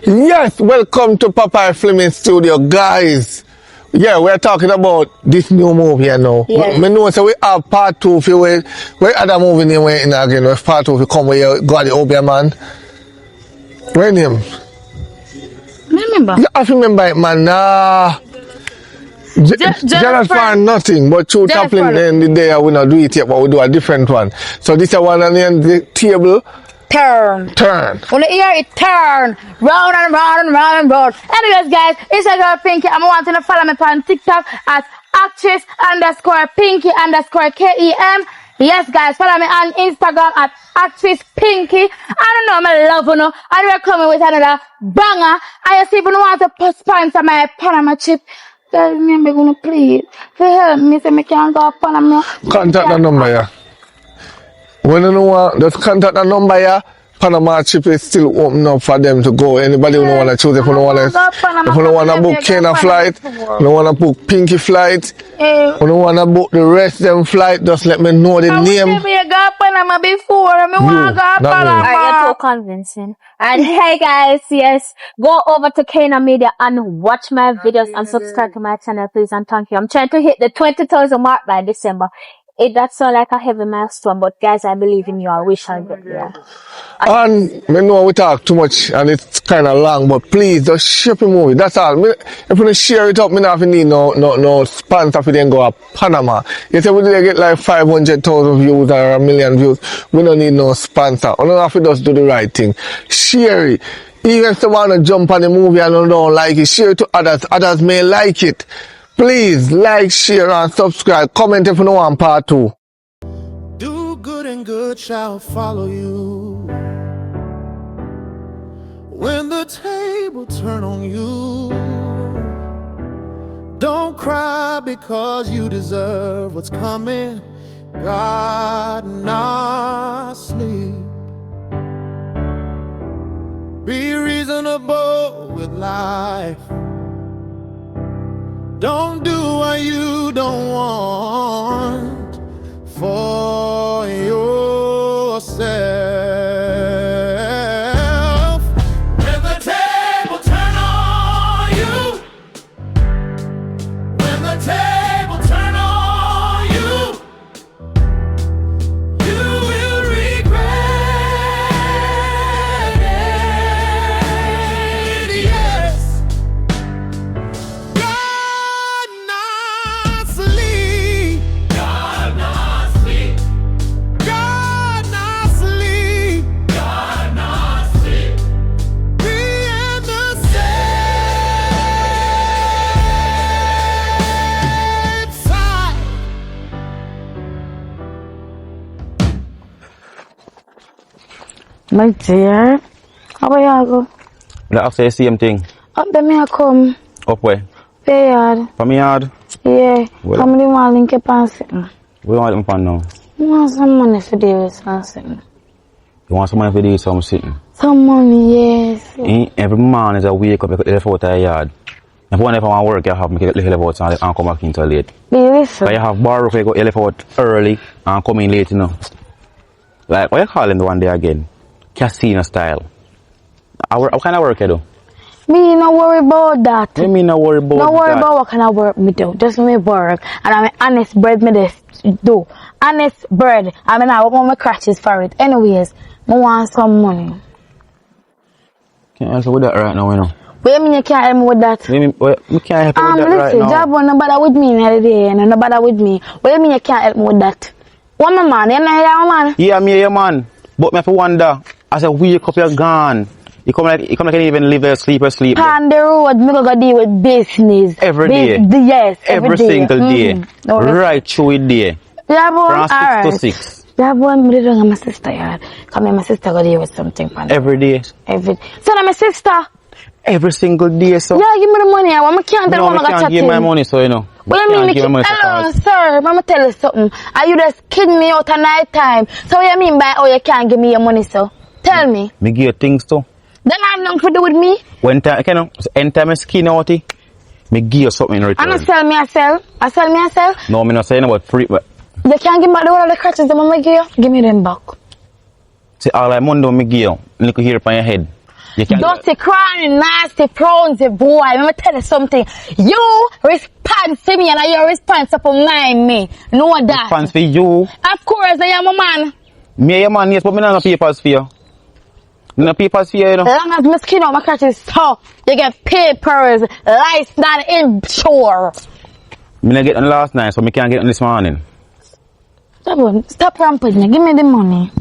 Yes, welcome to Popeye Fleming Studio, guys. Yeah, we're talking about this new movie, you know. Yes. We know so we have part 2 if you wait. Where other movie name went in again? With part 2 if you come where you got the Obia man. Where name? Remember? You have to remember it, man. Jennifer nothing, but two Chaplin in the day we not do it yet, but we do a different one. So this is one on the table. Turn. When you hear it turn, round and round and round and round. Anyways, guys, it's a girl Pinky. I'm wanting to follow me on TikTok at actress_Pinky_KEM. Yes, guys, follow me on Instagram at actress_Pinky. I don't know, I love you know. And we're coming with another banger. I just even want to sponsor my Panama chip. Guys, me I'm gonna please. For help me, so I can't go Panama. Contact the number, yeah. When you know, just contact the number, yeah. Panama chip is still open up for them to go. Anybody who want to choose, if you don't want to book Kena flight, you don't want to book Pinky flight, you don't want to book the rest of them flight, just let me know the name. I got Panama before. I want to go Panama. You're too convincing. And hey guys, yes, go over to Kena Media and watch my videos and subscribe to my channel, please, and thank you. I'm trying to hit the 20,000 mark by December. It does sound like a heavy milestone, but guys, I believe in you. I wish I get there. And I know we talk too much and it's kind of long, but please just share the movie. That's all. If you share it up, I don't need no sponsor for them go up Panama. You say we get like 500,000 views or 1 million views. We don't need no sponsor. We don't have to just do the right thing. Share it. Even if you want to jump on the movie and you don't like it, share it to others. Others may like it. Please like, share, and subscribe. Comment if you know want part 2. Do good and good shall follow you. When the table turn on you, don't cry because you deserve what's coming. God not sleep. Be reasonable with life. Don't do what you don't want for yourself. When the table turn on you, when the table turn on you, you will regret it. Yes. God not sleep. God not sleep. God not sleep. God not sleep. Be in the safe side. My dear, how are you go? I'll say the same thing. Up there, me I come. Up where? Pay yard. From my yard? Yeah. Well. Come to my link up and sitting. We want them pan now. I want some money for this and sitting. You want some money for this, so I'm sitting. Some money, yes. Every man is a wake up, you left out of the yard. If one ever want to work, you have to make it out and come back in late. Be listen. Because you have borrow, you left out early and come in late, you know. Like, what you call him the one day again? Casino style. What kind of work you do? Me no worry about that. What do you mean not worry about No worry that? about what kind of work me do. Just me work. And I'm honest bread me this do. Honest bread. I mean I want my crutches for it. Anyways, I want some money. Can't help you with that right now, you know. What you mean you can't help me with that? We can't help you with that right Listen, now. job no bother with me in the day and no bother with me. What you mean you can't help me with that? What my man? You know your man? Yeah, me, yeah, man. But me have to wonder, as a wake up, you're gone. You come like you can't even live or sleep. On the road, me go deal with business. Every day? Yes, Every day. single day. No, Right through it day. yeah, boy, From 6 alright. to 6. Yeah, boy, I'm really doing my sister yard. Come here, my sister go deal with something. Every day. So now my sister. Every single day, so. Yeah, give me the money. I can't tell No, you I can't give my money, so you know. What you mean, me give my money hello, so sir, Mama tell you something. Are you just kidding me out at night time? So what you mean by, oh, you can't give me your money, so? Tell me. Me give you things too. Then I have nothing to do with me. When time, you know, anytime I skin out it, me give you something in return. And I sell me, I sell. No, me not saying about free, but You can't give me the one of the crutches the mama give you. Give me them back. see, all I money me give you, look here upon your head. You can't- dirty, crying, nasty, prownsy boy. Let me tell you something. You respond to me and you responsible for me. Know that. Fans for you. Of course, I am a man. Me and your man, yes, but me not no papers for you. No papers for you, you know. As long as my skin on my crotch is tough, you get papers, license, insurance. Me not get on last night, so me can't get on this morning. Stop ramping me. Give me the money.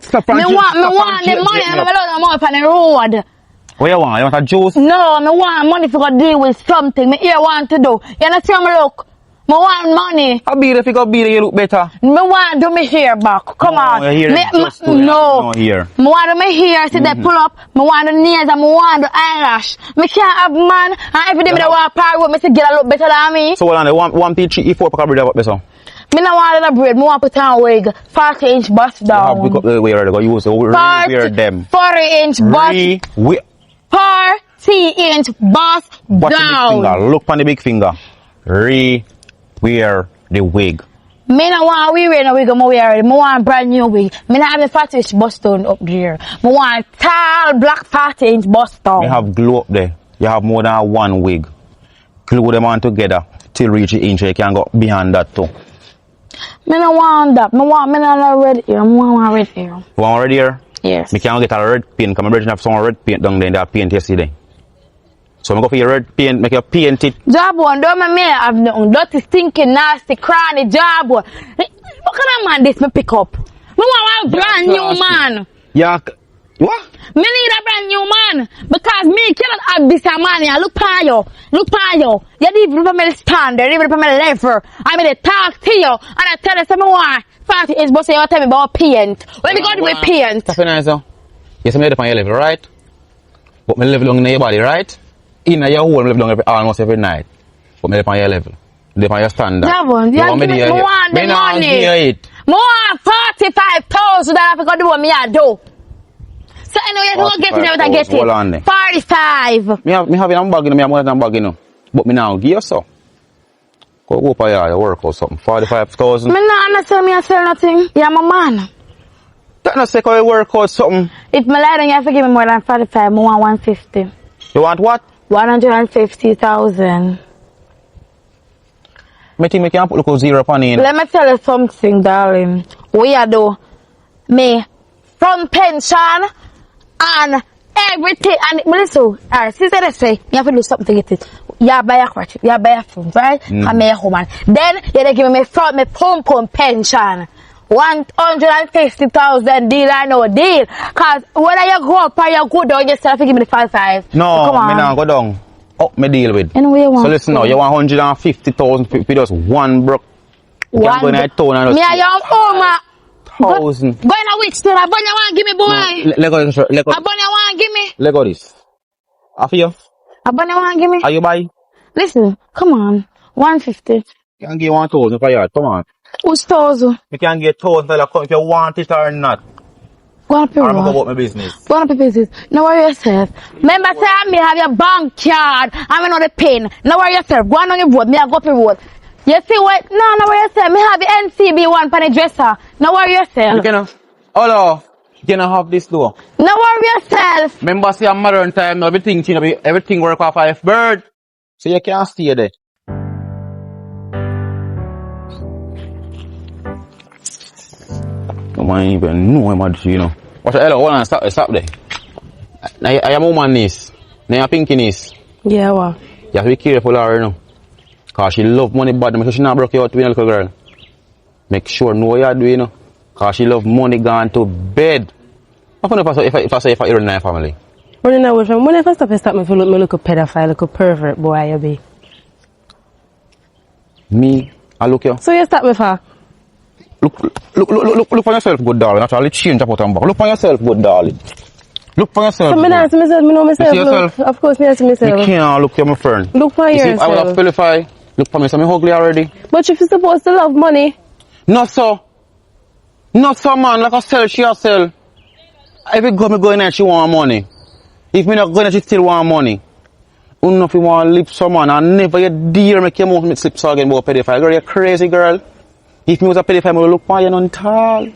Stop Me want the money and I'm out on the road. What you want? You want a juice? No, me want money to go deal with something me here want to do. You understand me look? Me want money. I'll be there if you go be there, you look better. Me want do me hair back. Come No, on. your hair is just good. No. No hair. Me want do me hair, see they pull up. Me want the nails and me want the eyelash. Me can't have man and every day me want power with me to get a look better than me. So hold on, one P3, E4 pack of bread about better. Me no want the braid, me want put on wig. 40-inch bust You have down. pick up the way already, go use the wear them. 40-inch bust. 40-inch bust Watch the big down. finger, look on the big finger. Wear the wig. Me no want we wear no wig, me wear it. Me want brand new wig. Me not have the 40-inch bust down up there. Me want tall black 40-inch bust down. You have glue up there. You have more than one wig. Glue them on together till reach the inch. You can go behind that too. Me no want that. Me no red hair. Me want red hair. You want red here? Yes. Me can't get a red paint. Because my brother have some red paint down there. They have paint yesterday. So I'm go for your red paint. Make you paint it. Job one, don't me have nothing. Dirty, stinking, nasty, cranny job one. What kind of man this me pick up? Me want a brand new man. Yeah. What? Me need a brand new man. Because me cannot have this man here. Look on you. Look on you. You didn't even put me the standard. You didn't even put me the level. I mean, talk to you. And I tell you something more. 40 inch boss, you tell me about paint. When we go to with paint. That's nice though. Yes, I'm on your level, right? But me level down in your body, right? In your hole, me level down almost every night. But me on your level. Live on your standard. That one. You want give me, to me want the me not money. hear it. Me want 45,000 that I can do what me I do. So I know you don't get it, I get Hold on there. it. 45. Me having a bag, me have more than a bag, you know. But me now give you so. Go up here, you work or something. 45,000. Me not understand me I sell nothing. Yeah, my man. That not say how you work out something. If me lie, then you have to give me more than 45. Me want 150. You want what? 150,000. Me think me can put a zero upon it. Let me tell you something, darling. We are do me from pension and everything. And listen, alright, since I say you have to do something to get it. You buy a crutch, you buy a phone, right? And me a woman. Then you give me from me pump pension. 150,000 deal I know deal. Cause whether you go up or you go down, you still have to give me the 55. No, so come on. me now go down. Up me deal with. Anyway, you want So listen now, you want 150,000 for just one broke. You can go in a town and me just and your home. thousand. Go in a week still. I you want give me boy. Let go this. Let go. I want give me. Let go this. After you. I want give me. Are you buy? Listen, come on. 150. You can give 1,000 for you. Come on. Who's 1,000? You can get 1,000 if you want it or not. Go on, pay Or I'm going to go what? about my business. Go on, pay business. Now worry yourself. Remember, say me have your bank card. I know the pin. Now worry yourself. Go on your road. Me I go up your road. You see what? No, now worry yourself. Me have the NCB one for the dresser. Now worry yourself. You can hello. You can have this though. Now worry yourself. Remember, say I'm modern time, everything work off of bird. So you can't stay there. No man even know him, you know. What's hello, hold on, stop there. I am woman niece. Now your pinky niece. Yeah, what? You have to be careful of her, you know. Cause she love money bad, make sure she not broke you out to be a little girl. Make sure know what you do, you know. Cause she love money gone to bed. I don't know if I say if I hear in my family. Running away from when I first stop me feel like me look a pedophile, like a pervert boy you be. Me, I look you. So you stop me for? Look for yourself, good darling. Actually, change up and back. Look for yourself, good darling. Look for yourself. So me not see myself, me know myself. You see yourself? Look. Of course me not see You myself. can't look you, my friend. Look for You see, yourself. I would have qualified. Look for me, so I'm ugly already. But if you're supposed to love money, Not so. Not so, man. Like I sell, she a sell. Every girl me going there, she want money. If me not going there, she still want money. You know if you want to live some man, I never you dare make your mouth slip so again about pedophile. Girl, you crazy girl. If me was a pedophile, I would look for you none tall.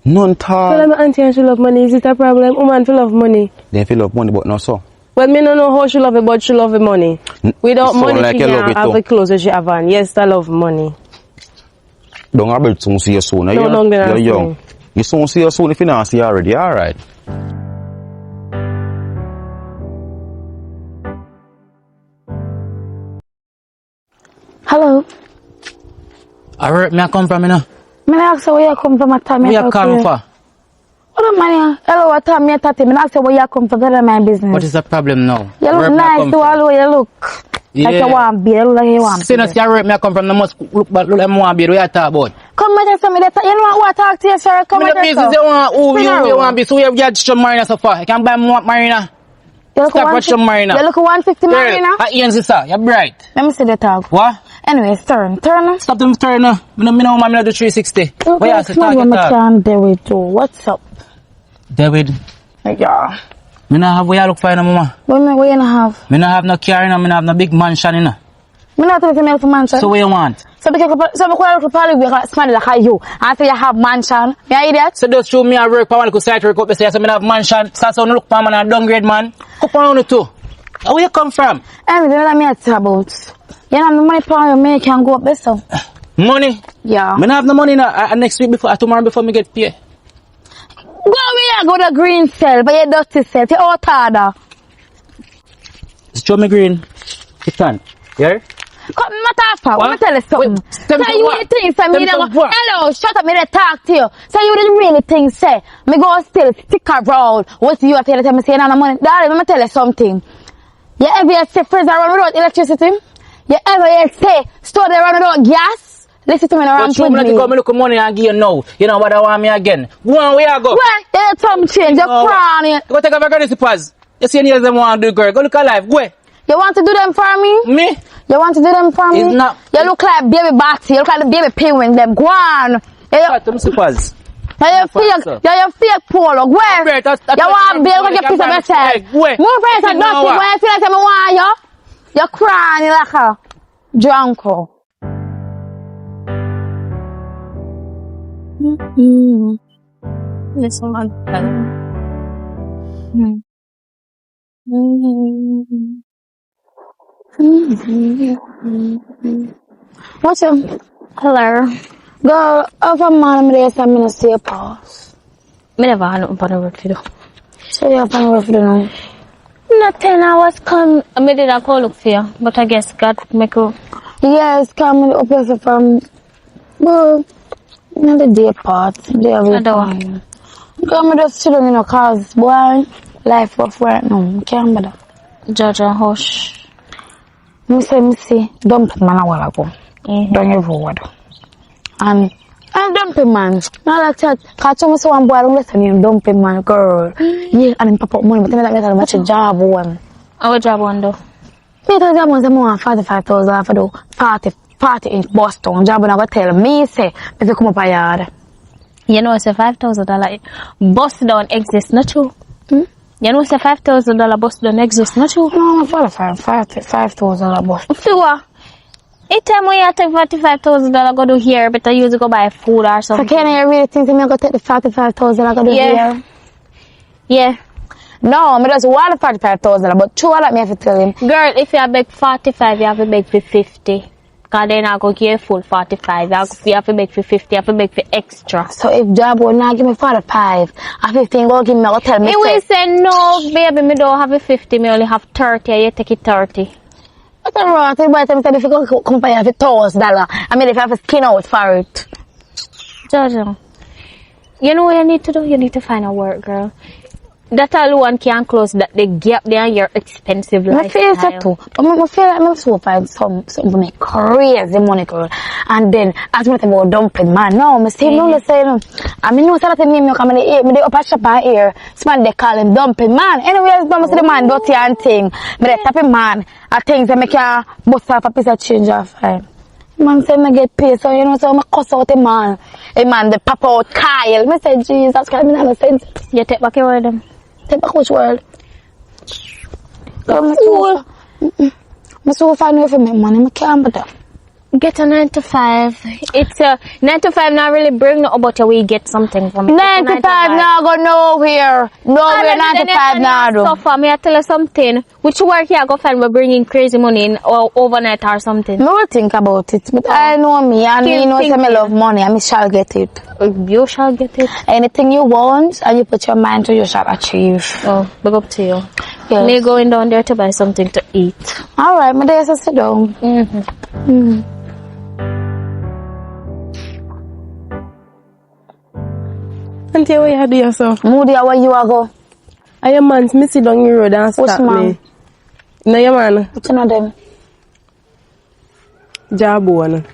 None Tell tall. my auntie and she love money. Is it a problem? Woman feel love money. They feel love money, but not so. Well, me no know how she love it, but she love the money. Without Sound money, like she you love can't it have too. the clothes that she have on. Yes, I love money. Don't have to soon see you soon. No, no, no, You're no. young. You soon see you soon if you not see you already. Alright. Hello. Alright, me I come from, you know. Me ask you where you come from at time. Where you come from? What up, man? Hello, what time you talking? Me ask you where you come from. Tell my business. What is the problem now? You Where look me I nice come too, from? all the way you look. Like Yeah. you want beer, look like you want See, no, beer. see, alright, me I come from, the must look like me want beer. What you talk about? Come with us, me. You know what I talk to you, sir? Come Me with the us. business you want, who Spin you around. want be, so you have got some marina so far. You can buy more marina. You look Stop watching marina. You look 150 Girl, marina. I ain't sister, you're bright. Let me see the talk. What? Anyways, turn. Stop them turn now. Me no man, me no do 360. Look What you like say, talk, someone you I talk. can't do it too. What's up? David, Yeah. me no have where you look for, you know, mama. What you not have? Me no have no car, you know, me no have no big mansion, you know. Me not telling you for mansion. So what you want? So because I look probably we got smart like you. I say you have mansion. You idiot? So those show me I work for one site work up, say, so me have mansion, so I look for man and downgrade man. Up on you too. Where you come from? Anything that me talk about. You know the money power you make can go up better. Money? Yeah. Me not have no money now, next week before, tomorrow before me get paid. Go where go the green cell, but you dirty cell. You out harder. Show me green. You can. Yeah? Come matter What? let me tell you something. Wait, So tell me you what? really think say me Tell go me what? hello, shut up, me dey talk to you. So you really think say me go still stick around. What you have to tell me say no money. Darling, let me tell you something. You ever say freezer run without electricity? You ever say store they run without gas? Listen to me now, But show me with let you me. go, me look at money and give you now. You know what I want me again. Go on, where you go? Where? You some change, you No. crying. Go take off your granny slippers. You see any of them want to do, girl. Go look alive. Go. You want to do them for me? Me? You want to do them for me? It's not- You look like baby Batty. You look like the baby penguin. Them go on. Cut them slippers. You fake polo. Where? Great, that's- You want to be able to you get piece of can buy yourself. me where? Move friends You and know dusty. what? When you feel like I want you, you're crying like a drunko. Listen, man. What's up? Hello. Girl, over man, I'm going to see a pause. Me never had nothing for the work to do. So you have to work for the night. Nothing, I was come. I did a call look for you, but I guess God make you. Yes, come up here from, well, not the day part. Day of I the don't. time. Girl, I'm just chilling, cause, boy, life rough right now. Can't bother. Jaja, hush. Me see, dumping man a while ago. Don't you forward. And dumping man, not like that. Cause some say one boy don't listen him dumping man, girl. Yeah, and him pop up money, but then like that much a job one. Our job one though. Me tell them once more 45,000 for the 40-inch Boston job, and I go tell me say if you come up a yard. You know, it's a $5,000 bus don't exist, not true. You know, it's a $5,000 bus don't exist, not true. No, I'm 45,000 bus. Fewa. Each time when you take $45,000 go to here, better use it go buy food or So something. can you really think me go take the 45,000 I go do Yeah. here? Yeah. No, me just want 45,000, but two that me have to tell him. Girl, if you beg 45, you have to beg for 50. Cause then I go give you full 45. You have to beg for 50, you have to beg for extra. So if job will not give me 45, and 15 go give me, go tell me. He will say, no, baby, me don't have a 50, me only have 30, you take it 30. What's wrong? Tell me if you go come for you have $1,000, I mean if you have to skin out for it. Jojo, you know what you need to do? You need to find a work, girl. That alone can close that the gap there in your expensive I feel lifestyle. that too. But I feel like I'm so find something to make crazy money, girl. And then, as much about dumping, man, no, I say no, say no. I mean, no, something name you come in the ear, me they up a shop and ear. Smart they call him dumping, man. Anyways, don't see the man dirty and thing. Me they tap him, man. I think they make you bust off a piece of change off him. Man say me get paid, so you know, so I cuss out the man. A man, the pop out Kyle. Me say, Jesus Christ, me not no sense. You take back your word. Take back which word? Girl, me so find way for make money, me can't bother. Get a 9 to 5. It's a 9 to 5 not really bring no but we get something from it. 9 to 5 now go nowhere. Nowhere 9 to 5 now do. Suffer. Me I tell you something. Which work here go find we bringing crazy money in or overnight or something. Me will think about it. But I know me and me know say me love money and me shall get it. You shall get it. Anything you want and you put your mind to, you shall achieve. Oh, big up to you. Yes. Me going down there to buy something to eat. Alright, my days are sit down. Auntie, what you do yourself? Moody, where you are go? Are your man me sit down your road and Which stop man? me? No, your man. Which one of them? Jawbone.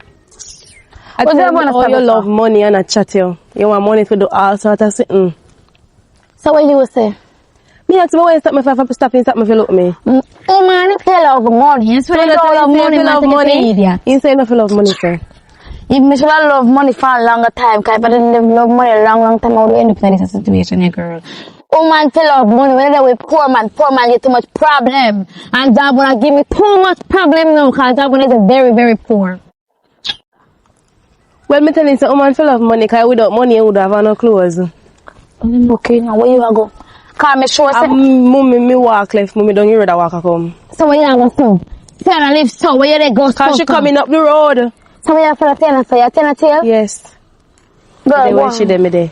I What's tell Jawbone you, oh, you stop love for? money and I chat you. You want money to do all sorts of things. So what you will say? Me ask me why you stop me for stop me if you look me. Oh man, if you love money, it's when you don't love money, man, love take it money. idiot. You say enough love money, sir. If me should have love money for a longer time, cause if I didn't love money a long time, I would end up in this situation, yeah, girl. Oh man, feel love money. When they with poor man get too much problem. And that wanna give me too much problem now, cause that one is very, very poor. Well, me tell you, so man full of money, cause without money you would have no clothes. Okay, now where you a go? Cause me sure say, Mummy, me walk left, mummy down the road, I walk a come. so where you a go so? Tiana live so, where you they go so? Cause she coming up the road. So where you for the Tiana, so you Tiana tail? Yes. Girl, The go way on. she there, me there.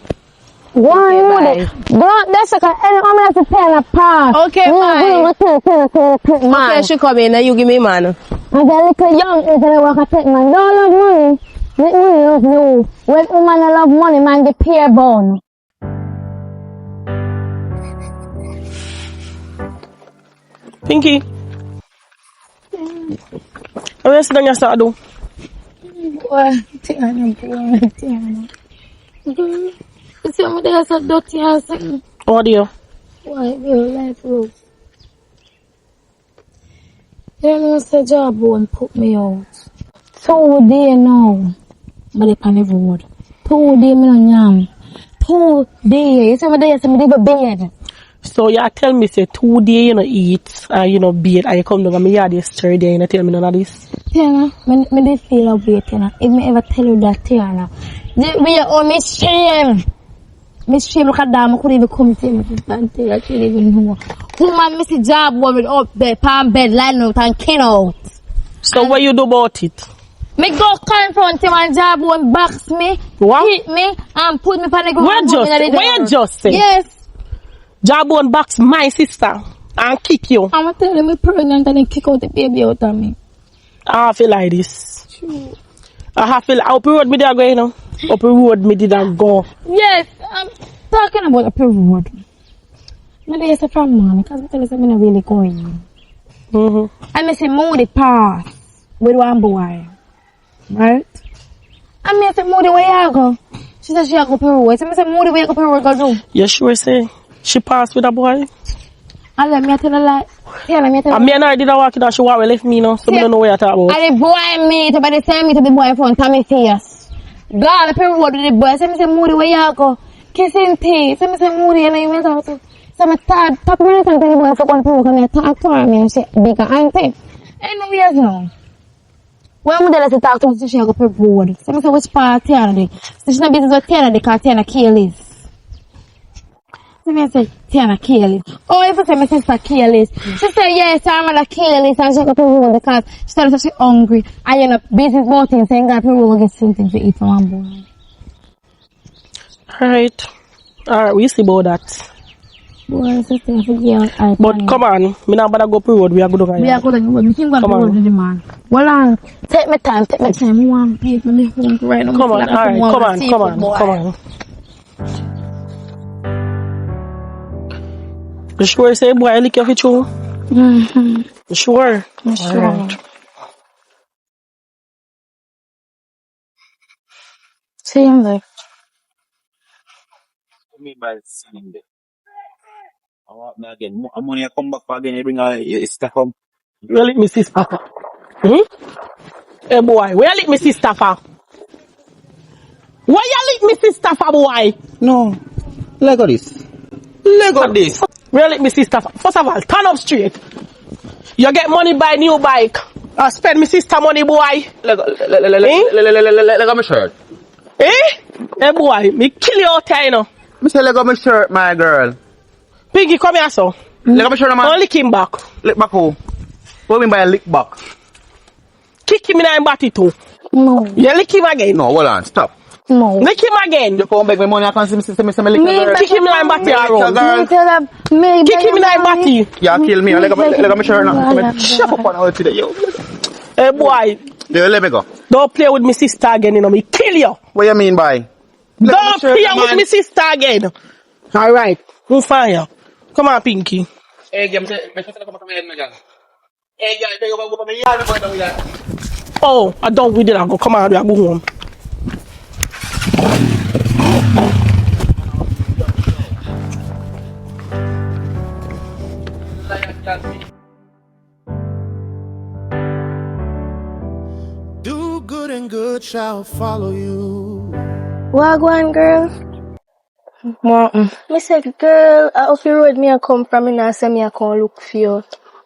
Go on, you bye. there. Don't, that's okay, I'm gonna have to Tiana pass. Okay, bye. Man. Okay, she come in, now you give me man. And the little young is gonna work a take man. Don't love money. Let money love you. When woman love money, man, the peer bone. Pinky. How you sit down your start do? Boy, Tiana, boy, Tiana. Girl, you see how they are so dirty or something? What do you? Why, girl, life love. You know, say job won't put me out. 2 days now. But they on the road. 2 days me no yam. 2 days. You see what they say me leave a bed. So you tell me say 2 days you no eat and you no bathe and you come down and me yard yesterday and you tell me none of this. Tiana, me dey feel a way, Tiana. If me ever tell you that, Tiana, we are me shame. Me shame, look at that, I couldn't even come to me. I can't even know. Woman, me see job woman up there, palm bed, lying out and kin out. So what you do about it? Me go confront him and job one box me, What? hit me, and put me on the ground. What and put me in the what you door. just say? Yes. Jawbone box my sister and kick you. I'm telling you, me pregnant and then kick out the baby out of me. I feel like this. I feel up the road me there go, you know. Up the road me did not go. Yes, I'm talking about a road. Maybe it's a from mommy, because I tell you something I'm really going. I may say Moody pass with one boy. Right? I may say Moody, where you go? She said she go Peru. I say Moody, where you go Peru go do? You sure say she passed with a boy? And let me tell her like, yeah, let me tell her. And me and her did a walk in and she walk left me, you know, so I don't know what you're talking about. And the boy meet, but the same meet the boy in front of me face. God, the Peru with the boy. Say me say Moody, where you go? Kissing teeth. Say me say Moody, and I went out to. So I talk me to the boy for one Peru, and I talk to her, and she big auntie. I know years now. When we tell her to talk to me, she go Peru. So I say which part Tiana dey? So she no business with Tiana dey, cause Tiana careless. So I say Tiana careless. Oh, if I say my sister careless. She say yes, her mother careless, and she go Peru because she tell us she hungry. And you know, business about things, saying that Peru will get something to eat for one boy. Alright, we see about that. Boy, sister, I forget. But come on, me not better go road, we are good over We are going to go. We can go to Come on. the man. Well, take my time, take my time. We want to pay for me home right now. Come on, alright, come on. You sure say boy I lick your fit you? You sure? I'm sure. Alright. See him there. Me by Sunday. I want me again. I'm money I come back for again. You bring your stuff up. Where lick me sister for? Hey boy, where lick me sister for? Why you lick me sister for, boy? No. Leg of this. Where lick me sister for? First of all, turn up straight. You get money buy new bike. I spend my sister money, boy. Let go my shirt. Eh? Hey, boy, me kill you out here, you know. Me say let go my shirt, my girl. Piggy, come here, so. Let go my shirt, man. Don't lick him back. Lick back who? What do you mean by a lick back? Kick him in the body too. No. You lick him again. No, hold on, stop. No. Lick him again. You come beg me money, I can't see me lick your girl. Kick him in the body, Aaron. Girl. Kick him in the body. Yeah, kill me. Let go my shirt now. Shut up on all today, yo. Hey, boy, You let me go. don't play with my sister again, you know. Me kill you. What you mean by? Don't play with my sister again. All right, we'll find you. Come on, Pinky. Hey, girl, me say come here, my girl. Hey, girl, you go to me yard, boy, down here. Oh, I don't with it. I go. Come on, we are go home. Do good and good shall follow you. Wagwan girl. Me say girl, off the road me a come from, me nah say me a come look for you.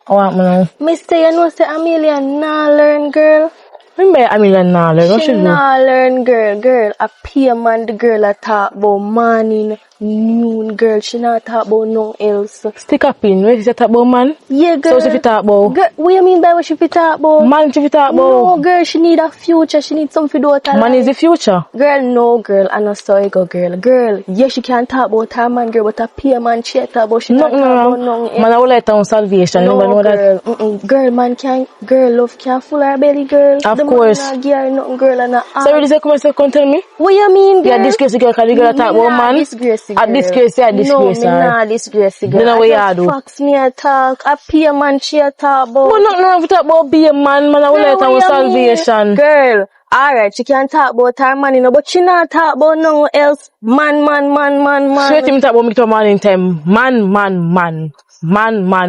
What, man? Me say you know say Amelia nah learn girl. Remember Amelia Nala, what She she do? nah learn girl. A peer man the girl a talk about morning, noon girl. She not talk about no else. Stick up in, where is that about man? Yeah girl. So she fit talk about? Girl, what you mean by what she fit talk about? Man she fit talk No about? girl, she need a future. She need something to do with her Man life. is the future. Girl, no, girl, I know so you go, girl. Girl, yes, she can talk about her man, girl, but a peer man, she talk about, she No, can't talk about no. no. Man, I will let her on salvation. No, Never know that. girl, girl, man can, girl, love can full her belly, girl. Of the course. Man not give her nothing, girl, and a So really say come and say, come tell me? what you mean, girl? Yeah, disgrace the girl, cause the girl Me talk about nah man. disgrace the I girl. disgrace her, I disgrace No, me her. nah disgrace the girl. Then what you I just do? facts me a talk. A peer man, she a talk about. Well, nothing wrong with talk about be a man. Man, I will let her on Girl, what you mean? salvation. Girl, alright, she can talk about her man, you know, but she not talk about no else. Man. So you think me talk about me to morning time? Man.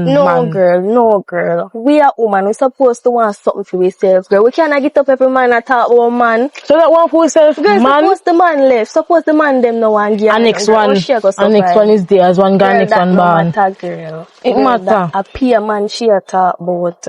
No, girl. We are woman. We supposed to want something for ourselves, girl. We cannot get up every man and talk about man. So that one for yourself, Girl, man. suppose the man left. Suppose the man them no one give. And next girl. one, Oh, she go and next survive. one is there as one guy, Girl, next that one no born. matter, girl. It Girl, matter. that a peer man she a talk about.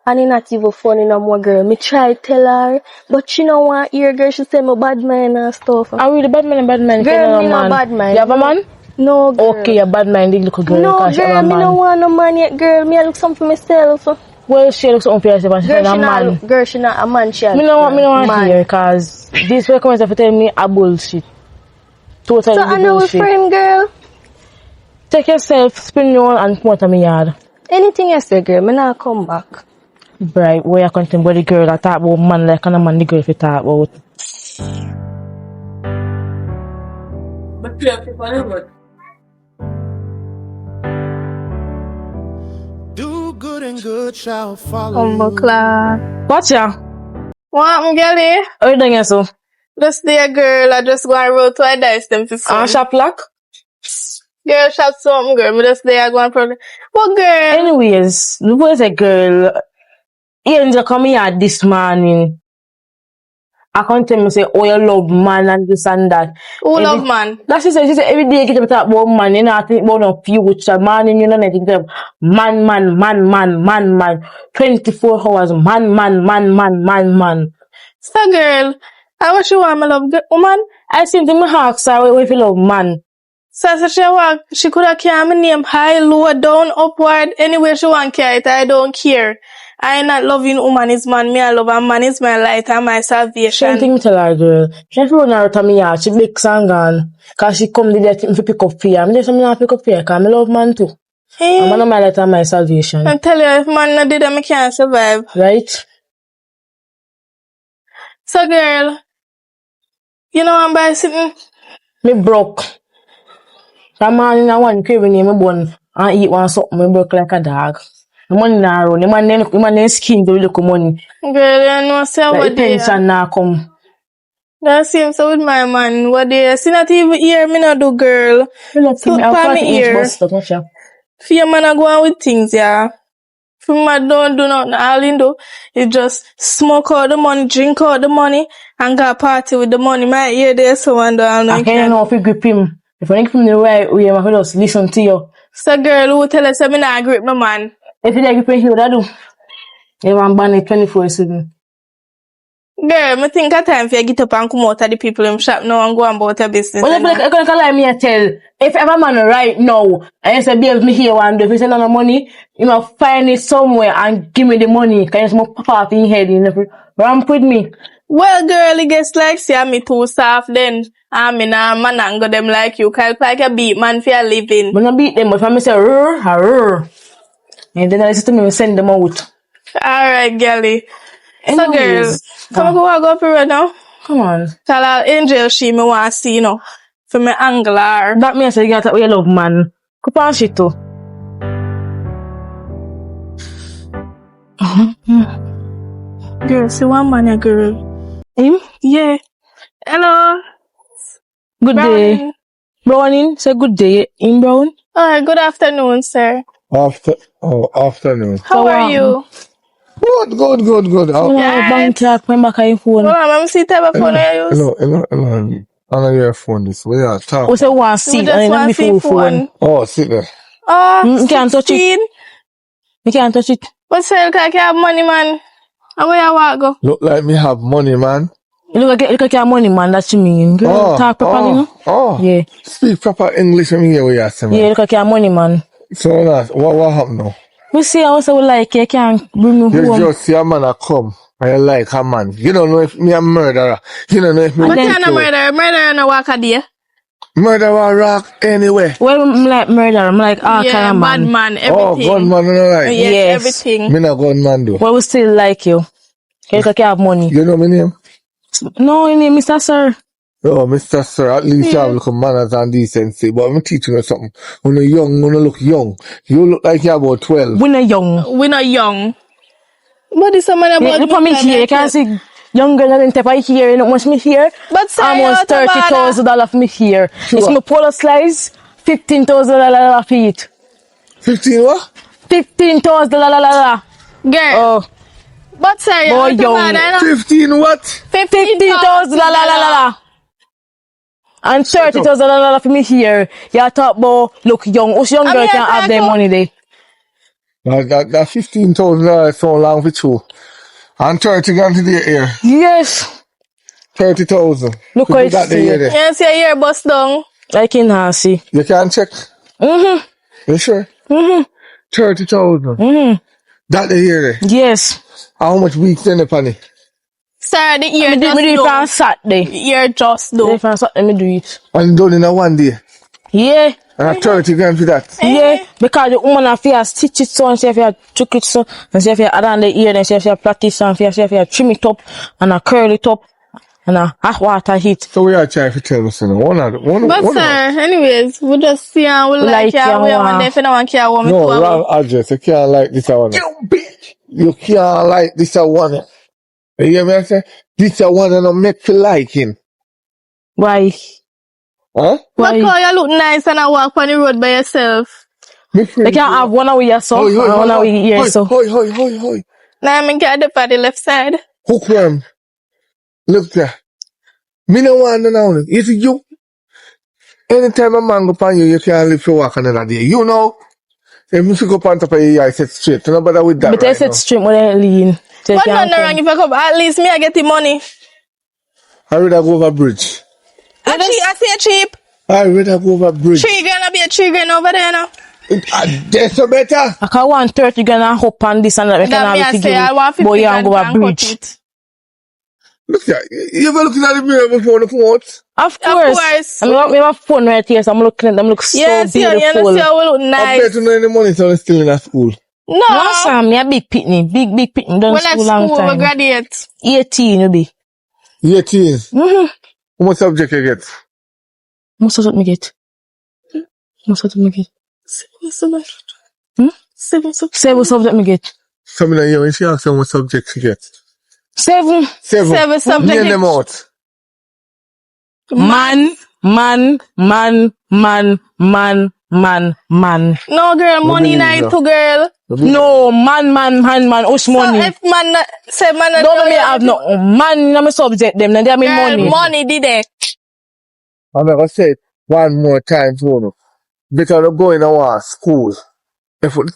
And it not even funny no more, girl. Me try tell her, but she no want hear, girl. She say me bad man and stuff. Are we the bad man? Girl, me man. no bad man. You have a man? No, girl. Okay, a bad man, little girl. No, because she have girl, a me man. no want no man yet, girl. Me I look something for myself. Well, she looks on for herself and she Girl, said a she man. not. Girl, she not a man. She a Me no want man. hear because these people come and tell me a bullshit. Totally So I know a bullshit. friend, girl. Take yourself, spin you on and come out of my yard. Anything you say, girl, me not come back. Right, where you content about the girl that talk about man like and a man the girl if you talk about. Do good and good shall follow you. Watch ya. What happened, girlie? How you doing here, so? Just there, girl. I just go and roll to a dice them to some. Shop lock? Girl, shop something, girl. Me just there go and probably. But girl, Anyways, the boy say girl, Angel come here this morning. I can't tell me say, oh, you love man and this and that. who love man? That's she said every day you get to talk about man, you know, I think about no future, man, and you know, I think that man. 24 hours, man. So girl, I wish you want my love woman. I think to me ask her if you love man. So she want, she could have carried my name high, low, down, upward, anywhere she want carry it. I don't care. I ain't not loving woman is man. Me I love a man is my light and my Same salvation. thing tell her, girl. She have to run out of me yard. She big and gone. Cause she come there to pick up fear. I'm just not pick up fear cause I love man too. I'm not my light and my salvation. I tell you, if man not did that, me can't survive. Right? So girl, you know I'm by sitting. Me broke. That man in a one craving name me bun and eat one something me broke like a dog. The money not run. The man then skin to look money. Girl, you know, say Like what the day. pension now come. That seems so with my man. What day? See not even hear me not do, girl. You know, So, me have palm 40 me inch ear. bust up, not sure. For your man, I go on with things, yeah. For my don't do nothing. All he do is just smoke out the money, drink out the money, and go party with the money. My ear there, so I don't know. I can't know if you grip him. If you grip him the right way, I will just listen to you. So girl, who tell us I'm not grip my man? If you like grip him, he would do. You want ban it 24/7. Girl, me think a time for you get up and come out of the people in shop now and go about your business. Well, and all. you can like me a tell. If ever man right now, and you say, babe, me here one day, if you send no money, you must find it somewhere and give me the money. Can you smoke pop off in your head, you know, ramp with me. Well, girl, it gets like, see, me too soft then. I mean, man, and go them like you. Cause like a beat man for a living. When I beat them, if I say, rrr, and then I listen to me, send them out. Alright, girlie. So, girl, Anyways, come on, go up here right now. come on. Tell her Angel she me want to see, you know, for me angler. That means you got what you love, man. Come on, shit too. Girl, see one man, yeah, girl. Him? Yeah. Hello. Good day. Brownie. Browning, say good day. In Brown? Alright, good afternoon, sir. Afternoon. How are you? Good. Yes. Bank clerk, when back on your phone. Hold on, let me see type of phone I use. Hello. On your phone this. We are We talking. say one We seat, just and want then to see before phone. phone. Oh, sit there. Oh, You can't touch it. 16. You can't touch it. But sir, look like you have money, man. And where you want go? Look like me have money, man. You look like your money, man. That's what you mean. Girl, talk properly, you know? Yeah. Speak proper English when me hear what you say, man. Yeah, look like your money, man. So what happened now? We see how we like you can't bring me You home. just see a man a come and you like a man. You don't know if me a murderer. You don't know if me But then- you're not murderer. Murderer no walk a day. Murderer rock anyway. Well, I'm like murder. I'm like all Yeah, kind of bad man. man, Oh, everything. gunman, you know like. Yes, Yes. everything. Me not gunman though. Well, we still like you. You look like you have money. You know my name? No, your name is Mr. Sir. Oh, Mr. Sir, at least you have a little manners and decency. But I'm teaching you something. When you're young, when you look young, you look like you're about 12. We're not young. We not young. But this man You about look at me here. You can't see younger than type of here. You know much me here. But sir, Almost you out of $30,000 for me here. Sure. It's my polo slice. $15,000 for it. 15 what? $15,000. Girl. Oh, But sir, you Boy, out of young. bad, I know. 15 what? $15,000. And $30,000 for me here. You talk about look young. Us young I girl mean, can I have their talk- money there. That $15,000 is so long for you. And 30 gone to the air. Yes. 30,000. Look You what got it's the year here. there. You see your ear bust down. Like in Hansi. You can check. You sure? 30,000. That the year there. Yes. How much weeks in the penny? Sir, the ear Me do just it on down. Saturday. The ear just Me down. do it on Saturday, me do it. And done in a one day. Yeah. And 30 grand for that. Yeah. Because the woman have to stitch it so and she have to chuck it so and she have to add on the ear and she have to plait it so and she have to trim it up and curl it up and hot water heat. So we are trying to tell us, you know, But sir, anyways, we just see and we like Like you. you We want. want if you don't want care what me No, to wrong address. You can't like this one. You bitch! You can't like this one. You hear me I say? This one and I'm make feel like him. Why? Huh? But Why? cause you look nice and I walk on the road by yourself. Me friend. They can't have one away your so and one away here so. Hoi. Now I'm get the on the left side. Hookworm. Look there. Me no want to know. It's you. Anytime a man go upon you, you can't live for walk another day. You know? If me go on top of you, I set straight. No bother with that But I right said now. straight when I lean. So you But can't not come. wrong if I come. At least me I get the money. I rather go over bridge. I see a cheap. I rather go over bridge. 3 grand, be a 3 grand over there now. That's so better. I can want 30 gonna hop on this and that we can That me I have to say I give want 50 boy and grand go a and cut bridge. it. Look at you ever looking at the mirror before the court? Of course. I mean, we have a phone right here, so I'm looking at them look so Yeah, see, you beautiful. see how we look I nice. bet you know any money so still in that school. No. No, Sam, me a big pitney. Big pitney. Done When at school long school, we time. graduate. 18 you be. 18. Mm-hmm. How much subject you get? Most of what me get. Most of what me get. Hmm? 7 subject me get. Some of you when she asks how much subject she get. 7. 7 subject. Name them out. Man. No, girl, money believe night you. to girl. No, man. Us money. So if man say man Don't me have no man in my subject them. Then they have me girl, money. money did it. I'm gonna say it one more time for you. Better not go in our school.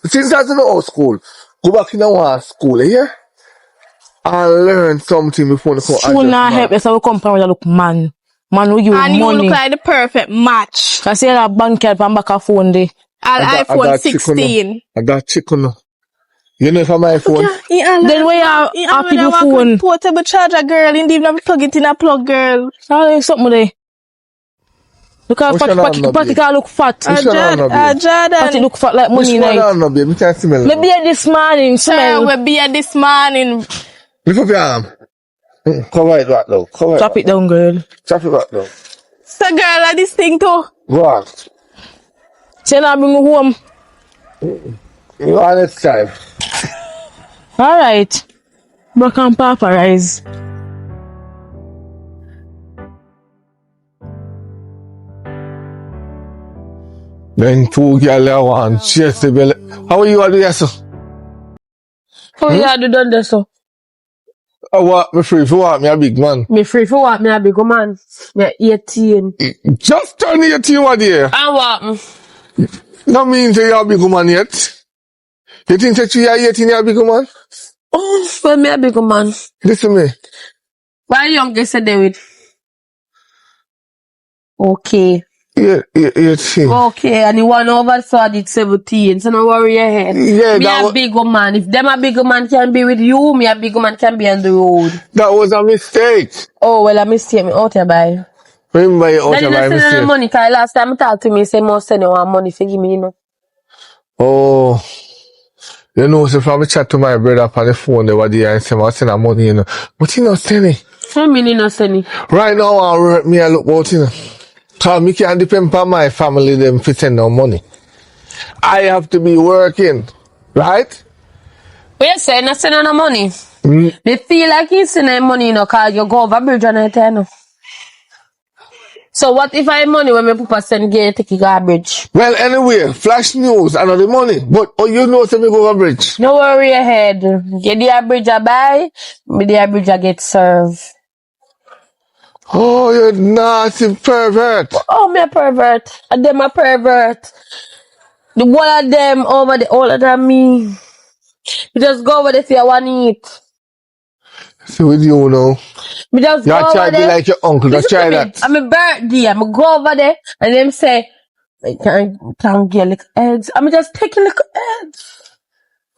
Since that's in our school, Go back in our school, yeah? And learn something before you come School adjust, not man. help yourself come from look man. Man will give And you you look money. like the perfect match. I say that bank card from back a phone day. An I iPhone got chicken. 16. I got chicken. You know from my phone? Then where you happy the phone? Portable charger, girl. You didn't even plug it in a plug, girl. Sorry, something there. Look how What's fat, your name, no, Patrick babe? look fat. Which one on, no, babe? Patrick Jordan. look fat like Which money one night. on, no, babe? You can't smell it. Maybe this morning, Sir, smell. we'll be here this morning. Lift up your arm. Cover it back though. Cover it Drop back it down, girl. Drop it back though. So, girl, like this thing too. Go on. Say now bring you home. You on next time. Alright. Back and paperize. Then two girl there want chase the belly. How are you all doing, sir? How you do done this so? I want me free for what? Me a big man. Me free for what? Me a big man. Me 18. Just turn 18 what year. And what? That means that you're a big man yet. You think that you are 18 you're a big man? Oh, well, me a big man. Listen to me. Why youngest say David? Okay. Yeah, 18. Okay, and the one over so I did 17, so no worry your head. Yeah, Me that a big man. If them a big man can be with you, me a big man can be on the road. that was a mistake. Oh, well, I mistake me out here, bye. Remember you out Then of you my not send no mistake. money, cause last time you talk to me, you say, must send you one money for give me, you know. Oh. You know, so from me chat to my brother on the phone the other day and say, I send her money, you know. But you know, send it. How many not send it? Right now, I work me a look about, you know. Cause me can't depend on my family, them to send no money. I have to be working. Right? What you say, not send no money? Mm. They feel like you send no money, you know, cause you go over bridge and I know. So what if I have money when my papa send get take a garbage? Well, anyway, flash news, I know the money. But, oh, you know, say me go over bridge. No worry ahead. Get the bridge I buy, me the bridge I get served. Oh, you nasty pervert. Oh, me a pervert. And them a pervert. The one of them over the older than me. You just go over there if you want to eat. See with you now. Me just You go try over to be there. like your uncle, just Listen try to me. that. I'm a birthday. I'm go over there and them say, I can't get little eggs. I'm just taking little eggs.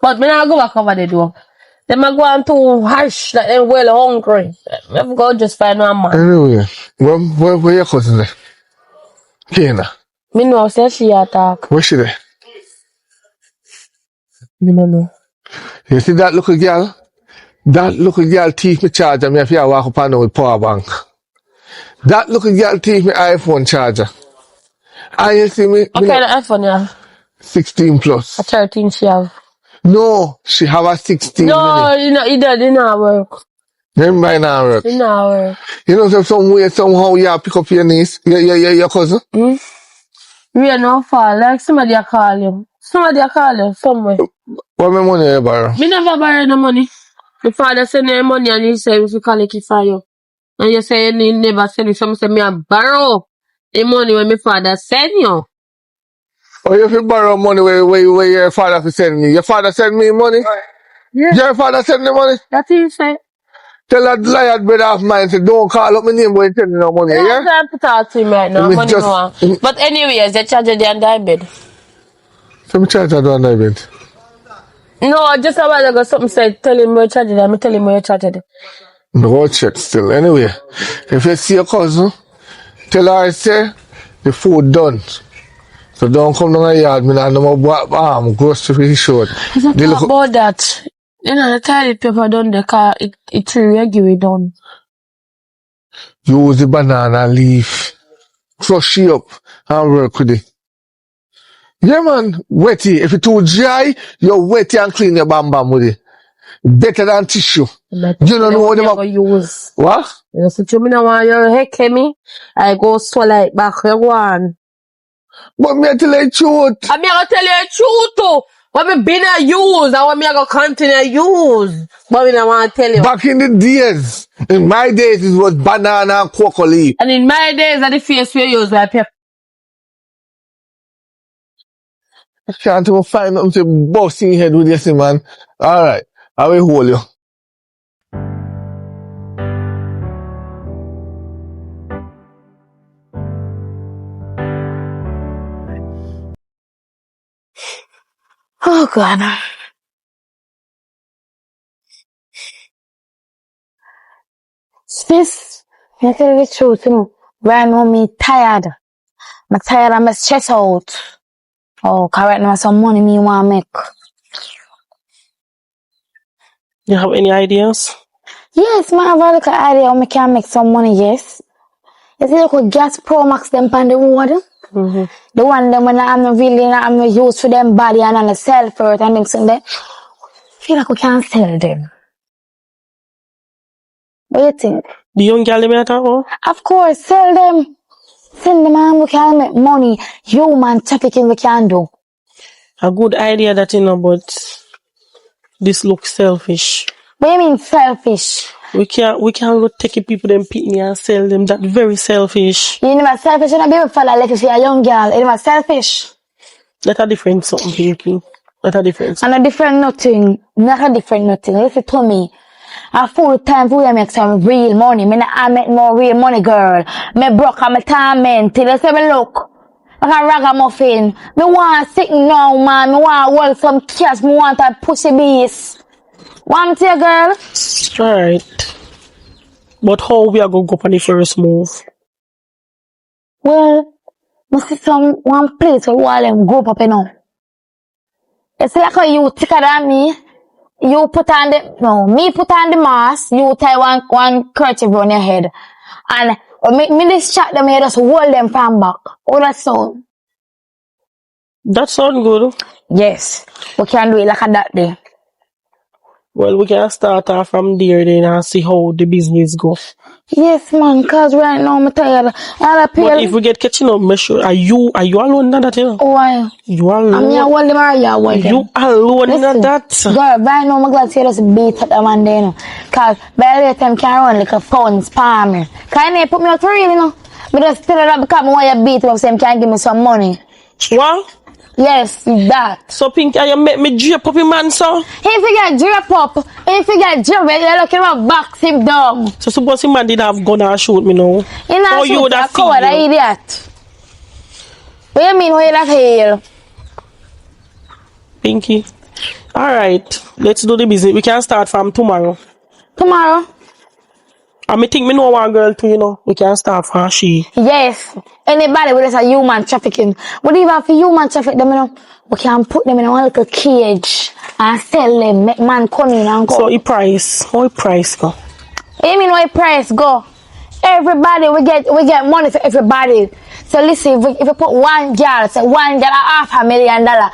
But me not go back over there though. Them a go on too harsh that them well hungry. Me go just find one man. Anyway, where your cousin there? Kena. Me know say she attack. Where she there? Me no know. You see that little girl? That little girl teach me charger. Me if you walk up and down with power bank. That little girl teach me iPhone charger. And you see me, What kind of iPhone you have? 16 A plus. 13 she have. No, she have a 16 No, minute. it not work. Them by now work. It not work. You know, so some way, somehow, you pick up your niece, your cousin. Rain no fall. Like somebody a call you. Somebody a call you somewhere. What my money you borrow? Me never borrow no money. The father send you money and he say if you collect it for you. And you say you never send it. Some say me a borrow the money when my father send you. Or if you borrow money where your father fi send me. Your father send me money? Yeah. Your father send me money? That's what he say. Tell that liar brother of mine, say, don't call up my name when you send me no money, I'm yeah? trying to talk to him right now. Let me Money just- no one. But anyways, they charge you the under bed. So me charge that one event. No, just a while ago something said tell him where you charge it. I'm tell him where you charge it. Me go check still. Anyway, if you see your cousin, tell her say, the food done. So don't come down the yard, me not no more grocery for his short. It's not The talk little- about that. You know, the toilet paper done the car, it's regularly done. Use the banana leaf, crush it up, and work with it. Yeah, man, wetty. If it's too dry, you wet it and clean your bam bam with it. Better than tissue. You don't know what them never use. What? You see, you know, want your heck me, I go swallow it back, you go on. But me tell you the truth. I'm gonna tell you the truth, too. What me been a use, and what me gonna continue use. But me don't want to tell you. Back in the days, in my days, it was banana and cocoa leaf. And in my days, that the face we use like pepper. Can't even find nothing to bust in your head with this, man. Alright, I will hold you. Oh God. Sis, I tell you the truth, you know. Right now me tired. I'm tired and I'm stressed out. Oh, correct now some money me want make. You have any ideas? Yes, man, have a look at idea how me can make some money, yes. You see, look at Gas Pro Max them on the road. Mm-hmm. The one them when I'm not really I'm not use for them body and on the sell for it and things like that. Feel like we can sell them. What do you think? The young girl me talk about? Of course, sell them. Sell them and we can make money. Human trafficking we can do. A good idea that you know, but this looks selfish. What do you mean selfish? We can't go take the people them pitney and sell them. That very selfish. You know selfish, you know be able to follow like if you're a young girl. You know selfish. That a different something, Pinky. That a different. And a different nothing. Not a different nothing. Listen to me. A full time for you make some real money. I make more real money, girl. Me broke and me torment till you say me look. Like a ragamuffin. Me want sit now, man. Me want hold some cash. Me want a pussy beast. Want to, girl? Alright. But how we are going to go on the first move? Well, I see one place where all them group up, you know. It's like how you thicker than me. You put on me put on the mask, you tie one kerchief on your head. And me distract them here, just hold them from back. Oh, that sound? That sound good. Yes. We can do it like that day. Well, we can start off from there then and see how the business goes. Yes, man, cause right now I'm tired. But if we get catching up, make sure, are you alone in that, you know? Why? You alone? I'm here hold them or you hold them? You alone in Listen, that? Girl, right now I'm glad to just beat at the man there, you know. Cause by the way time can run like a phone spam me. Cause you put me out for real, you know. But just tell her that because I want you beat him up so him can give me some money. What? Yes, that. So Pinky, you make me drape up him man, so? If you get drip up, if you get drip, you're looking at box him down. So suppose him man did have gun and shoot me now. You know, you would have coward, idiot. What you mean, what you have here? Pinky. Alright, let's do the business. We can start from tomorrow. Tomorrow? And me think me know one girl too, you know. We can start from she. Yes. Anybody with us a human trafficking. What even for human traffic them, you know? We can put them in a little cage and sell them, make man come in and go. So how price go? You mean what price go? Everybody, we get money for everybody. So listen, if you put one girl, say one girl $500,000.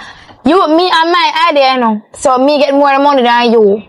You, me and my idea, you know. So me get more money than you.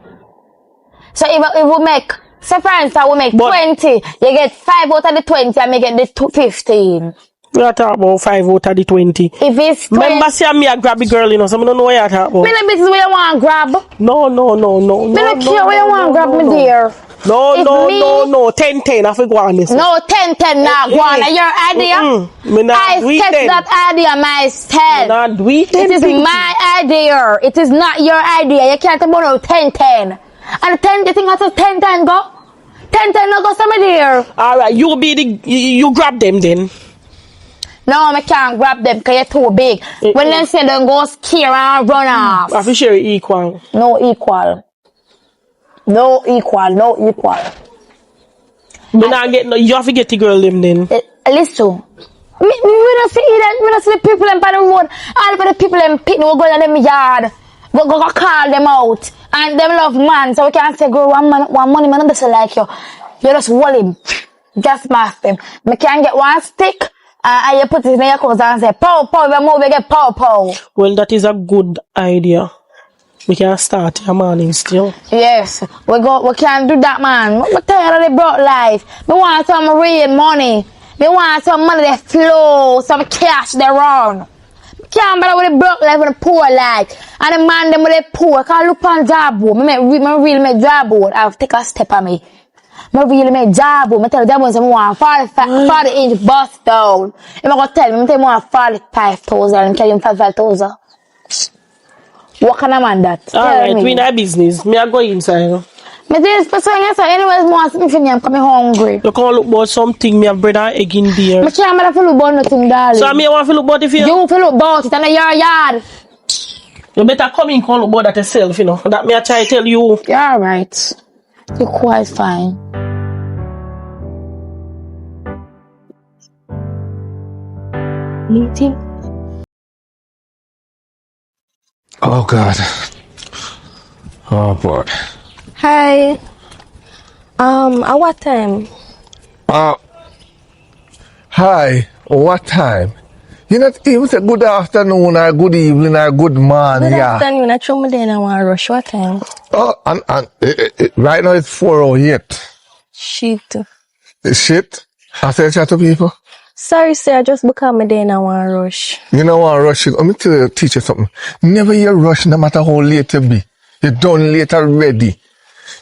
So if we make, say for instance, we make 20, you get 5 out of the 20 and me get the 15. We are talking about 5 out of the 20. If it's 20. Remember say me a grab the girl, you know, so I don't know what you're talking about. Me the business where you want to grab. No. Me don't care where you want to grab me there. No. 10 I forgot on this. No, 10 now go on. Your idea? Me not I do it test then. that idea myself. Me not do it then, It is Pinky. my idea. It is not your idea. You can't talk about no 10. And 10, you think that's a 10 go? 10 no go somewhere there. Alright, you grab them then. No, I can't grab them because you're too big. When they say them go scare and run off. I feel share it equal. No equal. Me not get no, you have to get the girl them then. Listen. Me don't see that. Me don't see the people in the road. All of the people in pit will go to them yard. Go call them out. And them love man. So we can't say, girl, one money man doesn't like you. You just hold him. Just mask him. Me can get one stick. And you put it in your clothes and say, pow, if you move, you get pow. Well, that is a good idea. We can start your morning still. Yes, we can do that, man. I'm tired of the broke life. We want some real money. We want some money that flow, some cash that run. We can't bother with the broke life and the poor life. And the man them with the poor. Can't look on job board. Me really make job board. I'll take a step on me. Me really make job board. Me tell the job board say I want 40 inch bust down. If I go tell me, I want 45,000 and tell him 55,000. What kind of man that? Alright, Tell we in me. our business. Me I go inside. Me this person yes, anyways, more something me I'm coming hungry. You can look about something. Me have bread and egg in there. Me can't matter feel about nothing, darling. So me want to look about it for you. You feel about it and your yard. You better come in, come look about that yourself, you know. That me I try to tell you. You're alright. You're quite fine. Meeting. Oh God. Oh boy. Hi. At what time? Hi. What time? You not even say good afternoon or good evening or good morning. Good Yeah. afternoon. I told me then I want to rush. What time? Oh, and right now it's 4:08. Shit. Shit. I say chat to people. Sorry, sir. Just because me then I want to rush. You know what, rush? Let me tell you, teach you something. Never you rush, no matter how late you be. You're done late already.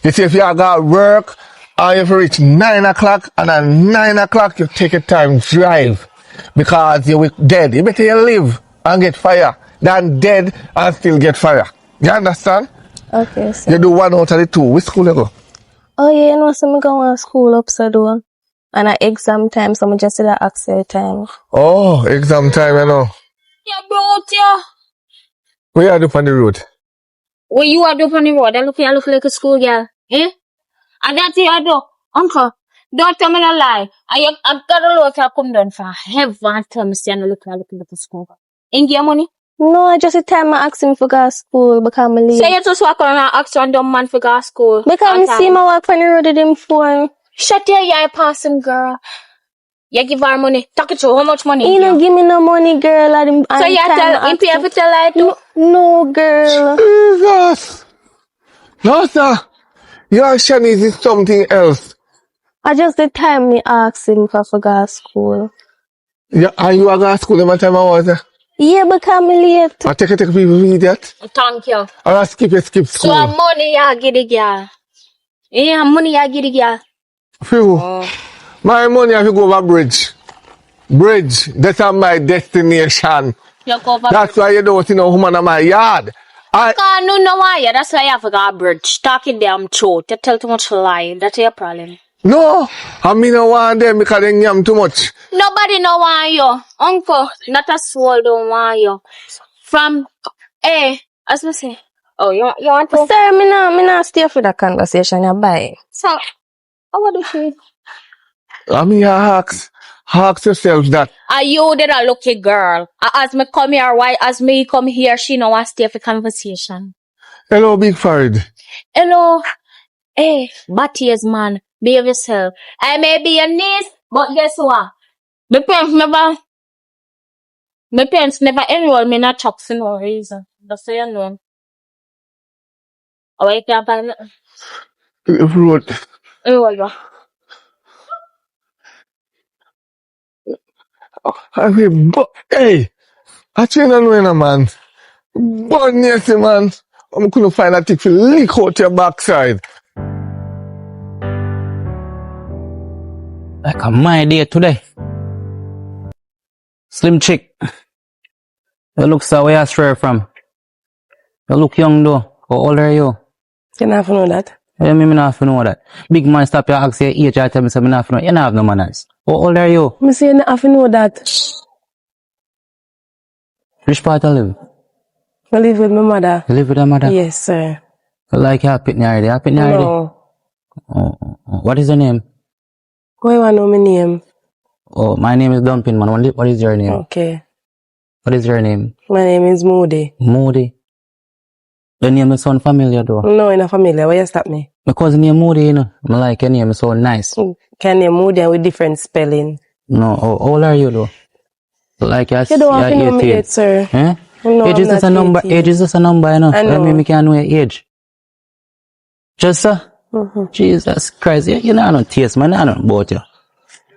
You see, if you got work, and you have to reach 9 o'clock, and at 9 o'clock, you take your time, drive. Because you're dead. You better you live and get fire than dead and still get fire. You understand? Okay, sir. You do one out of the two. Which school you go? Oh, yeah, you know, so me go to school upside down. And at exam time, so I just did that Axel time. Oh, exam time, you know. Yeah, bro, yeah. Where you do on the road? What you are doing on the road? I look like a school girl. Eh? And that's it I do. Uncle, don't tell me no lie. I've got a lot to come down for heaven tell me say I no look like a school girl. Ain't get money? No, I just the time I asked him for go to school because I'm late. Say you just walk around and ask one dumb man for go to school. Because I see my walk on the road with him phone. Shut your eye past him, girl. You give her money. Talk it through. How much money? He don't give me no money, girl. At him, So you tell him pay for tell lie too? No, girl. Jesus! No, sir. Your Shanice is something else. I just the time me asked him for go to school. Yeah, and you are going to school every time I was there. Yeah, because I'm late. I take people for idiot. Thank you. Or I skip So school. money you get the girl. Yeah, money you get the girl. Phew. My money I have to go over bridge. Bridge. That's my destination. You go over That's why you don't see no woman in my yard. no why. That's why you have to go to bridge. Talk it damn truth. You tell too much lie. That's your problem. No, I mean no want them because they yam too much. Nobody no want you. Uncle, not a soul don't want you. From, as me say. Oh, you want to? Sir, me not stay for that conversation. You bye. So, what do you I mean you ask yourself that. Are you the lucky girl? As me come here, why? As me come here, she no want stay for conversation. Hello, Big Farid. Hello. Hey, Batty's man. Behave yourself. I may be your niece, but guess what? My parents never enroll me in a chop for no reason. That's what you know. Oh, you can't find it. Road. Enroll you. I mean, hey, I train on when a man. But yes, man. I couldn't find a tick to leak out your backside. Like a my day today. Slim chick. You look so where you straight from. You look young though. How old are you? You never know that. I mean, me not know that. Big man stop you ask your age, I tell me say me not know. You don't have no manners. How old are you? Me say you never know that. Which part you live? I live with my mother. You live with your mother? Yes, sir. You like your pitney already? Your pitney already? No. Oh. What is your name? Why you want to know my name? Oh, my name is Dumping, man. What is your name? Okay. What is your name? My name is Moody. Moody. The name is sound familiar though. No, in a family. Why you stop me? My cousin name Moody, you know. I like your name, so nice. Can name Moody and with different spelling. No, how old are you though? Like you're, You don't have to you're know me 18. yet, sir. Eh? No, Age I'm is just not a number. 18. Age is just a number, you know. I know. I mean, we can't know your age. Just sir. Jesus Christ, you know, I don't taste, man. I don't about you.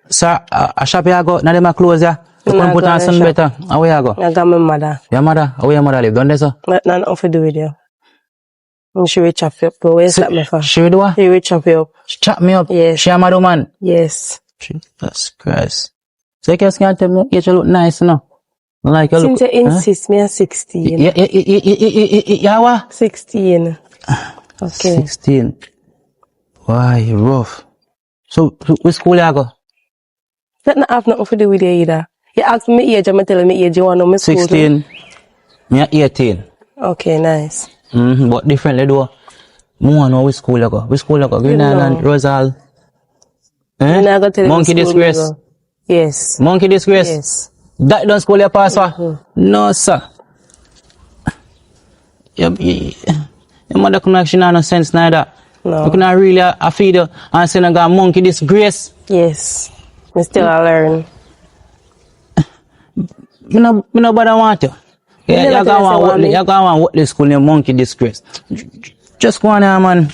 Sir, a shop you go, now they might close ya. You Nah, can put go on to some shop. better. How where you go? I got my mother. Your mother? How your mother live? Don't they, sir? Nothing to do with you. And she will chop you up. But where you stop me for? She will do what? She will chop you up. She chop me up. Yes. She a mad woman. Yes. Jesus Christ. So you can't tell me your age look nice, you know. Like you Since look. you insist, me a 16. Yeah, what? 16. Okay. 16. Why, rough. So, which school you go? That not have nothing to do with you either. You ask me age, I'm telling me age, you want to know my school? 16. Me a 18. Okay, nice. But differently though. More know which school you go. Which school you go? Green Island, Rosal. I'm not gonna tell you Monkey which school me Disgrace. go. Yes. Monkey Disgrace. Yes. That don't school you pass for? No, sir. Your mother couldn't actually have no sense neither. No. You couldn't really feed you and say, "Naga monkey disgrace." Yes. Me still a learn. Me no bother want you. never You tell us you want me. go on what this school name monkey disgrace. Just go on there, man.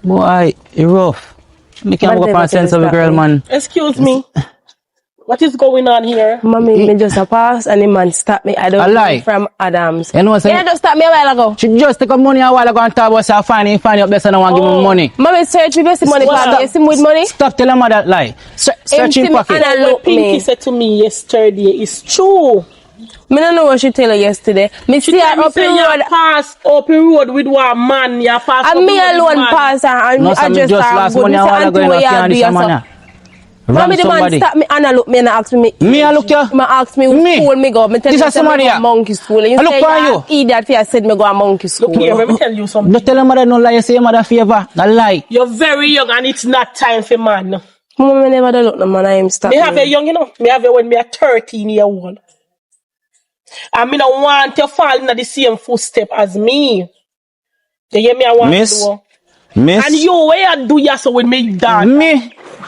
Boy, you rough. Me can't But go never up sense tell of a us girl, that, man. Excuse me. What is going on here? Mommy, me just a pass and the man stop me. I don't A know lie. from Adams. You know what I'm Yeah, saying? just stop me a while ago. She just take up money a while ago and talk about say find you up there so no one give me money. Mommy, search me the money Stop. pocket. You see me with money? Stop telling me that lie. Search Empty in me pocket. and I What look Pinky me. said to me yesterday is true. Me don't know what she tell her yesterday. Me She see tell her me up the say you road pass open road with one man. You pass and up me the road with alone man. pass her and No, me some address just her lost good. money Me a say while auntie ago in what a you can do this man. yourself. Ram Mommy, the man somebody. stop me and I look me and ask me. Me I look you. Me ask me which Me? school me go. Me tell This me is say me somebody go here. monkey school. And you I look say for you idiot for you said me go a monkey school. Look here, let me tell you something. Don't tell your mother no lie, you say your mother favor. That lie. You're very young and it's not time for man. Mama, me never done look no man. I am stop Me have me. a young, you know. Me have a when me a 13-year-old. And me don't want to fall in the same footstep as me. You hear me? I want Miss? to do. Miss? And you, where you do yourself with me, dad?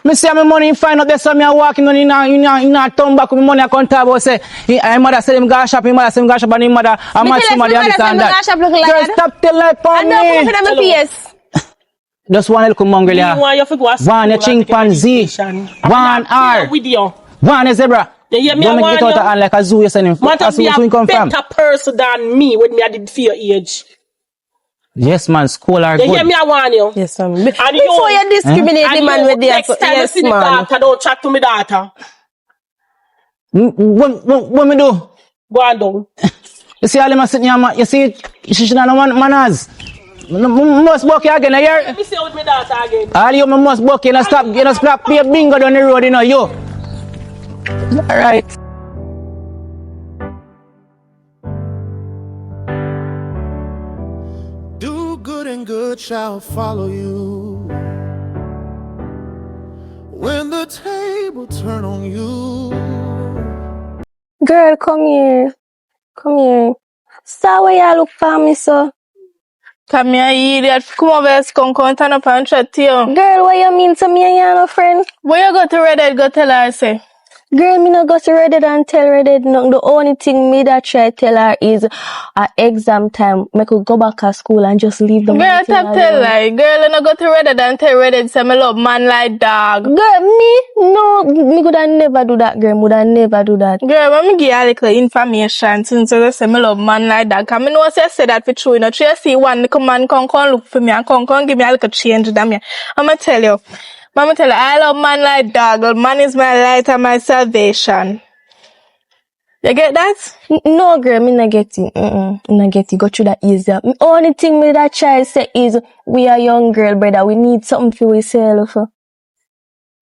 Me say my money find up there so me a walking on in a turn back with my money I can't talk about say my mother say him go shop, him mother say him go shop and him mother and my somebody and this and that. Girl, stop telling lie for And don't put me. it on my face. Just one little mongrel You here. want you to go to school One a and take chimpanzee. education. One I'm not R. here with you. One a zebra. You hear me? Don't I make it want out of you. hand like a zoo you send him. Want to That's be where a he come from. better person than me when me I did for your age. Yes man, school are You hear good. me? I want you. Yes, ma'am. And Before you discriminate the and man you, with the next time you yes, see the man. daughter, don't chat to me daughter. What me do? Go on down. You see all them a sitting here, you see she should have no manners. Must walk you again, you hear? Let me see with my daughter again. All you must walk you know stop play bingo down the road, you know, you. Alright. Do good and good shall follow you. When the table turn on you. Girl, come here. Come here. Stop where you look for me, so. Come here, you idiot. Come over here, skunk, and turn up and chat to you. Girl, what you mean to me and you no friend? Where you go to Reddit, go tell her, say. Girl, me no go to Reddit and tell Reddit nothing. The only thing me that try tell her is exam time. Me could go back to school and just leave the Girl, money thing stop tell alone. lie. Girl, you no go to Reddit and tell Reddit, say me love man like dog. Girl, me? No, me could have never do that, girl. Would have never do that. Girl, let me give you a little information since you say me love man like that. Cause me know say say that for true, you know. You see one little man come look for me and come give me a little change damn me. I'ma tell you, I love man like dog. Man is my light and my salvation. You get that? No, girl, me not get it. Me not get it. Go through that easy. Only thing me that child say is, we are young girl, brother. We need something for ourselves.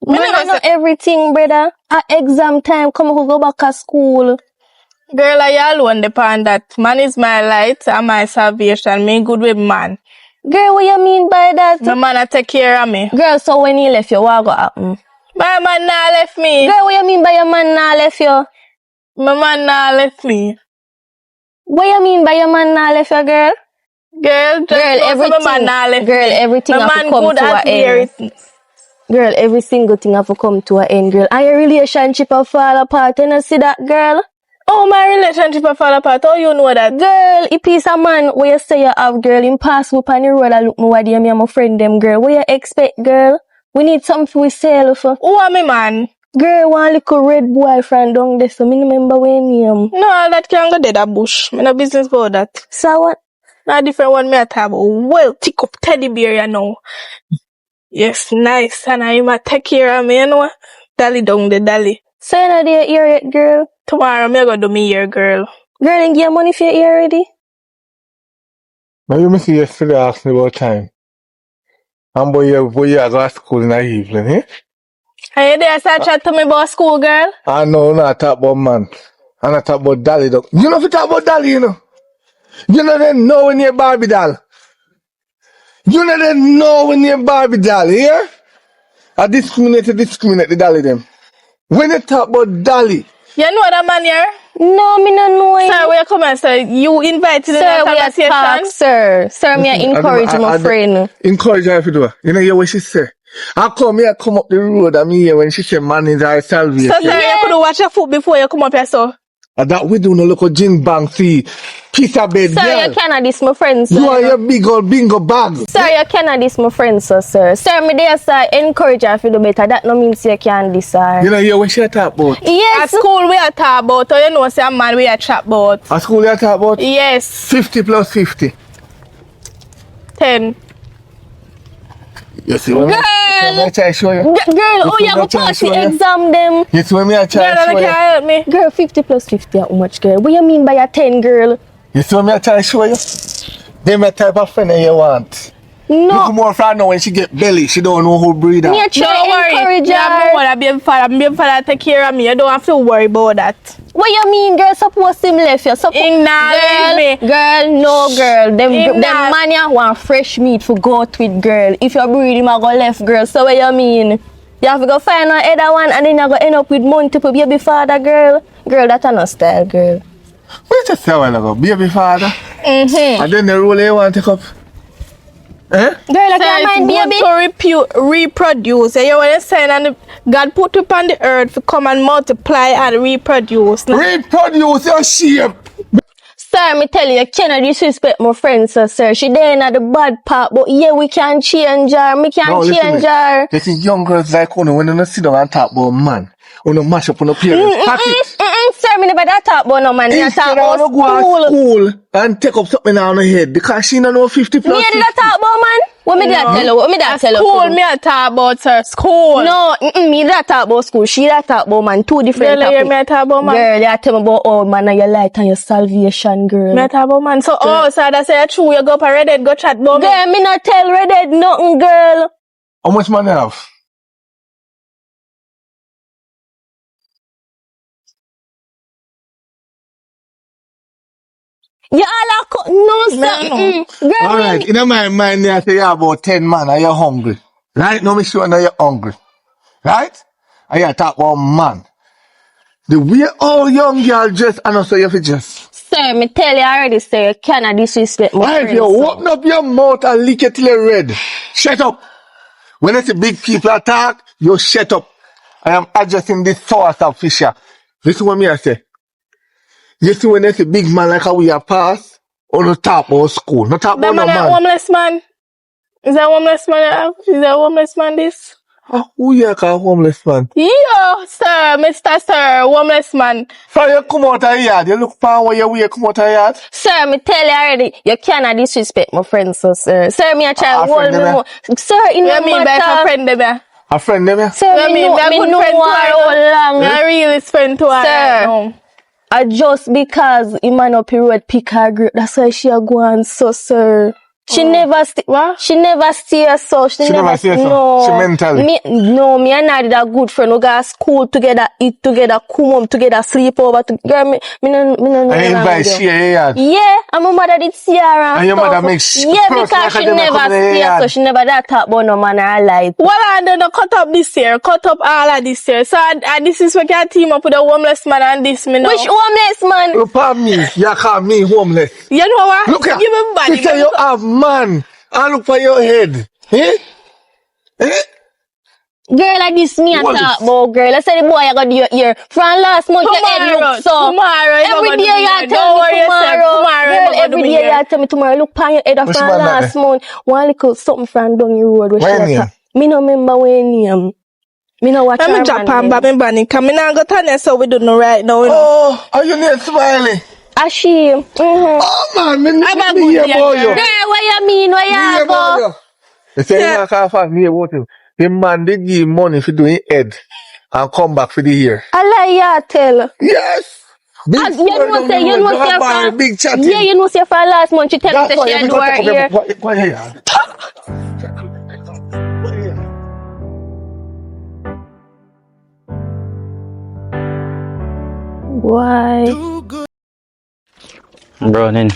We never not say- everything, brother. At exam time, come we go back to school. Girl, I alone depend that. Man is my light and my salvation. Me good with man. Girl, what you mean by that? My man a take care of me. Girl, so when he left you, what go happen? My man nah left me. Girl, what you mean by your man now left you? My man nah left me. What you mean by your man now left you, girl? Girl, just Girl, know say everything. my man nah left Girl, me. everything My have to man come good to at an end. here. Girl, every single thing have to come to an end, girl. And your relationship will fall apart. You know, see that, girl? Oh, my relationship a fall apart. How you know that? Girl, a piece of man where you say you have, girl, him pass up on the road and look me what me and my friend them, girl. What you expect, girl? We need something for ourselves. Who are me man? Girl, one little red boy friend down there, so me remember when name. No, that can't go dead a bush. Me no business about that. So what? Not different one me a talk about. Well, tick up teddy bear, you know. Yes, nice. And I might take care of me, you know. Dolly down the dolly. So you know the ear yet, girl? Tomorrow me go do me hair, girl. Girl, and give money for your ear already? Now you must see yesterday asked me about time. And boy, you go to school in the evening, eh? And you there start chat to me about school, girl? I know not talk about man. I'm not talk about dolly though. You know if you talk about dolly, you know. You know they know when you're Barbie doll. You know they know when you're Barbie doll, yeah? I discriminate the dolly them. When you talk about dolly, You know that man here? No, me no know him. Sir, where you come and say you invited in Sir, that we are conversation? talk, sir. Sir, me I encourage my friend. encourage her if you do it. You know hear what she say? I come up the road and me hear when she say man is our salvation. So, sir, you could watch your foot before you come up here, so. And that we do no look at gin bank see piece of bed, Sir, girl. you cannot diss my friend, sir. You and your big old bingo bag. Sir, you cannot diss my friend, sir. Sir, me there, sir, encourage her if you do better. That no means you can diss her. You know hear what she talk about? At Yes. school, we are talk about, or you know, say a man we are chat about. At school you talk about? Yes, 50 plus 50. 10. You see what I try to show you? Girl, oh, see you what go I'm pass trying the to show you? exam, them. You see what I try Girl, to show you you? can't help me. Girl, 50 plus 50, how much, girl? What you mean by a 10, girl? You see what I try to show you? Them a type of friend that you want. Look No. more for her now when she get belly, she don't know who breed her. Me a Don't try worry. encourage Yeah, her. I'm gonna be a father. I'm father take care of me. You don't have to worry about that. What you mean, girl? Suppose him left you. Him nah leave me. Girl, no, girl. Them Him nah- man ya want fresh meat for go out with, girl. If you breed him, I go left, girl. So what you mean? You have to go find another one and then you go end up with multiple baby father, girl. Girl, that's not style, girl. What you just say a while ago? Baby father? Mm-hmm. And then the role you want to take up? Eh? Girl, I So can't mind it's baby. good to reproduce. You know what I'm saying? And God put you on the earth to come and multiply and reproduce. Reproduce your shape. Sir, me tell you cannot disrespect my friend, sir. She there in the bad part, but yeah, we can change her. Me can No, listen change me. her. This is young girls like you when you sit down and talk about man. When you mash up on the parents' pocket. Sir, me never that talk about no man. Me Instead talk of about you go to school. school and take up something on her head because she don't know 50 plus Me did 50. that talk about man. What me that tell you? What me that tell you? School, me a talk about her. School. No, me that talk about school. She that talk about man. Two different Girl, you hear me topics. a talk about man. Girl, you tell me about oh man and your light and your salvation, girl. Me a talk about man. So, oh, so that's say true. You go up a Reddit, go chat about me. Girl, me not tell Reddit nothing, girl. How much money you have? You all are no, sir. No. Girl, Alright, in my mind, I say you're about 10 man and you're hungry. Right? No, me sure now you're hungry. Right? And you talk about man. The way all young girl dress, and also you have to dress. sir, me tell you already, sir. You cannot disrespect my Why if friend, you sir. open up your mouth and lick it till you're red? Shut up. When I see big people attack, you shut up. I am adjusting this source of Fisher. Listen what me I say. You see when there's a big man like how we are pass, or no talk about school, no talk That about no man a man. homeless man. Is that homeless man you have? Is that homeless man this? Ah, who you call homeless man? Yo, sir, Mr. Sir, homeless man. So you come out of yard, you look for where you come out of yard. Sir, me tell you already, you cannot disrespect my friend, so sir. Sir, me a try Ah, hold friend me them, more. Sir, in You no mean by a matter. friend them, yeah? A friend them here. Sir, You me mean know, that me good know friend to her her, all long. I really spend to her. Sir. No. Just because he man up the road pick her grape, that's why she a go on so, sir. She never What? she never stay so. She never stay so. No. She mentally. Me and I did a good friend. We go to school together, eat together, come home together, sleep over together. Girl, me no know I invite you. she here yard. Yeah, and my mother did see her And your stuff. mother makes Yeah, first because like she them never come in the stay yard. so. She never that talk about no man her life. Well, I don't cut up this year. Cut up all of this year. So, this is where you can team up with a homeless man and this me now. Which homeless man? Look at me, you call me homeless. You know what? Look here, Give me body. she say you have man, and look for your head. Eh? Eh? Girl, like this me and What talk is- about, girl. I said the boy I got your ear. From last month your head Tomorrow, look so. tomorrow, you Every gonna day do me you hair. tell Don't me worry yourself. tomorrow. Tomorrow, you Girl, gonna every do me day hair. you tell me tomorrow. Look pan your head Which from man that last month. One little something from down your road. Where When she name? attack. Me no remember when name. Me no watch I'm her a Japan, man but name. I'm banning. Come in and go turn it so we don't know right now. You know? Oh, are you near Smiley? Ah, she. Oh man, me I'm a me good hear dear about girl. you. Girl, what you mean? Where Me hear you about go? you. They say Yeah. you can't find me about him. The man they give money for doing head. and come back for the year. I lie ya tell. Yes. Big And you know say for big chatting. yeah, you know say for last month she tell me That's why say she you do her ear. Why here? Why? Browning.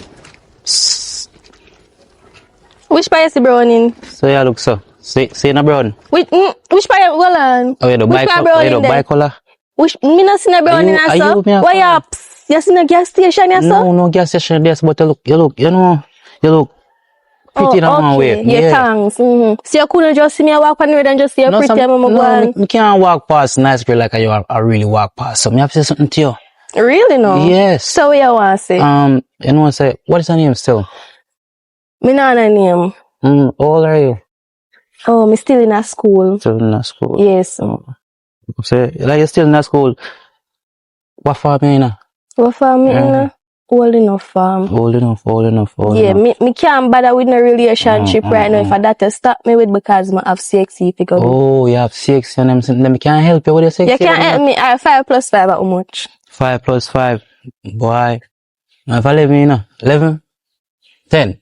Which part is the browning? So yeah, look so. See na brown. Which part well on? Oh, you the Which part browning then? bi-color. Which me not see no browning Are also. you me a Why fan? up? You see no gas station ya so? No gas station yes, but you look pretty in one way. Yeah, thanks. Mm-hmm. So you couldn't just see me walk on the road and just see a pretty mama go on? me can't walk past nice girl like I really walk past. So me have to say something to you. Really no? Yes. So what you want to say? You know say what is her name still? Me not a name. How old are you? Oh, me still in a school. Still in a school. Yes. Say like you're still in a school. What farm you in? What farm me in? Old enough farm. Old enough. Yeah, me can't bother with no relationship right now if I that to stop me with because I have CXC figure. Oh, you have 6 and them can't help you with your 6. You can't help me. 5 plus 5 how much? 5 plus 5. Boy. Now if I live in 11, 10.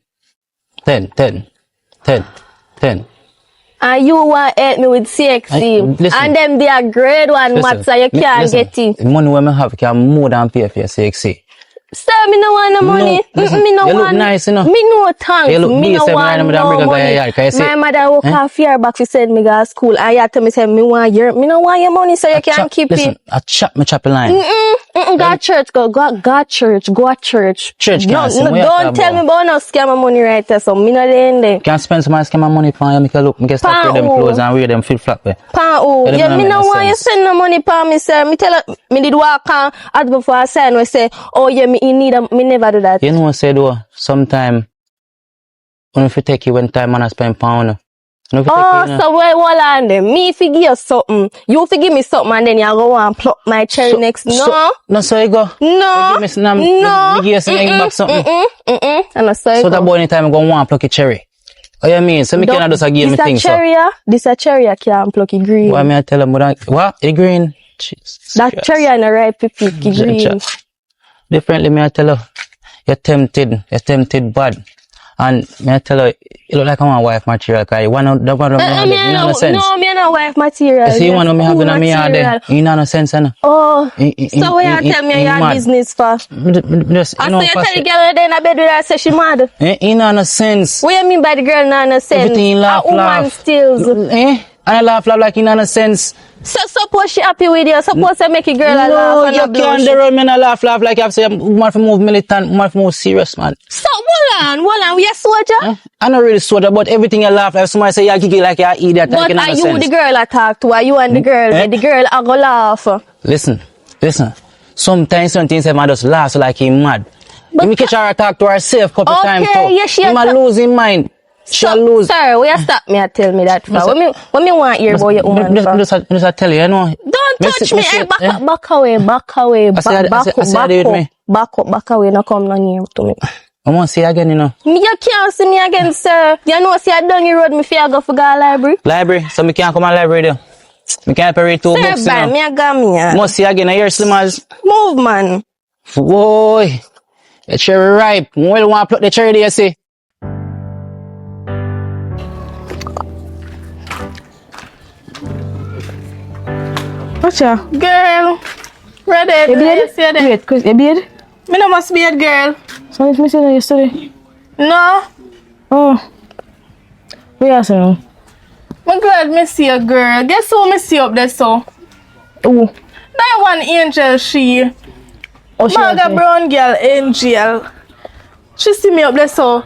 And you want to help me with CXC. Listen. And them they are grade 1 maths so you can't get it. The money we have can more than pay for your 6. Sir, me no want no money. Listen, Me no you want. look nice, you know. Me no thanks. You look Me no decent, want man, no bring a guy money. here, can you see? My mother work half year back. She said me go to school. And you tell me say me want your. Me no want your money so you can keep listen, it. I chop a line. Go to church. Go church. Go to church. Church No, can't see no, me, don't tell me about no scam of money right there. So me no there there. Can't spend some scam money for you, make you look, make you start wear them clothes and wear them flip-flop. Pan who? That Yeah, don't me make no no want you sense. send no money pan me sir. Me tell her, me did walk on as before I sign we say, oh yeah, me in need me never do that. You know what I say though, sometime, when if you take you when time and I spend pound. Oh, so why hold on then? Me if you give you something, you if you give me something and then you go and pluck my cherry next. No. So you go. No. You give me some, No. you give us something back something. And I say So that boy anytime I go want pluck a cherry. Oh you mean? So me cannot just give me things so. This a cherry I can't pluck it green. Why me I tell him what? The green? Jesus That Christ. cherry and a ripe pick green. Differently me I tell her, you're tempted bad. And me I tell her, you look like I'm a wife material, cause you want to, you know no sense. No, me no wife material. You see you want to me having a me yard there, you know no sense, you know. Oh, so what you tell me your business for? Just, I say you tell the girl then I bed with her say she mad. You know no sense. What you mean by the girl no sense? Everything laugh, A woman laugh. steals. And I laugh like you know no sense. So suppose she happy with you, suppose I make a girl a laugh and you a blush. can't do me no laugh like you have to say, man for move militant, man for move serious, man. So hold on, we a soldier? I'm not really soldier, but everything you laugh like somebody say you giggle like you're idiot. But are you the girl I talk to? Are you and the girl? The girl I go laugh. Listen. Sometimes some things man just laugh so like he mad. But me catch her talk to herself couple times too. Yeah, she might lose in mind. She'll lose. Sir, will you stop me and tell me that for? What me want hear about your woman for? Just tell you, you know. Don't touch me. Hey, back away. Back away. No come no near to me. I want to see you again, you know. You can't see me again, sir. You know, see I down the road, me fear go for go library. Library? So me can't come to library there. Me can't read 2 books, Sir, you know. me a go me. Must see you again, I hear slimmers. Move, man. Boy. The cherry ripe. Well, want to pluck the cherry there, see. Watcha, girl. Ready? Wait, Chris, you beard? Me no must be a girl. So if me see you yesterday. No. Oh. Where you now? I'm glad me see a girl. Guess who me see up there so? Who? That one Angel she. Oh, she Maga okay. brown girl Angel. She see me up there so.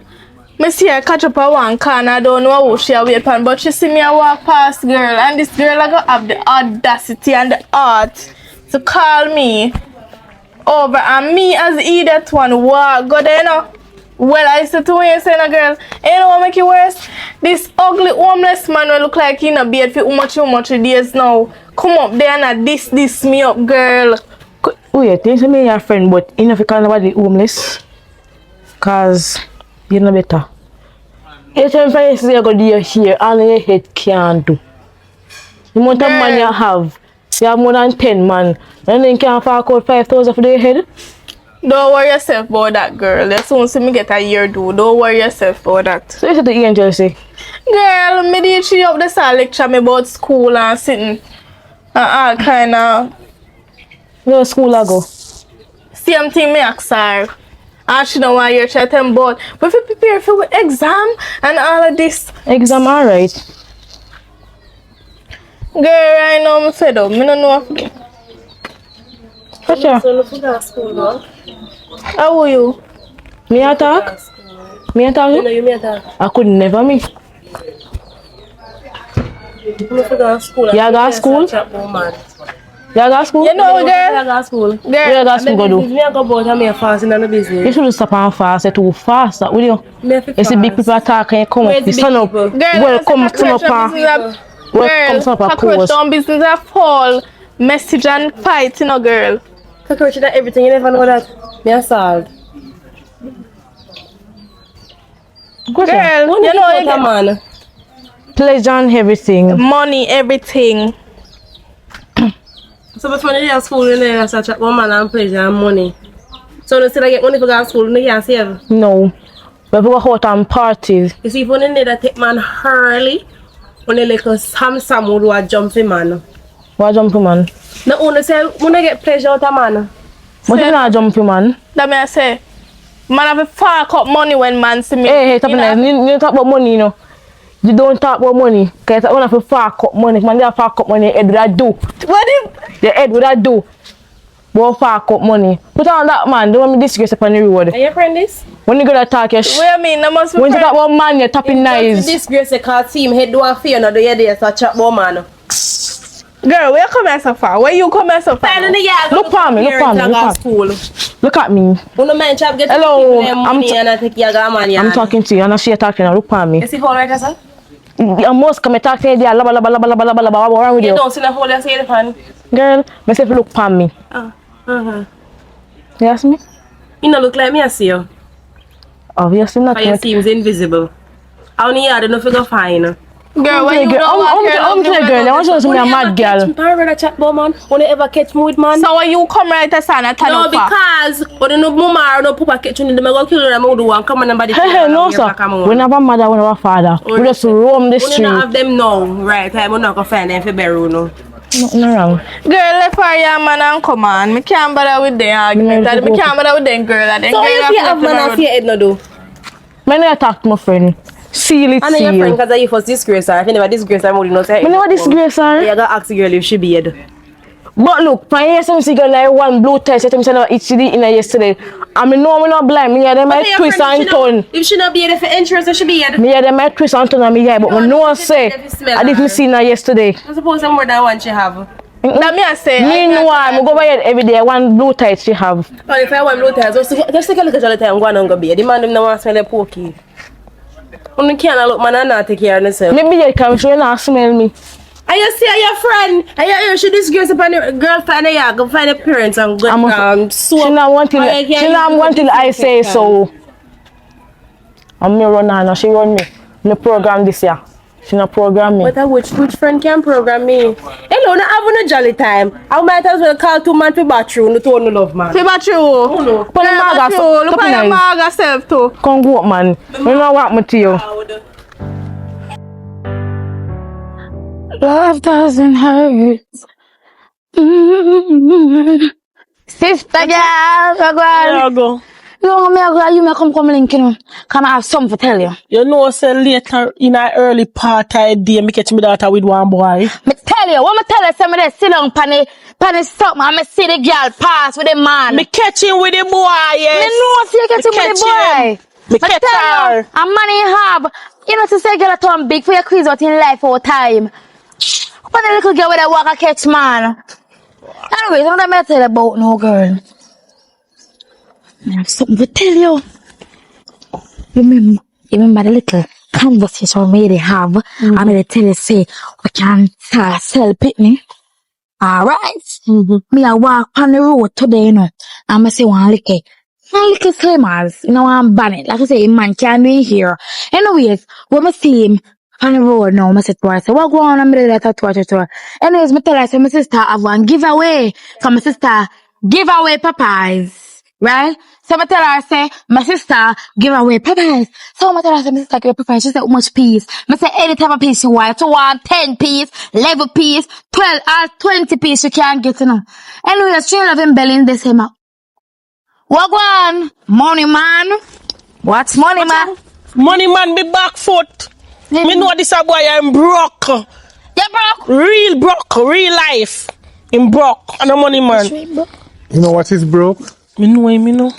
Me see her catch up at one corner. I don't know who she a wait on, but she see me a walk past girl, and this girl I go have the audacity and the heart to call me over, and me as idiot one walk go there, you know. Well, I said to her, saying a girl, you know what make it worse? This ugly homeless man will look like he in a bed for how much days now. Come up there and this me up, girl. Oh yeah, thanks to me your friend, but you know if you call nobody homeless. Cause you know better. You tell me you go do your share, all your head can't do. The amount of money you have, You have more than 10 man. And then can't fork out 5,000 for their head. Don't worry yourself about that, girl. As soon as me get a year do, don't worry yourself about that. So you said the angel say. Girl, me did she up the start lecture me about school and sitting and all kind of Where school I go? same thing me ask her. And she don't want you to tell me about but if you prepare for the exam and all of this. Exam alright. Girl, I know me fed up. Me don't know what to do. For sure. How are you? Me attack? Me attack you? You me attack. I could never me. Me fi go to school. You go to school? Chat about man. You go to school? You know, I girl. go to school. Where you go to school go do? Me a go about and me a fasting on the You business. should stop and fast. You're too fast. That will you? Me a fi You see big fast. people attack and you come Where's up. the You big stand up. people? Girl, Well, that's come a up cockroach and business of- well, Girl, come up and cockroach pose. down business a fall. Message and fight, you know, girl. Cockroach that everything, you never know that. Me a solve. Girl, Money you know, you is not a get man. Pleasure and everything. money, everything. So but when you at school, you know, such a woman and pleasure and money. So you still get money for go to school, you can't save. No. But we go out on parties. You see, if you need to take man early, when you like a Sam would do a jumping man. What jumpy man? No, when you say, when you get pleasure out of man. But you not jumpy man. That me I say. Man have to fork up money when man see me. Hey, stop You know? it. You talk about money, you know. You don't talk about money. Because I want to fork up money. Man, they have fork up money. Head would I do. What if The head would I do. But fork up money. Put on that man. Don't want me disgrace upon the road. Are you friend this? When you go to talk your what you mean? That must be when you friend- talk about man, you're tapping knives. Disgrace the car team head do a fear, no do you there, so chat about man. Girl, where you come here so far? Where you come here so far? Find in the yard. Look for me, look for me, look for me. School. Look at me. When the man chap get Hello, people them I'm money and I take your man. I'm talking to you. And she talking now. Look for me. You see phone right sir? You must come and talk to you there. Laba, laba, laba, laba, laba, laba. What's wrong with You you? don't see the phone, you see the fan. Girl, myself look for me. You ask me? You don't look like me, I see you. Obviously not. But you seems invisible. How many yard don't figure fine? Girl, when you Girl, don't walk here, I'm telling girl, I want you to be a mad girl. I rather chat about man. When you ever catch me with man? So when you come right to stand and turn No, up for? because when you know mama or no papa catch you, them go kill them. I do one come on and body. Hey, no, sir. We never mother, we never father. We just roam the When you street. not have them now, right? I'm not gonna find them for bury no. Nothing wrong. Girl, left for your man and come on. Me can't bother with them argument. Yeah, Me can't bother with them girl. And them So girl you have see left have man them and fear head no do. I never talk to my friend. Seal it, I know your friend seal. because you first disgrace her. If you never disgrace her, you know say. I never disgrace her. You gotta ask the girl if she beard. But look, my ears some girl like one blue test. I said it's the in yesterday. I mean, no, I'm not blind. Me hear them But might your twist friend, and turn. if she not beard for insurance, she beard. Me hear them might twist and turn on me hear, but me know say if you smell I didn't her. see her yesterday. I suppose some more than one she have. That me I say. Meanwhile, I go by every day. One blue tight she have. But if I want blue ties, just take a look at all the time. Go on and go beard. The man them no want smell the pokey. When you can't look man and not take care of themselves. Maybe you can show you not smell me. And you see your friend, and you she disgrace upon your girlfriend, and you go find your parents and go She not want till she not want till I say so. I'm me run her now. She run me. Me program this year. She not program me. But which friend can program me? Hello, not having a jolly time. I might as well call 2 man to bathroom, no to no love man. Feel about you. Oh no. Put the maga, Look at your maga self too. come go up, man. You know what me to you. Love doesn't hurt. Sister girl, Go. no, you may come link, you know. Come I have something to tell you. You know, say later in an early part of the day, me catch me daughter with one boy. Me tell you, what me tell you, say me there sit down pan something and me see the girl pass with the man. Me catch him with the boy, Me yes. know see you get him with the boy. Me Me catch tell her. you, and money you have. You know to say girl turn big for your quiz out in life all time. But the little girl with a walk a catch man. Anyways, I'm not tell you about no girl. I have something to tell you. Remember the little conversation we they have? I'm gonna tell you say we can sell pitney. Alright. Me I walk on the road today, you know. I'ma say one little slimmers, you know, I'm banning. Like I say, man can't be here. Anyways, when I see him, on the road now, I said to her, I said, what go on? I'm ready to talk to her. Anyways, I tell her, I said, my sister have one giveaway. So my sister give away Popeyes. Right? So I tell her, I say, my sister give away Popeyes. So I tell her, I say, my sister give away Popeyes. She said, how much piece? I say, any type of piece you want. You want 10 piece, 11 piece, 12, or 20 piece you can get, you know. Anyways, she love him belly in the same. What go on? Money man. What's money man? Money man be back foot. Me know this a boy I'm broke. You broke? Real broke, real life. I'm broke. And a money man. You know what is broke? Me know him, me know.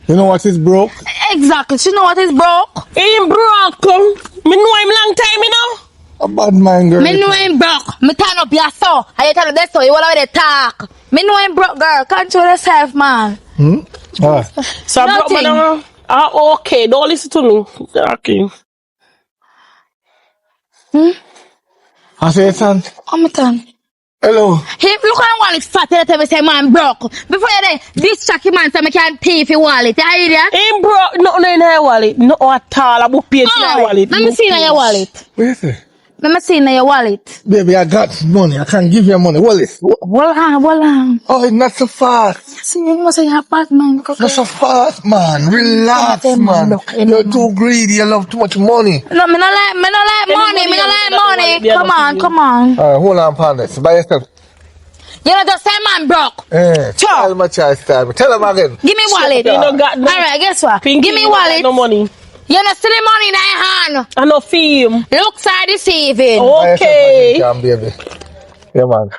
You know what is broke? Exactly. She know what is broke. Him broke. Me know him long time, you know. A bad mind girl. Me know him broke. Me turn up your so. And you tell him that so. You want to talk. Me know him broke, girl. Control yourself, man. Ah. So I broke man. Okay, don't listen to me. Okay. I say, son. Come on. Hello. He look at wallet fat. You tell me say man broke. Before you there, this Chucky man say me can pay for wallet. You hear that? Him broke. Nothing in your wallet. No at all. I will pay in your wallet. Let me see in your wallet. Where is it? Let me see in your wallet. Baby, I got money. I can give you money. Wallace. Hold on. Oh, it's not so fast. See, you must say you have bad mind. Not so fast, man. Relax, Okay, man. man. Look, You're too greedy. You love too much money. No, me not like money. Me not like money. Come on. Hold on, partners. By yourself. You know just say man broke. Tell my choice time. Tell him again. Give me wallet. You don't got no. Alright, guess what? Pinky, Give me you don't got wallet. no money. You know, see the money in your hand. I know feel. Looks are deceiving. Okay. Baby. Yeah, man.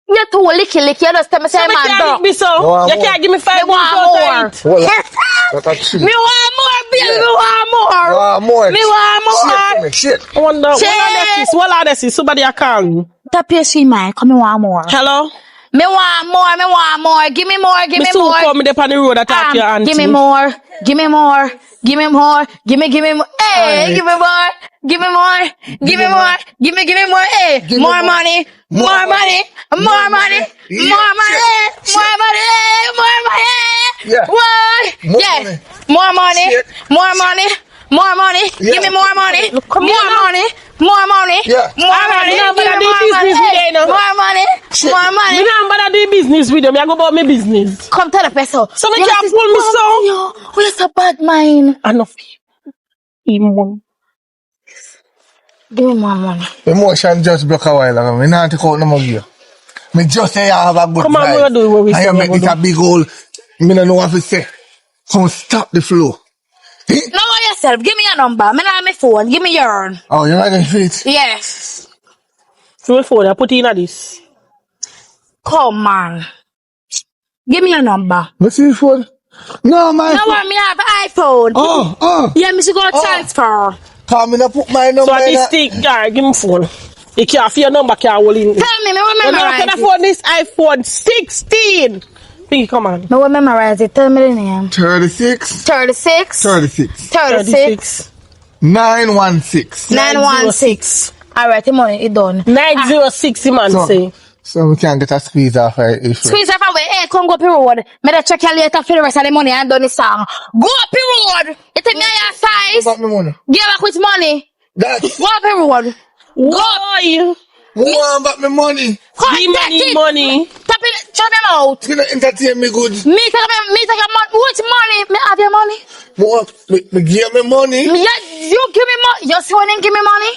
You're too licky. You just tell me say So me man can't broke. give me so. No, You more. can't give me 5 Me want more. That's a cheat. Me want more, baby. Me want more. More. Me want more. Shit. I wonder. What are this? Somebody I call. That PC man, come me want more. Hello? Me want more. Give me more. Me soon come me up on the road attack your auntie. Give me more. Give me more. Give me more. Hey, give me more. Give me more. Give me more. Give me more. Hey, more money. More money. More money. More money. More money. More money. Yeah. What? Yes. More money. More money. More money. Give me more money. More money. More money. Yeah. More money. More money. More money. Me not bother do business with them. I go about my business. Come tell the person. So me can't pull me so. Where's a bad mind? Enough. Money. Give me more money. Emotion just broke a while ago. Me not take out no more gear. Me just say I have a good Come on, life. we'll do what we I say make we'll it a big hole. Me don't know what to say. Come stop the flow. Know yourself. Give me your number. Me not my phone. Give me your own. Oh, you're not going to fit? Yes. So phone I put in this. Come on. Give me your number. What's your phone? No, my No phone. one me have iPhone. Oh. Yeah, me should go transfer. Come in and put my number So in this a- thing, guy, give me phone. You can't feel your number, can't hold in. Tell me You know, memorize can it. afford this iPhone 16. Pinky, come on. Me will memorize it. Tell me the name. 36. 36. 36. 36. 916. 916. Alright, the money is done. 906, man, say. So we can get a squeeze off if Squeeze off away. Hey, come go up the road. Me da check your later for the rest of the money and done the song. Go up the road. You take me your size. Back my money. Give back with money. That's Go up the road. Why? more back my money. Give money. Tap it. Shut them out. You know, entertain me good. Me take your money. Which money? Me have your money. More, me give me money. Yeah, you give me money. You see when you give me money?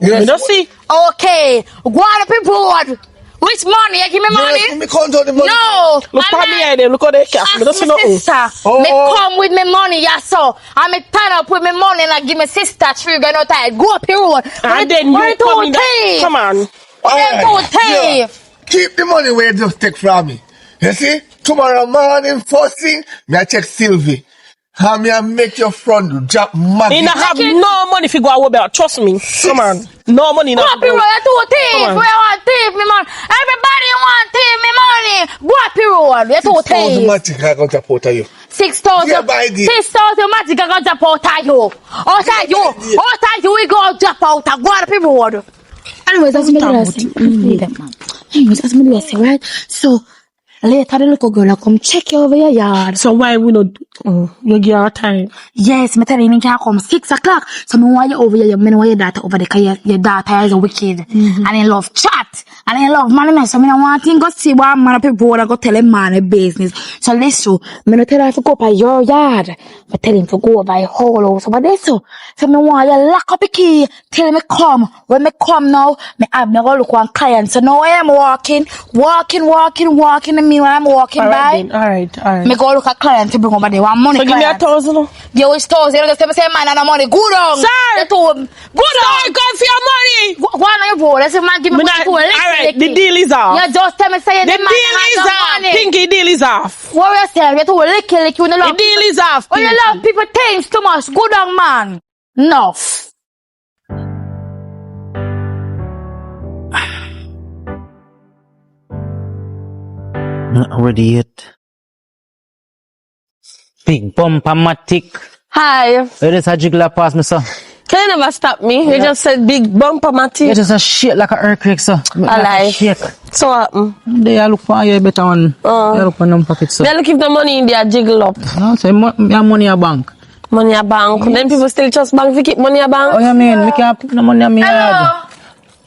Yes. You don't see? Okay. Go on up the road. Which money? You give me money? Yes, me count out the money. No. Look I'm at me, not- there. Look at the cash. Me don't see Ask my nothing. sister. Oh. Me come with me money, yeah, so. I me turn up with me money and I give my sister 3 grand out time. Go up the road. And then you come in that. Come on. Yeah. Keep the money where you just take from me. You see? Tomorrow morning, first thing, me I check Sylvie. How me I make your front drop Maggie. You don't have no money if you go away, but trust me. Come on. No money. Go up the road. You two thief. Come on. We want thief me money. Everybody want thief me money. Go up the road. You two thief. Automatic I got to put you. 6,000. Yeah, by the- 6,000 magic I got drop out of you. Out of you. Out of you we go drop out. Go up the road. Anyways, that's me last thing. Anyways, that's me last thing, right? So, Later, the little girl will come check you over your yard. So why we not, you give her time? Yes, me tell you, me can come 6 o'clock. So me want you over here, me know your daughter over there, cause your daughter is a wicked. And he love chat. And he love money, so me don't want him go see what man up a board and go tell him man a business. So listen, me no tell her to go by your yard. Me tell him to go by whole house over there, so. So me want you lock up the key till me come. When me come now, me go look one client. So now I am walking, and me when I'm walking by. Alright. Me go look at client to bring over there one money So give me client. 1,000. Give us 1,000. You just say man and the money. Good on. Sir! Good on. Sir, come for your money. Go on your board. Let's say man give me money to Alright, the deal is off. You just tell me say The deal is off. Pinky, deal is off. What you say? You to lick when you The love. deal is off. When you love people things too much. Good on man. Enough. Not ready yet. Big bumper-matic. Hi. Where is a jiggler pass me, sir? Can you never stop me? You just said big bumper, Matty. It is a shake like an earthquake, sir. Like lie. a shake. So what happen? They look for you better one. They look for them pockets, sir. They look if the money in there jiggle up. No, say your money a bank. Money a bank. Then people still trust bank to keep money a bank. Oh, you mean? Me can't put the money on me yard.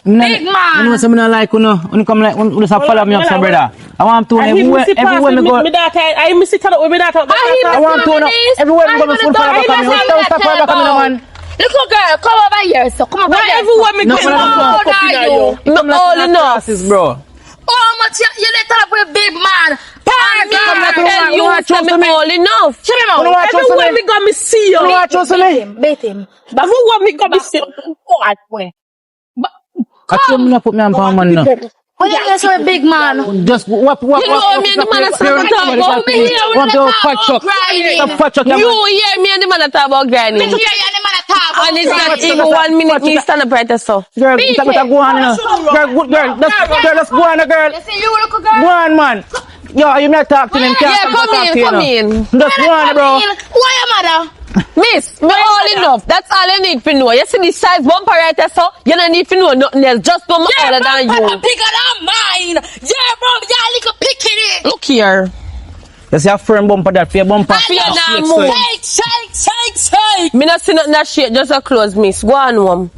Big man. You know, so me not like, you know, when you come like, you just follow me up, sir, brother. I want to, everywhere me go. I miss it with me daughter. I want to, everywhere me go, me full follow back on me. Don't stop follow back on me, man. Little girl, come over here, so come over here. Everywhere me go, How old are you? Not old enough. Bro. Oh, much you let up with a big man. Tell you, tell me old enough. Shut him out. Everywhere me go, me see you. Beat him. Everywhere me go, me see you. What way? I told me not put me on pound man now. When you get a big man. Just what You know me and the man that talk about me. Want to fat truck. Some fat truck. You hear me and the man that talk about grinding. And it's not even 1 minute me stand up right there, so. Girl, you better go on now. Girl, good girl. Let's go on, girl. Go on, man. Yo, you not talk to them. Yeah, come in. Just go on, bro. Why your mother? Miss, me all enough. That's all you need to know. You see this size bumper right there, so you don't need to know nothing else. Just know me older than you. Bigger than mine. Yeah, bro, y'all little picking it. Look here. You see a firm bumper that for your bumper. Shake. Me not see nothing that shit, just a close, miss. Go on home.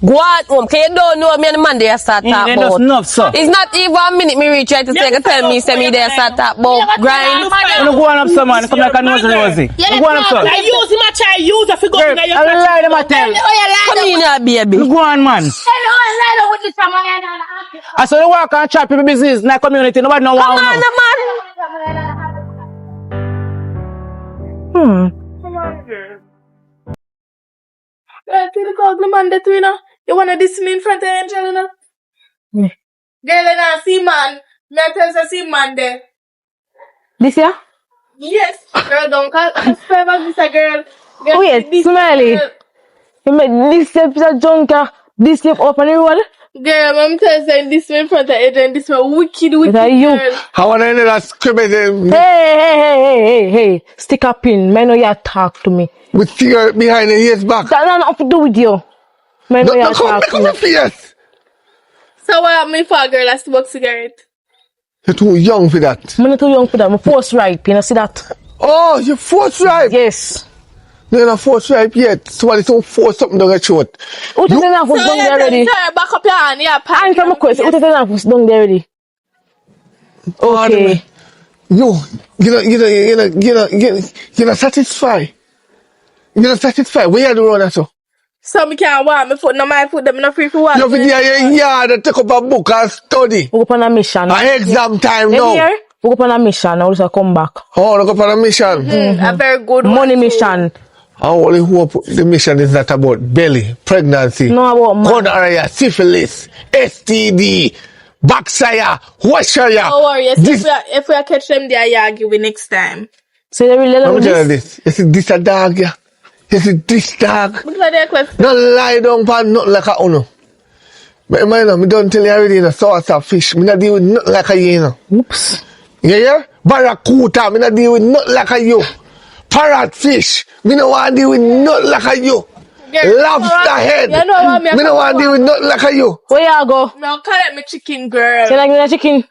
Go on home, cause you don't know me and the man there start talk about. Enough, sir. It's not even a minute me reach right to say, tell me, say me there start talk about grind. You go on up, sir, man. Come like a nosy. You go on up, sir. I use him, I try use if you go in your I will lie them a tell. Come in here, baby. You go on, man. I saw you walk and chat people business in the community. Nobody know Come what on, man. Girl, see the ugly man that you know. You wanna diss me in front of Angel, you know? Girl, you know, see man. Me I tell you, see man there. This year? Yes. Girl, don't call us forever, this a girl. Girl, Wait, this Smiley. girl. You made this step is a junker, this step up on the road. Girl, I'm telling you, this me in front of Adrian, this me wicked that you? girl. I want to end that scrimmage Hey. Stick a pin. Man, know you talk to me. with cigarette behind the ears back. That has nothing to do with you. Man, know you Don't come talk to me. face. So what happened for a girl that smoke cigarette? You're too young for that. I'm not too young for that. I'm force ripe. You know, see that? Oh, you're force ripe. Yes. You're not force ripe yet. Somebody don't force something down your throat. Who tell you who's done there already? Back up your hand, yeah. Answer my question. Who tell you who's done there already? Okay. You're not satisfied. You're not satisfied. Where you do run that? So me can't walk, my foot, no my foot, them not free for walk. You're in your yard and take up a book and study. We go on a mission. Exam time now. Here, we go on a mission. Now, just come back. Oh, look up on a mission. A very good Money one, mission. I only hope the mission is not about belly, pregnancy, No about man. gonorrhea, syphilis, STD, backfire, washire. Don't worry, if we catch them there, you argue with next time. So they really Let love me tell you this. this. You see this a dog, yeah? You see this dog? Because they're close. Don't lie down for nothing like a uno. But man, me don't tell you already, you know, sauce of fish. Me not deal with nothing like a you, know. Oops. You hear? Barracuda, me not deal with nothing like a you. Parrot fish, me no want deal with nothing like a you. Lobster head, You know what me no want deal with nothing like a you. Where you go? Now call it me chicken girl. Say like me a chicken.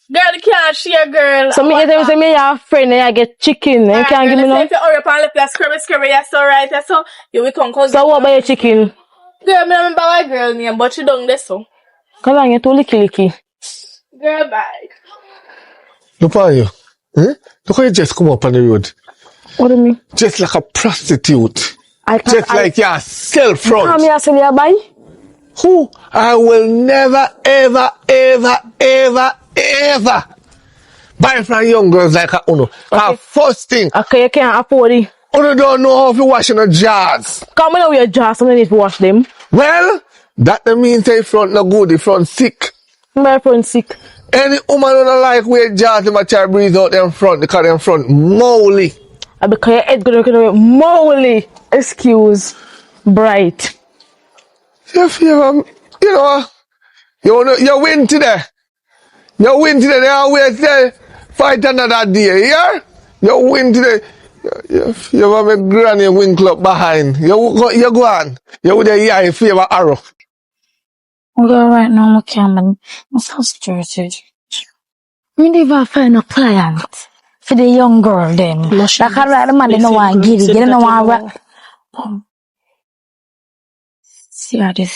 Girl, you can't share, girl. So me say me have a friend and I get chicken and you can't give me no. If you hurry up and let us scurry, yes, alright, yes, so you will come. So what about your chicken? Girl, me remember my girl name, but she don't this so. Cause I'm too licky. Girl, bye. Look at you. Eh? Look how you just come up on the road. What do you mean? Just like a prostitute. I can't. Just like your self front. Come here, sell your buy. Who? I will never, ever, ever, ever, ever buy from young girls like a Uno. Okay. First thing, Okay, you can't afford it. Uno don't know how to wash in the jars. Come on, your jars, so I need to wash them. Well, that the means the front no good, the front sick. My friend sick. Any woman don't like wear jars, they might try to breathe out them front, because them front moldy. Because your head gonna moly. Excuse. Bright. You win today. You win today. They always say, fight another day. Yeah? You win today. You have a granny win club behind. You go on. You with a eye favor arrow. Girl, right now, I'm so frustrated. Me never find a client for the young girl then. Like I write the man, they don't want to give it. They don't want to. See how they.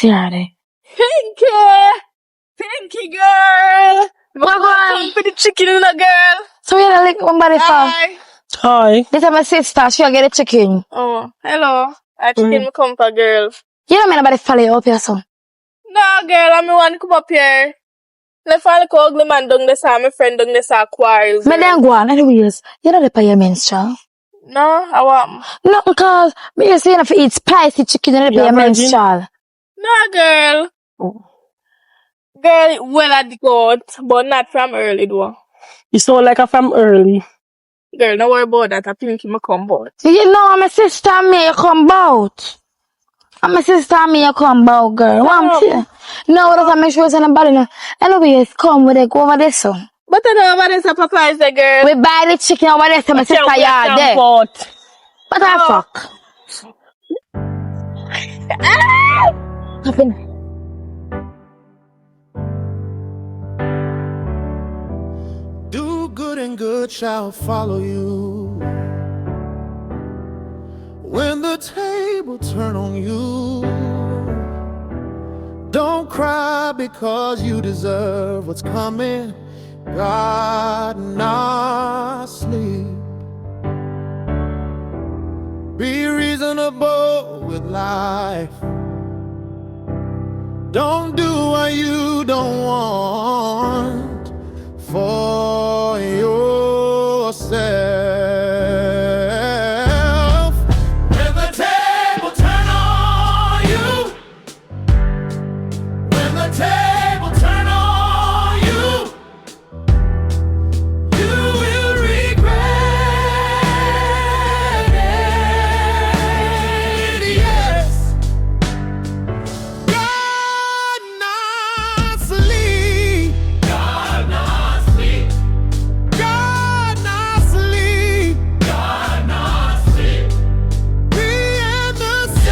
Pinky girl. What going? For the chicken in the girl. So you don't like somebody from? Hi. Hi. This is my sister. She'll get a chicken. Oh, hello. I chicken me come for girl. You don't mean nobody follow you up here, son. No, girl, I'm the one come up here. Let's find a ugly man down there, my friend down there, quarrels. Me then go on. Anyways, you know the pay your menstrual. No, I want. No, because me just saying if you eat spicy chicken, you know the pay your menstrual. No, girl. Oh. Girl, well at the court, but not from early though. You sound like a from early. Girl, don't worry about that. I think you come out. You know, I'm a sister and me, you come out. I'm a sister and me, you come out, girl. What I'm saying? No, that's make sure it's in the body now. Anyways, come with it, go over there, son. But I know what is a papa is a girl. We buy the chicken over there, so my sister yard there. What the fuck? Happen. Do good and good shall follow you. When the table turn on you, don't cry because you deserve what's coming. God not sleep. Be reasonable with life. Don't do what you don't want for yourself. When the table turn on you, when the table turn on you, you will regret it. Yes. God not sleep. God not sleep. God not sleep. God not sleep. Be in the safe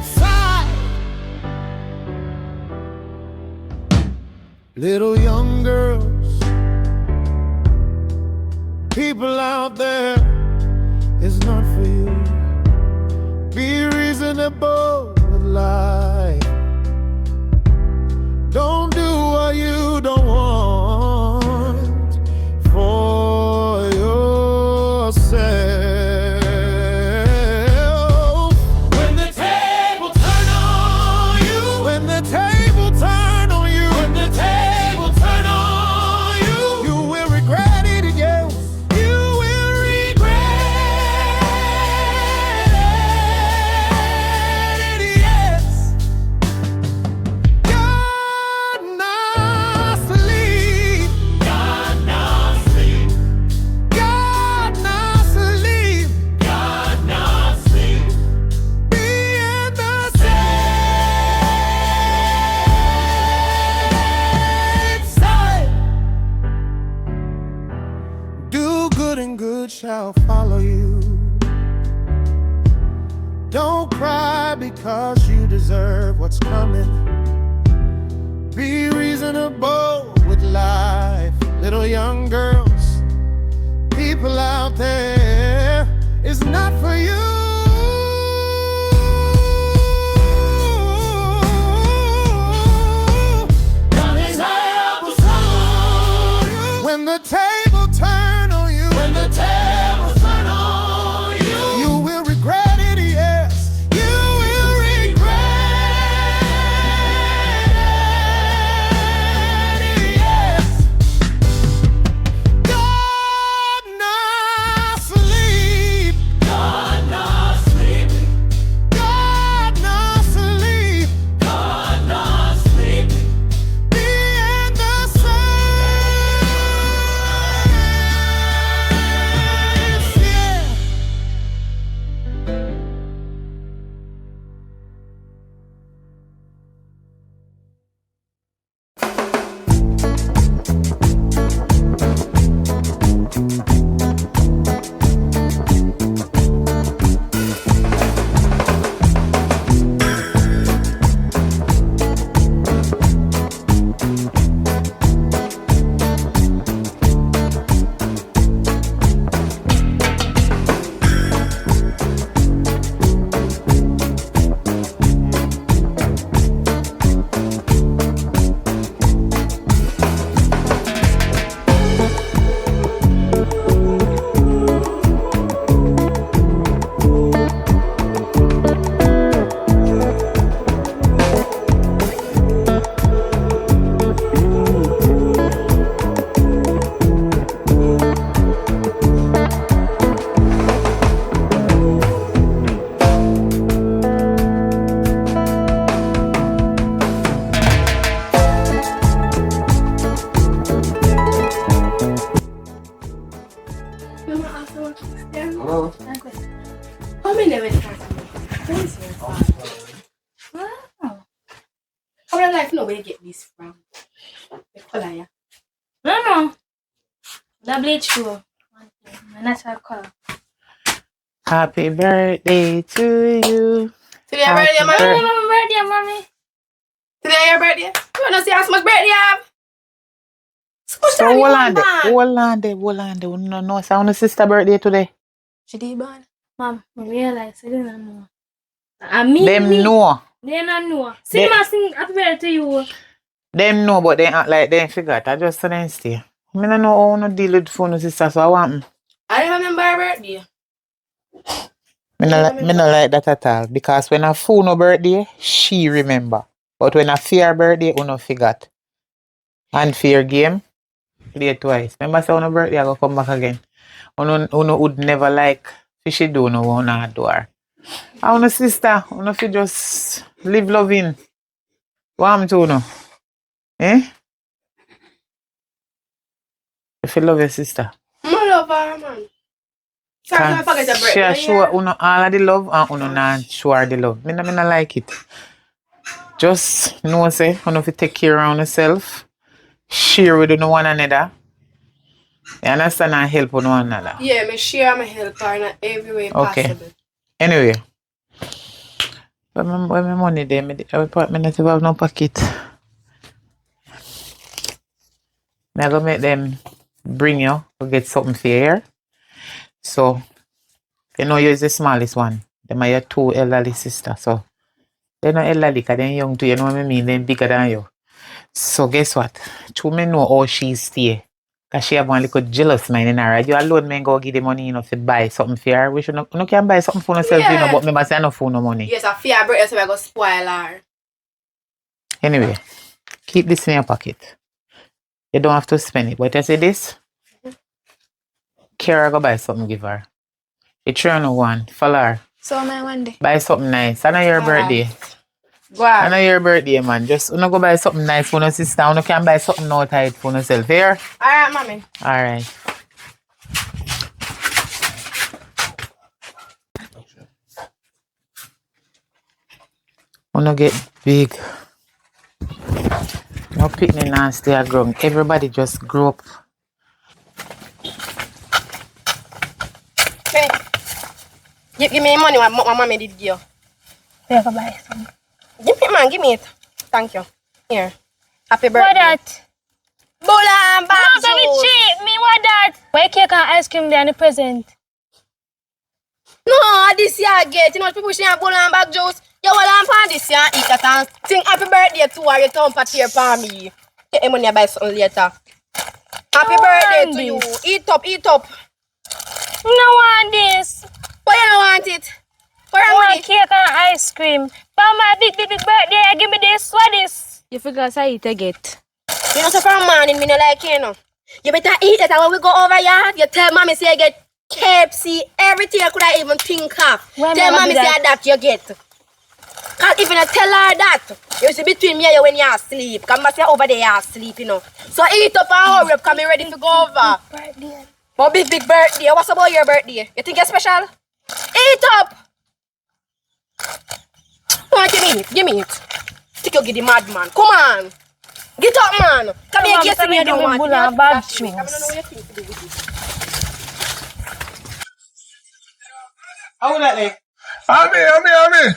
side. Little young girls, people out there, it's not for you. Be reasonable with life. Don't do what you don't want for yourself. When the table turn on you, when the table turn on you, when the table turn on you, you will regret it again. You will regret it, yes. God not sleep. God not sleep. God not sleep. God not sleep. Be in the safe side. Do good and good shall follow you. Don't cry because you deserve what's coming. Be reasonable with life. Little young girls, people out there, it's not for you. When the table turn on you, when the table turn on you, you will regret it, yes. You will regret it, yes. God not sleep. God not sleep. God not sleep. God not sleep. Be in the saints, yeah. Hello? How many minutes? Wow. How would I like to know where you get this from? The color, yeah. No. The bleach too. My natural color. Happy birthday to you. Today your birthday, Happy man. birthday. My birthday, mommy. Today your birthday. You wanna see how much birthday you have? So hold on there. We no know it's our sister birthday today. She did born. Mom, I realize I didn't know. I mean, Them know. They don't know. Sing my sing happy birthday to you. Them know, but they act like they forgot. I just don't stay. I don't know how to deal with phone sister, so I want them. I remember her birthday. Me no like that at all. Because when a phone no birthday, she remember. But when a fear birthday, you no forgot. And fear game, play twice. Remember say on a birthday, I go come back again. Uno would never like fishy do no one do her. I want a sister, uno fi just live loving. What am to no? Eh? If you love your sister. I love her, man. Can't forget your She birthday. show uno all of the love and uno not show her the love. Me no like it. Just know say uno fi take care of yourself. Share with one another. You understand and help one another. Yeah, me share my help her in every way possible. Anyway. When my money there, I not have no pocket. I go make them bring you to get something for here. So you know you're the smallest one. Them are your two elderly sisters. So they're not elderly because they're young too, you know what I mean? They're bigger than you. So guess what? Two men know how she stay. Because she have one little jealous mind in her. You alone men go give the money, you know, to buy something for her. We should not, you can buy something for yourself, you know, but remember say no phone no money. Yes, I fear birthday so I go spoil her. Anyway, keep this in your pocket. You don't have to spend it. But I say this, Kara go buy something give her. You try no one, follow her. So my one day. Buy something nice. I know your birthday. Go on. I know your birthday, man. Just go buy something nice for your sister. You can buy something no tight for yourself. Here? Alright, mommy. Alright. Wanna get big. No picnic and stay at ground. Everybody just grow up. Give me money what my mommy did give you. Yeah, go buy some. Give me, man, give me it. Thank you. Here. Happy What birthday. that? Bula and bag Mom, let me juice. cheat. Me what that? Why cake and ice cream there in the present? No, this year get. You know, people say bula and bag juice. You will on this year and eat that and sing happy birthday to her. You turn for tear for me. Get your money buy something later. Happy birthday to you. Eat up, eat up. No want this. Why you don't want it? Where I am want money? cake and ice cream. For my big birthday, give me this. What this? You figure I eat a get. You know, so from morning, me no like you know. You better eat it and when we go over here, you tell mommy say you get KFC, everything I could I even think of. When Tell mama mommy do say that you get. Cause if you not tell her that, you see between me and you when you asleep. Come back say over there you asleep, you know. So eat up and hurry up, come me ready to go over. Birthday. Oh, big birthday. What's about your birthday? You think you're special? Eat up! Come on, give me it. Think you get the madman. Come on. Get up, man. Come here, get me. You don't want it. Bula bag I don't know what you think to do with it. How would that like? Ami.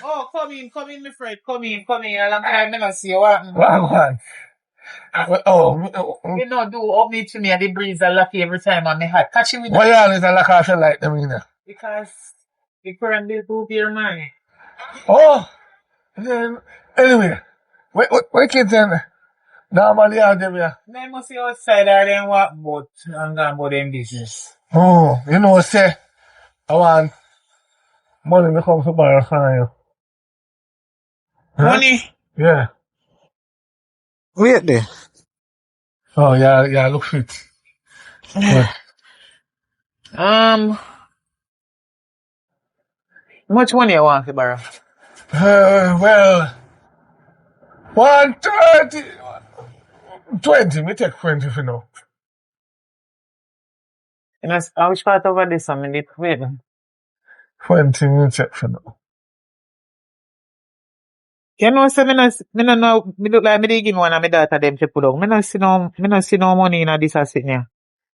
Oh, come in, my friend. Come in. A long time I never see you. What? Wow. Oh, You know, do up me to me and the breeze are lucky every time on my heart. Catch you with why that. you always like I feel like them in there? Because the current bill to your money. Oh, then, anyway, what kids then? Normally out them here. They must be outside or them what about and gone about them business. Oh, you know, say, I want money to come to borrow from you. Huh? Money? Yeah. Wait there. Oh, yeah, look fit. Good. How much money you want to borrow? Well, 130, 20, me take 20 for now. You know, which part over this one? Me wait. 20 me take for now. You know, so me no know, me look like me dey give me one of my daughter them to put on. Me no see no money in this asset here.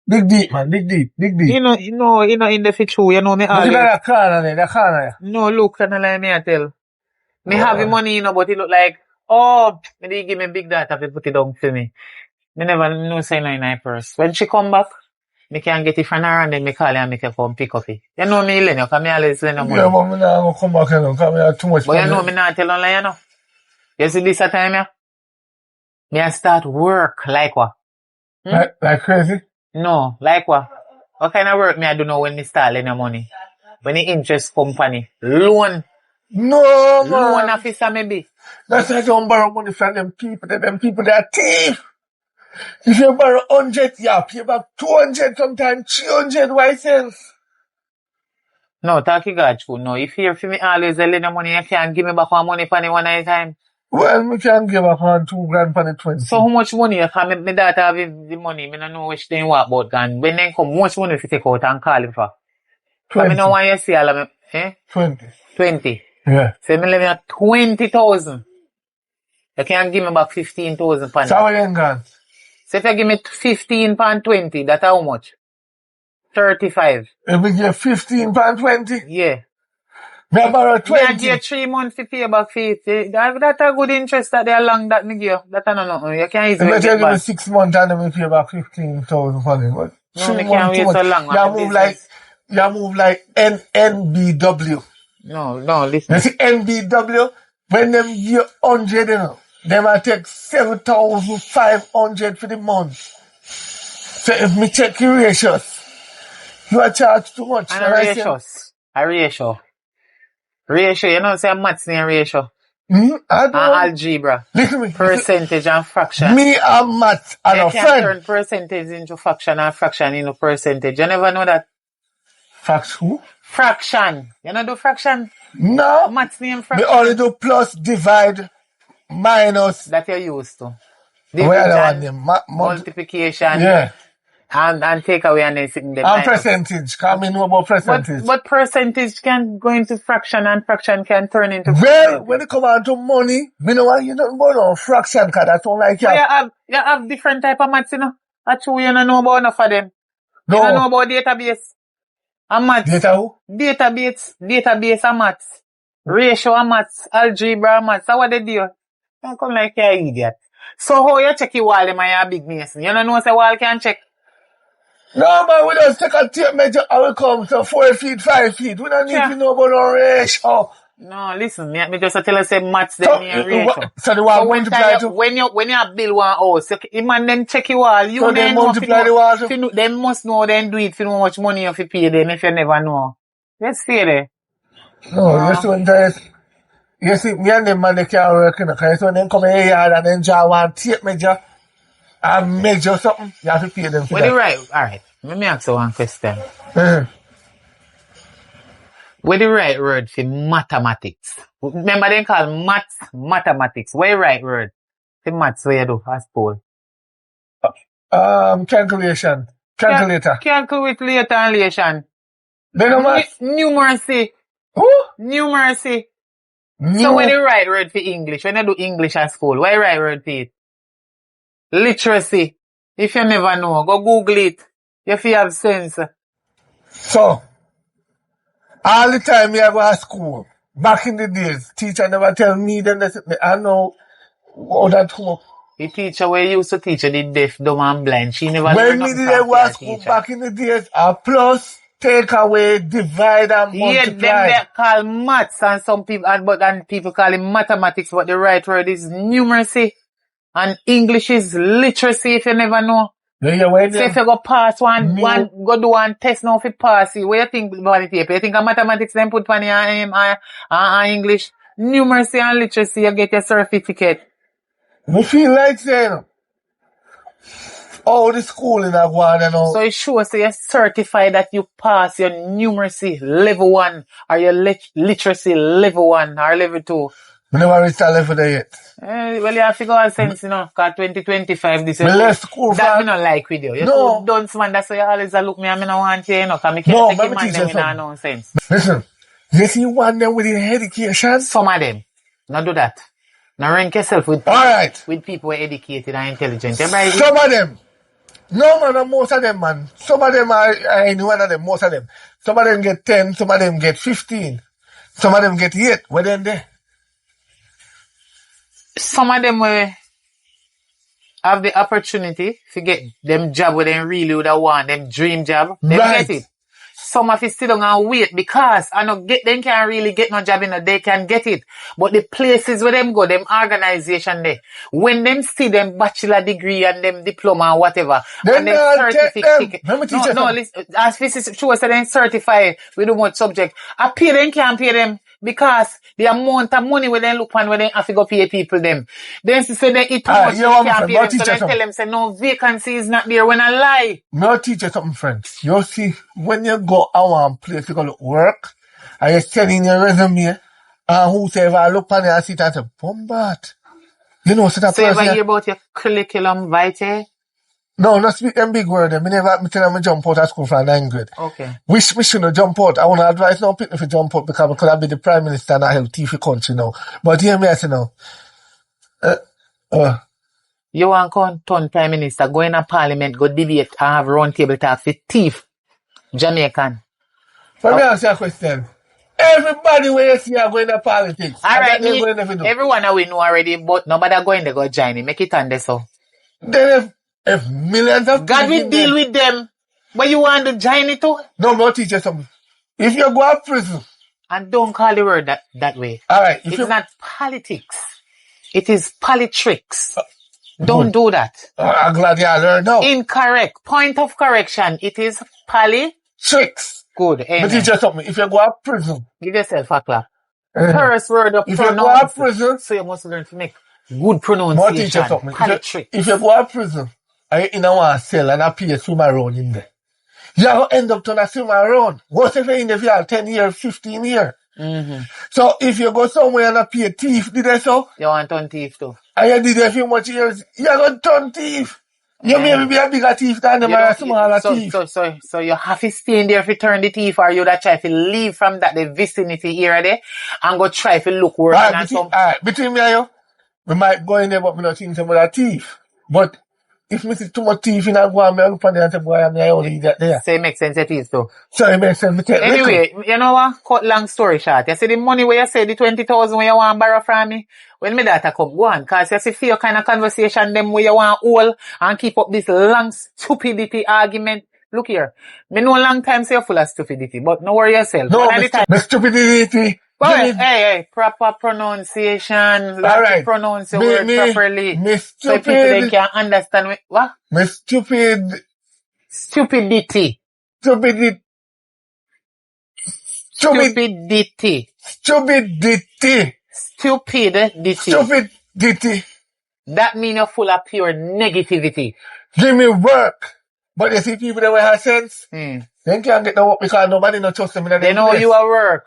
Dig deep, man, dig deep. You know, in the future, you know me Look at always. that corner there, that corner. No, look, can I lie me I tell. Me have the money, you know, but it look like, oh, me dey give me big data to put it down for me. Me never know say no in my purse. When she come back, me can get it from her and then me call her and make her come pick up it. You know me lend you, cause me always lend her money. Yeah, but me not gonna come back, you know, cause me have too much But you know money. me not tell on lie, you know. You see this a time, yeah? Me I start work like what? Like crazy? No, like what? What kind of work me I do know when me start lending money? When the interest company, loan No, man. officer maybe. That's why I don't borrow money from them people. Them people, they are thief. If you borrow 100, you pay back 200, sometimes 300, why sense? No, talk you God true. No, if you for me always lend the money, you can't give me back one money for the one at a time. Well, me can give up on 2 grand for the 20. So how much money you can make my daughter have the money? Me no know which thing what about and when they come, how much money if you take out and call him for? I mean, no want you see all of me, 20. 20. Yeah. So me living at 20,000. You can't give me back 15,000 pounds. So how you gone? So if you give me 15 pound 20, that's how much? 35. If we give 15 pound 20, Yeah. me I borrow Me I 20. give you 3 months to pay back for it. That's a good interest that they are long that me give you. That's not nothing. You can't If easily I tell get you me back. 6 months and then we pay back 15,000 for it. But No, 3 me can't months wait too so much. long. You I'm move business. like NBW. No, You listen. see NBW, when them give you 100, you know, them I take 7,500 for the month. So if me check your ratios, you are charged too much. And you know what I say? a ratio. Ratio, you know, say maths in ratio. I And don't know. algebra. Listen to me. Percentage and fraction. Me and math and You a can't friend. turn percentage into fraction and fraction into percentage. You never know that. Facts who? Fraction. You know do fraction? No. Maths name Me fraction. only do plus, divide, minus. That you're used to. Where the one Division, them? multiplication, Yeah. and take away and then sitting there. And minus. percentage. Can me know about percentage? But percentage can go into fraction and fraction can turn into Well, percentage. when it come on to money, me know why you don't about no fraction, cause that don't like you. So you have different type of maths, you know. That's true, you don't know about enough of them. You don't know No. about database and maths. Data who? Database and maths. Ratio and maths. Algebra and maths. That's what they do. Don't come like you're an idiot. So how you check your wall, them and your big mason? You don't know say wall can check? No, man, we just take a tape measure and we come to 4 feet, 5 feet. We don't need Yeah. to know about no ratio. No, listen, me just tell you say maths So, them near ratio. so the wall when multiply you, to... when you build one house, you man them check your wall. You So they then know multiply the wall too? they must know then do it for know how much money you have to pay them if you never know. Let's see there. No, you see when there's... You see, me and them man, they can't work, you know, because when they come in here and then draw one tape measure and measure something, you have to pay them for What the that. right? Alright, let me ask you one question. Mhm. What the right word for mathematics? Remember they call maths mathematics. What the right word for maths where you do at school? Calculation. Calculator. Calculation. They know maths. Numeracy. Who? Numeracy. New. So what the right word for English? When you do English at school, what the right word for it? Literacy. If you never know, go Google it. If you have sense. So, all the time me I go to school, back in the days, teacher never tell me them that I know how that work. The teacher where used to teach you the deaf, dumb and blind, she never When learned me nothing did I from go to her school teacher. back in the days, plus, take away, divide and Yeah, them multiply. they call maths and some people and people call it mathematics, but the right word is numeracy. And English is literacy if you never know. Yeah, when So if you go pass go do one test now if you pass it, what you think about the paper? You think of mathematics then put on your English? Numeracy and literacy, you get your certificate. me feel like saying, oh, the school in Aguan, you know. So it shows so you're certified that you pass your numeracy level 1 or your literacy level 1 or level 2. We never reached that level there yet. Well, you have to go all sense, you know, because 2025 this year. Me left school That for... me not like with you. You're No. too dunce, man. That's why you always a look me and me not want you, you know, because me No, can't take let a me man teach them you with no something. nonsense. Listen, you see one them with the education? Some of them. Not do that. Now rank yourself with Alright. with people who are educated and intelligent. You buy it? Some of them. No, man, not most of them, man. Some of them I know one of them, most of them. Some of them get 10, some of them get 15. Some of them get 8. Where then they? Some of them will have the opportunity to get them job where they really would have want, them dream job. They Right. get it. Some of it sit down and wait because I know them can't really get no job in a they can get it. But the places where them go, them organization there, when them see them bachelor degree and them diploma or whatever, Then and them they'll take them. certificate. Let me teach No, you no, something. listen, as this is sure so they certify with much subject. I pay them can't pay them because the amount of money where they look on where they have to go pay people them. Then say they eat too Alright, much, you they know what, can't friend, pay but them. So teach you then tell something. them say no vacancy is not there when I lie. No teach you something, friend. You see, when you go out one place, you go to work, and you send in your resume, and whosoever look on you and see it and say, Bombat. You know, so that So you ever person... hear about your curriculum vitae? No, not speak them big word. Me never, me tell them I jump out of school from 9th grade. Okay. Wish me shouldn't jump out. I want to advise no people to jump out because I could have been the Prime Minister and I help teach the country now. But hear me, I say now. You want to turn Prime Minister, go in a parliament, go debate and have round table talk with thief, Jamaican. Let me ask you a question. Everybody where you see are going to politics. Alright, they're going to do. everyone we know already, but nobody going to go join it. Make it on this so. Then if millions of God people will deal with them. But you want to join it too? No, I'm not teach you something. If you go to prison, And don't call the word that way. alright, if It's you... not politics. It is politricks. Don't do that. I'm glad you learned now. Incorrect. Point of correction. It is Tricks. Good. But Amen. teach you something. If you go to prison, Give yourself a clap. eh, First word of if you go to pronounce. prison, So you must learn to make good but teach you pronunciation. something. Politrick. If you go to prison, and you in a one cell and I pay a swim around in there, you're going to end up to a swim around. What if you're in there for 10 years, 15 years? Mm-hmm. So if you go somewhere and I pay a thief, did I so? You want to turn thief too. And you did a few much years, you're going to turn thief. You may be a bigger thief than them You or a don't- smaller so, thief. so you have to stay in there if you turn the thief or you that try to leave from that the vicinity here there and go try to look worse than some. Between me and you, we might go in there but we not think about a thief. But if me see too much thief in a go and me look on there and say, boy, I'm the only idiot there. So it makes sense it is too. So it makes sense. Me take little. Anyway, you know what? Cut long story short. You see the money where you say the 20,000 where you want to borrow from me? When me daughter come, go on. Cause you see for your kind of conversation them where you want to hold and keep up this long stupidity argument. Look here. Me know long time say you're full of stupidity, but no worry yourself. No, One at a time. me stupidity. Well, Give me- hey, proper pronunciation. Like Alright. to pronounce the Me- word me- properly. me So people then stupid. can understand what? Me stupid. Stupidity. Stupidity. Stupidity. Stupidity. Stupidity. Stupidity. That means you're full of pure negativity. Give me work. But you see people that will have sense, Hmm. they can't get the work because nobody no trust them in They know you are work.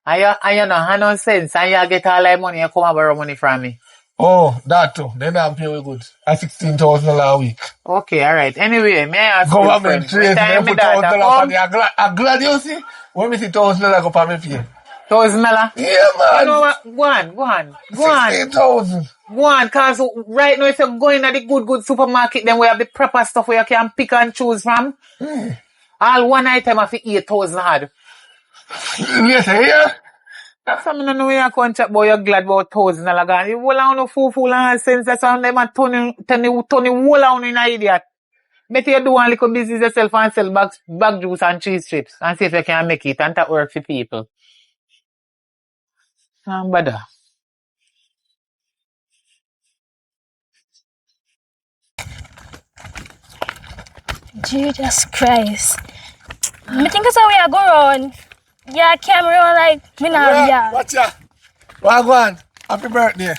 And you know, have no sense. And you get all that money, you come and borrow money from me. Oh, that too. They not pay we good. At $16,000 a week. Okay, alright. Anyway, may I ask you, Government friend, trace when time them me put daughter $1,000 come, for the I'm glad you see. When me see $1,000 go for me pay. $1,000? Yeah, You know man. what? Go on. 16,000. Go on, cause right now if you go in at the good supermarket, then we have the proper stuff where you can pick and choose from. All one item of 8,000 hard. Yes, yeah. That's why I don't know where you come chat about you're glad about $1,000 gone. You will have no fool and sense. That's why them a turn the whole on in an idiot. Better you do one little business yourself and sell bag juice and cheese strips and see if you can make it and that work for people. Bother. Jesus Christ. Me think that's how we are go on. Yeah, camera like me now. Yeah. Watch ya. Wagwan. Happy birthday.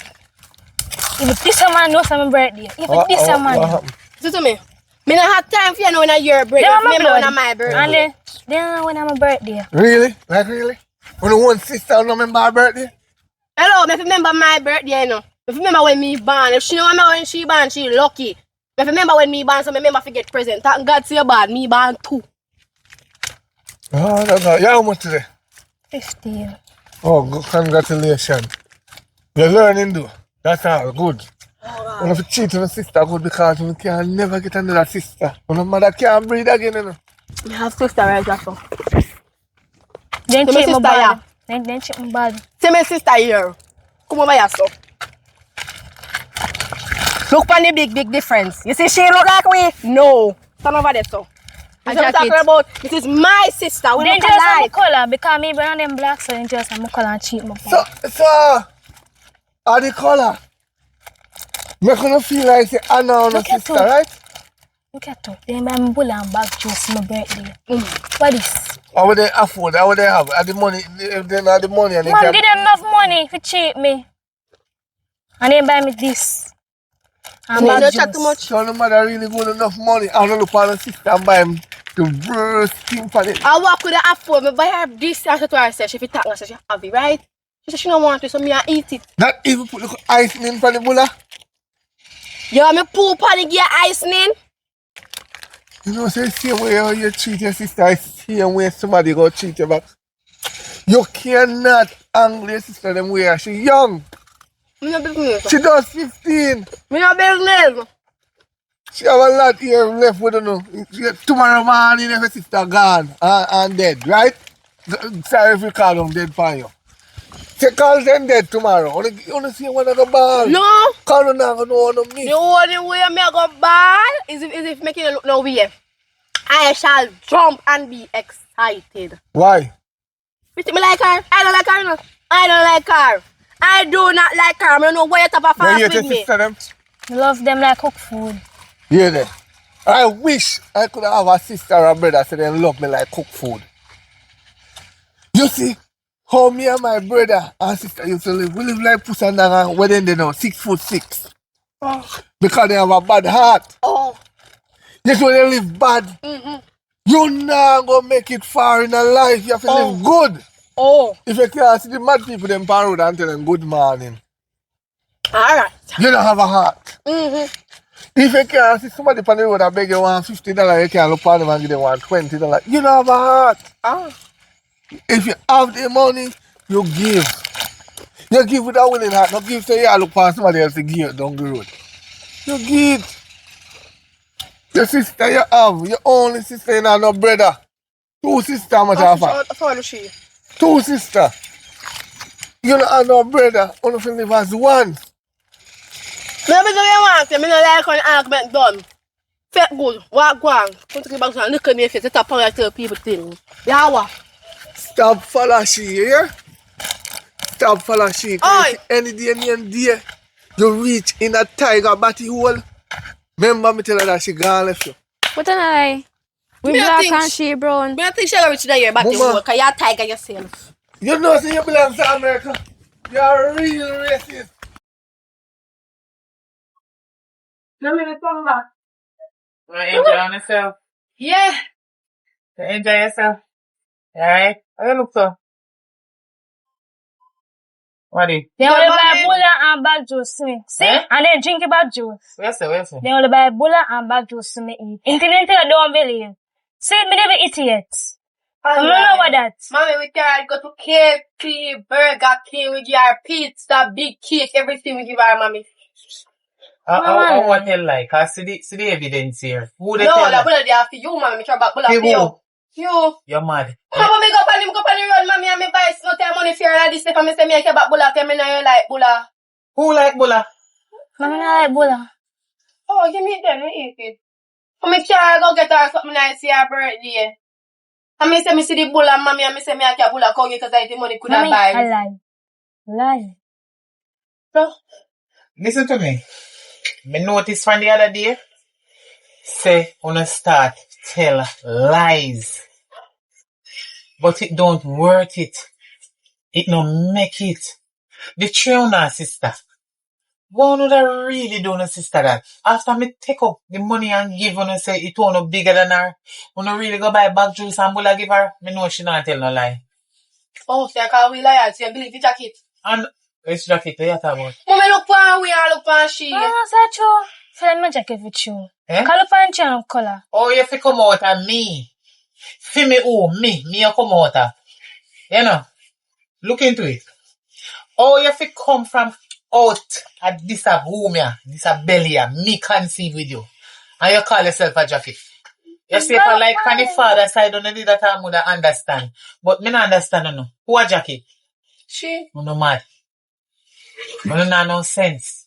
If this a man knows my birthday. If this a man. What happened? Listen to me. Me not have time for you know when I your birthday. They want my Remember blood. when my birthday. And then, they don't know when I'm a birthday. Really? Like really? When the one sister don't remember her birthday? Hello, me remember my birthday, you know. Me remember when me born. If she know when she born, she lucky. Me remember when me born, so me remember to get present. Thank God say bad, me born too. Oh, that's right. Yeah, how much today? 15. Oh, congratulations. You're learning though. That's all good. When if you cheat on a sister, good because you can never get another sister. When a mother can't breed again, you know. Me have sister right there, so. Then So my check my sister, body. Then check my body. See my sister here. Come over here, so. Look on the big difference. You see she look like me? No. Turn over there, so. And I'm talking about, this is my sister. We Then look just have a alike. color because me brand them black, so then just have a color and cheat my So, are the color? Make you feel like say Anna on a Look at sister, her. right? Look at it. Then I'm bull and bag juice my birthday. What is? How would they afford? How would they have? Are the money, if they not the money and they Mom, can... give them enough money to cheat me. And then buy me this. And You bag don't chat too juice. much. So the mother really good enough money. I don't look for the sister and buy him the worst thing for it. I walk with the afford. Me buy her this. I said to her, she if you talk, I said she have it, right? She said she don't want it, so me I eat it. Not even put the ice in for the bulla. Yo, me poop on the gear icing. You know, say same way how you treat your sister, it's the same way somebody go treat you back. You cannot angle your sister them way. She young. Me no business. She does 15. Me no business. She have a lot here left with her. Tomorrow morning, if your sister gone and dead, right? Sorry if you call them dead for you. She call them dead tomorrow. Only see one of the ball. No. Call them not gonna know no me. The only way me go bad is if making it look no way. I shall jump and be excited. Why? You think me like her? I don't like her, you know. I don't like her. I do not like her. I don't know why you top of You fast hear with your me. sister them? I love them like cook food. Yeah, then. I wish I could have a sister or a brother so they love me like cook food. You see, how me and my brother and sister used to live. We live like puss and dog where they know 6'6". Because they have a bad heart. Oh. Yes, when they live bad, you not gonna make it far in a life. You have to live good. Oh. If you can't see the mad people them pan road and tell them good morning, Alright. you don't have a heart. If you can't see somebody on the road and beg you $50, you can't look on them and give them $20. You don't have a heart. If you have the money, you give. You give with a willing heart. Not give so you look for somebody else to give down the road. You give. Your sister you have, your only sister, you know, no brother. Two sister, matter of fact. How old is she? Two sister. You don't have no brother. Only for live as one. Me never do you want to. Me no like when argument done. Fake good. Walk one. Come to the back and look at me face. It's a power tell people thing. Yeah, what? Stop follow she, you hear? Stop follow she. Oi. Any day, any day, you reach in a tiger batty hole. Remember me tell her that she gone left you. What an eye. We Me a black think- and she brown. Me don't think she'll reach there but you Mama. work. Cause you're a tiger yourself. You know say you belong to America. You're a real racist. No, me dey come back. Enjoy yourself. Yeah. Enjoy yourself. Alright? How you look so? What is? They only buy mommy. Bulla and bag juice to me. See? Eh? And then drink about juice. Where you say? They only buy Bulla and bag juice to me eat. Internet don't believe. See, me never eat it yet. I don't know what that. Mommy, we can go to KFC, Burger King, we give her pizza, big cake, everything we give her, mommy. I want to tell like, cause see the evidence here. Who they No, tell that like? bullet there for you, mommy. Me try back bullet For for you. who? You. You're mad. Mama, me go on the road, mommy, and me buy no tell money for her like this. If I say me I care about bullet, tell me now you like bullet. Who like Bulla? Mommy not like Bulla. Oh, give me then, me eat it. For me can go get her something nice for her birthday. And me say me see the bullet, mommy, and me say me I care bullet call you cause I the money could have Mommy, I buy. lie. Lie. So, Listen to me. Me notice from the other day, say, wanna start tell lies. But it don't worth it. It no make it. The Triona sister. One of that really do no sister that. After me take up the money and give her say it won't no bigger than her. Wanna really go buy bag juice and Bulla give her. Me know she not tell no lie. oh, so I can't we lie, so you believe the jacket. And which jacket you talk about? Mommy look for her, we are look for her, she. Oh, that's true. So let me jacket with you. Eh? Call up and change color. Oh, you fi come out of me. Fi me who? Me you come out of. You know? Look into it. Oh, you fi come from out at this a womb ya, this a belly ya, me conceive with you. And you call yourself a jacket. You say for like from the father side, don't need that I would understand. But me not understand no. Who a jacket? She. You no mad. You no have no sense.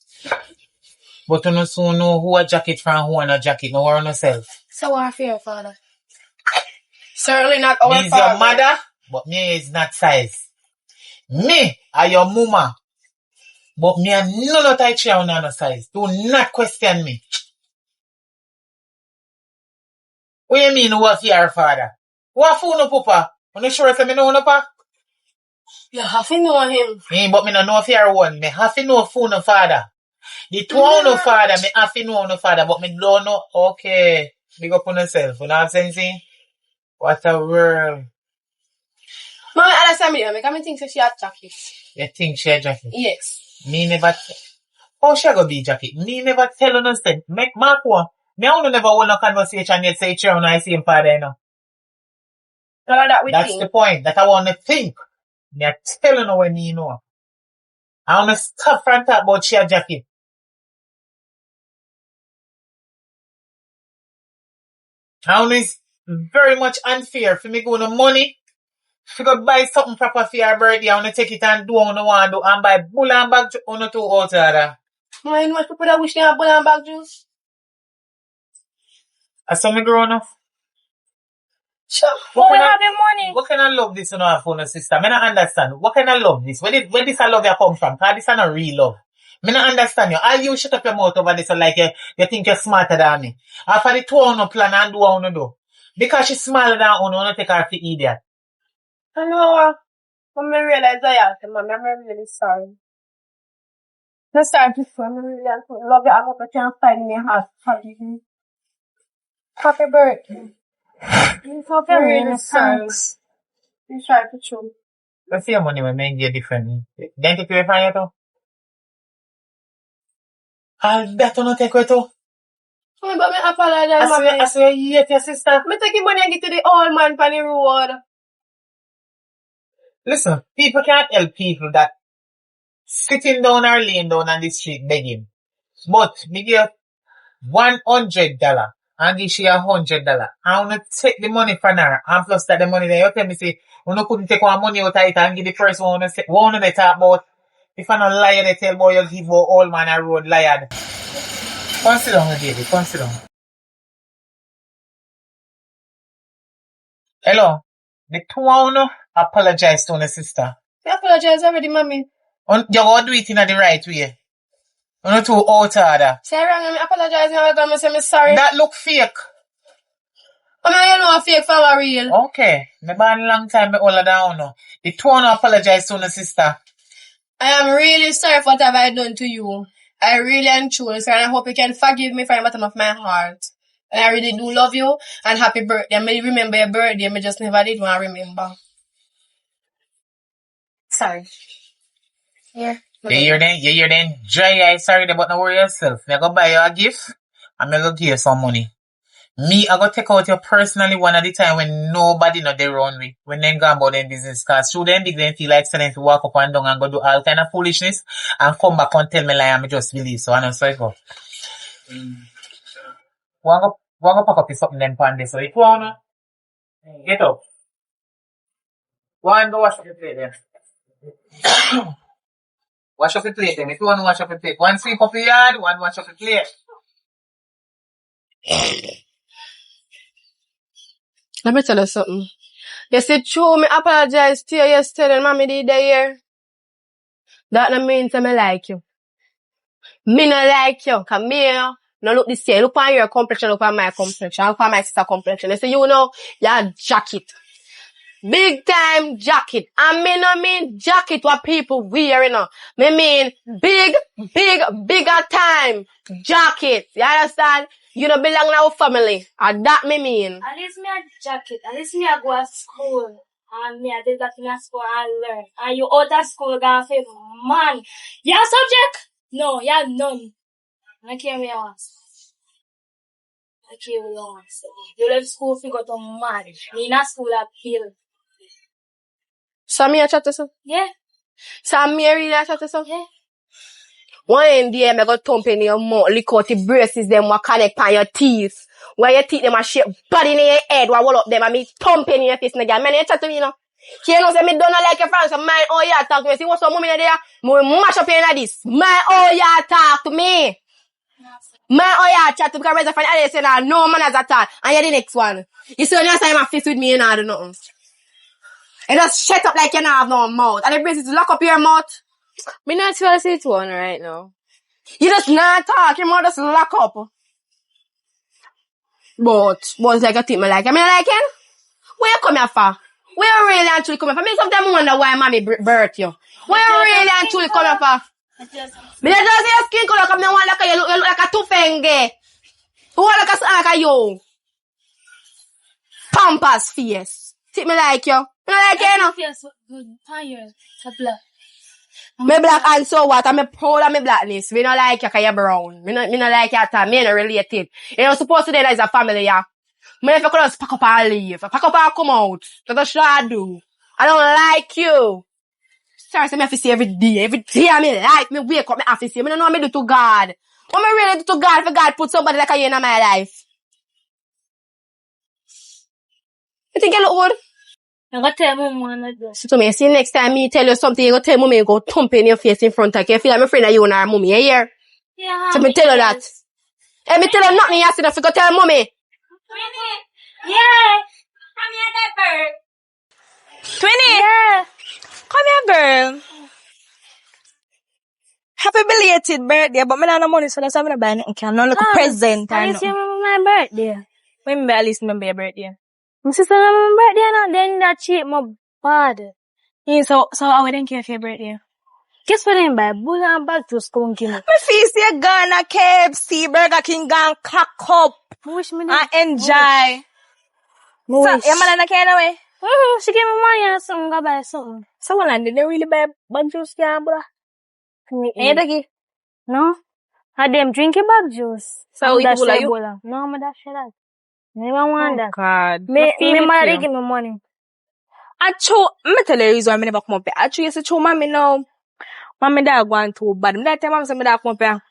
But you no soon know who a jacket from who and a jacket, no worry yourself. So our fear, father. Certainly not our Me is father. your mother, but me is not size. Me are your mama, but me are none of that chair on no size. Do not question me. What you mean who are your father? Who are phone no papa? You not sure if me know no pa? You have to know him. But me no know if your one. Me have to know phone no father. The two no father, me have to know no father, but me don't know. Okay, big up on yourself. You know what I'm saying? See? What a world. Mommy, understand me, because I think she had jacket. You think she a jacket? Yes. Me never. How she go be jacket? Me never tell you nothing. Make Mark one. Me I never hold no conversation yet say Sharon I see him father, you know. None of that we That's think. the point. That I want to think. Me I tell you when me know. I want to stop and talk about she a jacket. I want is very much unfair for me go no money. If you go buy something proper for your birthday, I want to take it and do what I want to do and buy bull and bag on the two out there. Mommy, you know what people that wish they have bull and bag juice? I saw me grown up. Sure. But we have the money. What kind of love this you know for no sister? I don't understand. What kind of love this? Where this a love you come from? Because this is not real love. I don't understand you. All you shut up your mouth over this so like you think you're smarter than me. After the two on plan and do what you do. Because she's smaller than you, you take her for idiot. I know. When I realize I asked him, Mommy, I'm really sorry. I'm sorry before I really love you. I hope I can find me a heart for you. Happy birthday. Happy really sorry. You try to choose. Let's see your money when make you different. Then take away from you too. I'll bet you not take away too. Mommy, but I apologize, Mommy. I swear you hate your sister. I take the money and get to the old man on the road. Listen, people can't help people that sitting down or laying down on the street begging. But me give $100 and give she $100. I wanna take the money from her, and plus that the money there, you tell me say, you no couldn't take one money out of it and give the first one they talk about. If I no liar, they tell boy you give a old man a road liar. Come sit down, baby, come sit down. Hello, the two of you apologize to your sister. I apologize already, mommy. You go do it in the right way. You not too out order. Say wrong, I apologize now. I'm gonna say me sorry. That look fake. I mean, you know a fake from a real. Okay, me born long time, me older than you. The two of you apologize to your sister. I am really sorry for whatever I done to you. I really am truly sorry, and I hope you can forgive me from the bottom of my heart. And I really do love you, and happy birthday. I may remember your birthday, I just never did want to remember. Sorry. Here. You hear then? Dry eye, sorry, but don't worry yourself. Me go buy you a gift, and me go give you some money. Me, I go take out you personally one at the time when nobody not there around me. When them go about them business, cause through them big them feel like selling to walk up and down and go do all kind of foolishness and come back and tell me lie and me just believe. So I know so it go. Wanna pack up something then pan this. So if you wanna get up. Go wash up your plate then. Wash up your plate then. If you wanna wash up your plate. One sweep up the yard, one wash up your plate. Let me tell you something. You see, true, me apologize to you yesterday and mommy did that here. That no mean to me like you. Me no like you, cause me no look this year. Look on your complexion, look on my complexion, look on my sister complexion. You see, you know, you're jacket. Big time jacket. And me no mean jacket what people wear, you know. Me mean bigger time jacket. You understand? You don't belong in our family. And that me mean. At least me a jacket. At least me a go to school. And me a did that in a school and learn. And you out of school gonna say, man, you have subject? No, you have none. I can't be honest. I can't be honest. You left school if you go to mad. Me in a school at hill. So me a chat to you? Yeah. So me really a chat to you? Yeah. One day, me go thump in your mouth, lick out the braces, them what connect on your teeth. Where your teeth, them a shape body in your head, what wall up them, and me thump in your face, nigga. Man, you chat to me, you know. You know, say me don't like your friends, so mind how you talk to me. See what's up, mommy, there? Me will mash up in this. Mind how you talk to me. Mind how you chat to me, because my friend, I say that no man has at all. And you're the next one. You see, when you say my face with me, you know, I don't know. And just shut up like you don't have no mouth. And the braces, lock up your mouth. Me not feel to say it one right now. You just not talk, your mouth just lock up. But it's like a tip me like. I mean, like him? Where you come here for? Where you really and truly come here for? Me sometimes wonder why mommy birth you. Where you really and truly come here for? Me just see your skin color come, me want like you look like a tufenge. You want like a you. Pampas face. Tip me like you. You know like you, no? Feels so good. Fire. So black. Me black and so what? I'm proud of my blackness. Me not like you cause you're brown. Me not like you at all. Me not related. You know, supposed to that is a family, yeah. Me if you could just pack up and leave. Pack up and come out. That's what I do. I don't like you. Sorry, so me have to see every day. Every day I me like me wake up, me have to see. Me don't know what me do to God. What me really do to God for God put somebody like you in my life? You think you look good? I'm gonna tell my mom like this. So me, see next time me tell you something, you go tell mommy, you go thump in your face in front of you. You feel like my friend of you and her mommy, you hear? Yeah. So me tell you that. Hey, me tell you nothing yesterday if you go tell mommy. Yeah. Come here, that bird. Twinnie! Yeah. Come here, girl. Happy belated birthday, but me not no money, so that's why I'm not buying nothing. No look a present or At least nothing. you remember my birthday. When at least remember your birthday. My sister remember my birthday, and then that cheat my bad. Yeah, so I wouldn't care for your birthday. Guess what I buy? Bull and bag to school give me. My face you gonna KFC, Burger King, gone cock up I wish me and enjoy. No So, wish. your man not care no way? She gave me money and something, go buy something. So, one did they really buy bag juice, yeah, brother? Me And you take it? No. I them drinking bag juice. So, I'm you will you? Ebola. No, I'm that shit that. Never want that. God. Me mother give me money. I tell you the reason why I never come up here. Actually, you see, mommy now. Mommy dad going too bad. That time, mom said me dad come up here.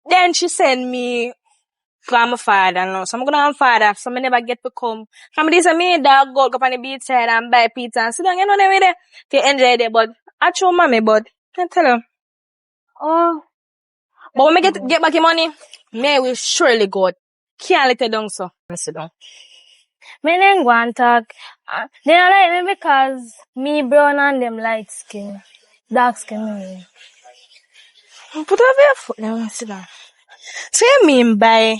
Then she send me from my father now. So I'm gonna have father, so I never get to come. From this, me dog go up on the beach side and buy pizza and sit down, you know them with it to enjoy it. But I show mommy, but can't tell her. Oh, But when I get back the money, me will surely go. Can't let it down, so I sit down. me then go and talk. They don't like me because me brown and them light skin. Dark skin, me. Put over your foot now and sit down. So you mean by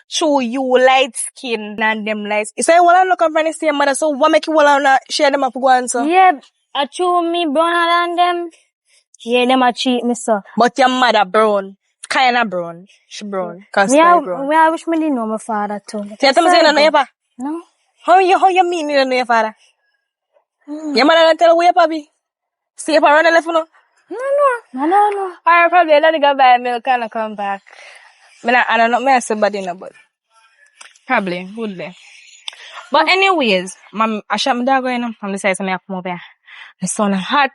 show you light skin and them light skin? So you wanna look from the same mother, so what make you wanna share them up go on, so? Yeah, I chew me browner than them. Yeah, them a cheat me, so. But your mother brown. Kinda brown. She brown. Cause brown. I wish me didn't know my father too. So you tell me say you don't know your pa? No. How you mean you don't know your father? Your mother don't tell you where your pa be? See your pa run the left, you know? No. Alright, probably let it go buy milk and come back. I don't know, me have somebody no, but probably, would they? But anyways, I shot my dog going from the side, so I come over here. The sun is hot.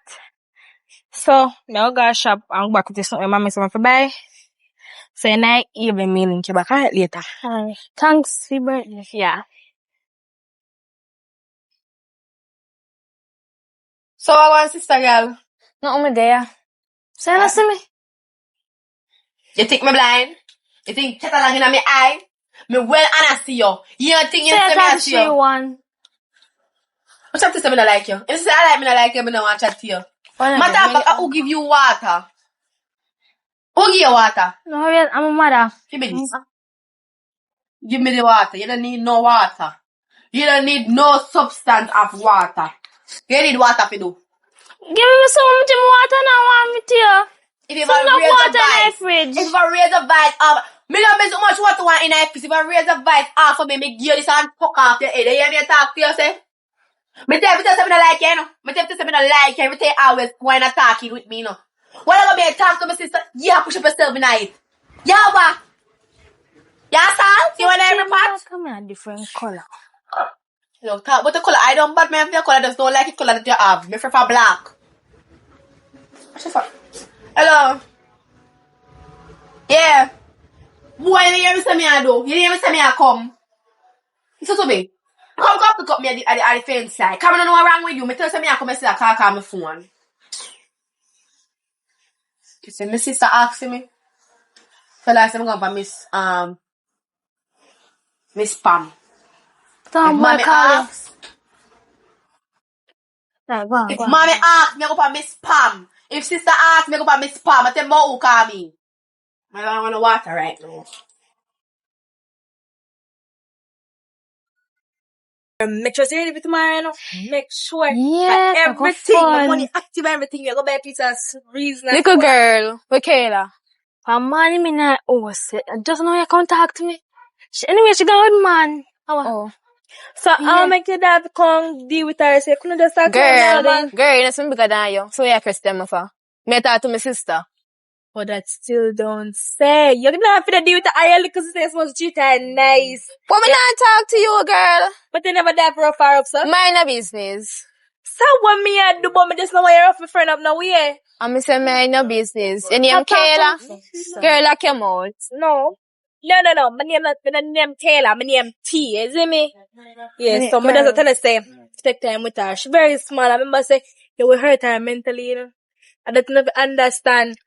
So, I'll go shop and go back with this something mommy something for buy. So, I even mealing to back later. Alright. Thanks for your birthday. Yeah. So I want sister girl. No, me there. Say no to me. You think me blind? You think chat along in my eye? Me well and I see you. You don't think you see me I see you? One. What's up to say me not like you? If you say I like me not like you, me don't want to chat to you. Matter of fact, who give you water? Who give you water? No, I'm a mother. Give me this. Give me the water. You don't need no water. You don't need no substance of water. You need water for do. Give me some water now, want me to you. If you Some ever raise water a in bite, the fridge. if you raise a bite up, me don't make so much water want in a piece. If you raise a bite off of me, me give you this and fuck off your head. You hear me talk to you, say? Me tell you say me not like you, no. Me tell you say me not like you. Me tell you always why not talking with me, no. What I gonna be talk to my sister? Yeah, push up yourself in it. Yeah, what? Yeah, salt? You want every part? Come in a different color. Look, talk about the color. I don't bad me have your color. I just don't like the color that you have. Me prefer black. What's your fuck? Hello. Yeah. Boy, you hear me say me I do? You hear me say me I come? Listen to me. Come pick up me at the fence side. Come on, know what's wrong with you. Me tell you say me I come and say I can't call my phone. You see, my sister asking me. So like I'm going for Miss Pam. Don't Mommy asks. Right, go on. If mommy asks, me go for Miss Pam. If sister asks, me go for Miss Pam. I tell more who call me. I don't want no water right now. Make sure you ready for tomorrow, you know? Make sure Yeah, that everything, the money active, everything, you go buy pizza reason. Little girl, Michaela. I'm man, me not overset. I just know you can't talk to me. Anyway, she got with man. Oh. So, I'll make your dad come deal with her, so you couldn't just talk to her, man. Girl, you know something bigger than you. So you question me for. Me talk to my sister. But that still don't say. You're gonna have to deal with the iron because it's supposed to treat her nice. But me not talk to you, girl. But they never die for a far up, so. Mind your business. So what me I do, but me just know why you're off my friend up now, yeah. And me say mind your business. Your name Kayla? Girl, lock your mouth. No. No. My name Taylor. My name T. You see me? Yeah, so me just tell her say, take time with her. She very small. I remember say, you will hurt her mentally, you know. I don't know if you understand.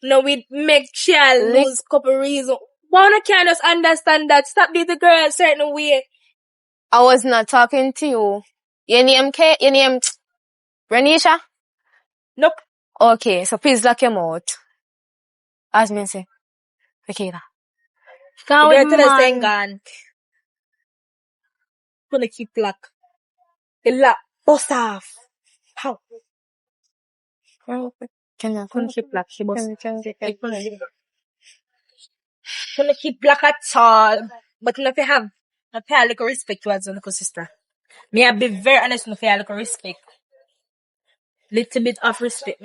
No, we make sure lose couple reasons. Why not can't just understand that? Stop being the girl a certain way. I was not talking to you. Your name Renisha? Nope. Okay, so please lock your mouth. As me say. Michaela. The girl tell us saying gone. Gonna keep black. The lock bust off. How? Gonna keep black. She bust. Gonna keep black at all. But if you have a fair little respect towards your little sister. Me I be very honest with fair little respect. Little bit of respect.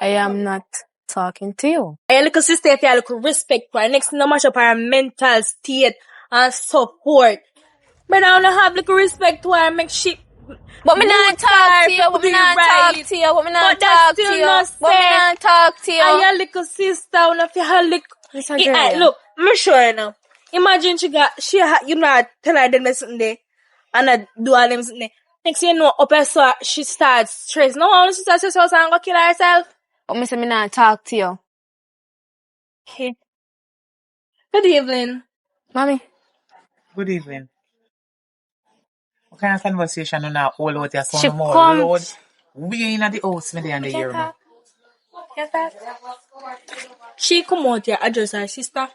I am not talking to you. Your little sister if you have little respect for her. Next no mash up her mental state and support. But I don't have little respect to her make shit. But me not talk to you. But me not talk to you. But me not talk to you. But me not talk to you. And your little sister, one of your little... Listen, girl. Look, I'm sure now. Imagine you know, tell her them something there, and I do all them something there. Next thing you know, up so she starts stress. No, I want to start stress and go kill herself. But me say me not talk to you. Okay. Good evening. Mommy. Good evening. What kind of conversation you now all out here She sound more come. loud? We in at the house, me there and the year now. Get that? She come out here address her sister.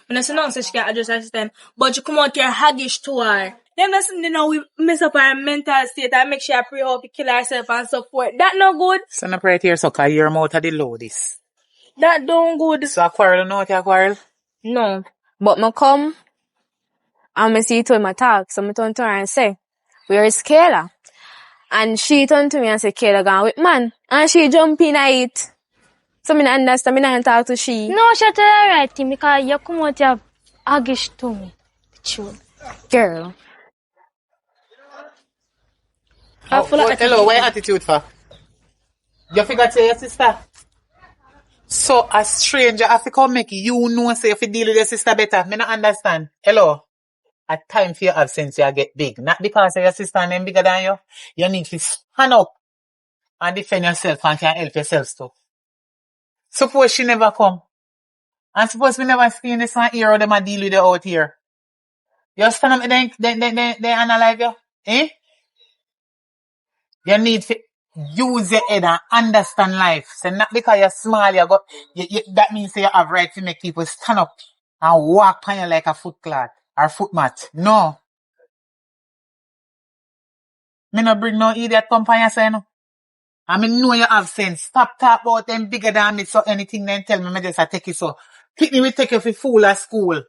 When I say no, say she can address her sister, but she come out here haggish to her. Then that's you know we mess up her mental state and make sure pray how to kill herself and so forth. That no good. So no pray to your sucker, your mouth at the loudest. That don't good. So a quarrel, no a quarrel? No. But me come and me see it with my talk. So me turn to her and say, where is Kayla? And she turned to me and said, Kayla gone with man. And she jump in at it. So me not understand, me not talk to she. No, she tell her right thing because you come out here aggish to me. True. Girl. Hello, what your attitude for? You forgot to say your sister? So a stranger have to come make you know say if you deal with your sister better. Me not understand. Hello. A time for your absence you get big. Not because your sister and them bigger than you. You need to stand up and defend yourself and can help yourself too. Suppose she never come. And suppose we never see this one here or them a deal with you out here. You stand up and they analyze you. Eh? You need to use your head and understand life. So not because you're small, that means you have right to make people stand up and walk on you like a foot cloth or foot mat. No. Me no bring no idiot come on you say no. I mean know you have sense. Stop talk about them bigger than me so anything then tell me just take it so. Pick me will take you for fool at school.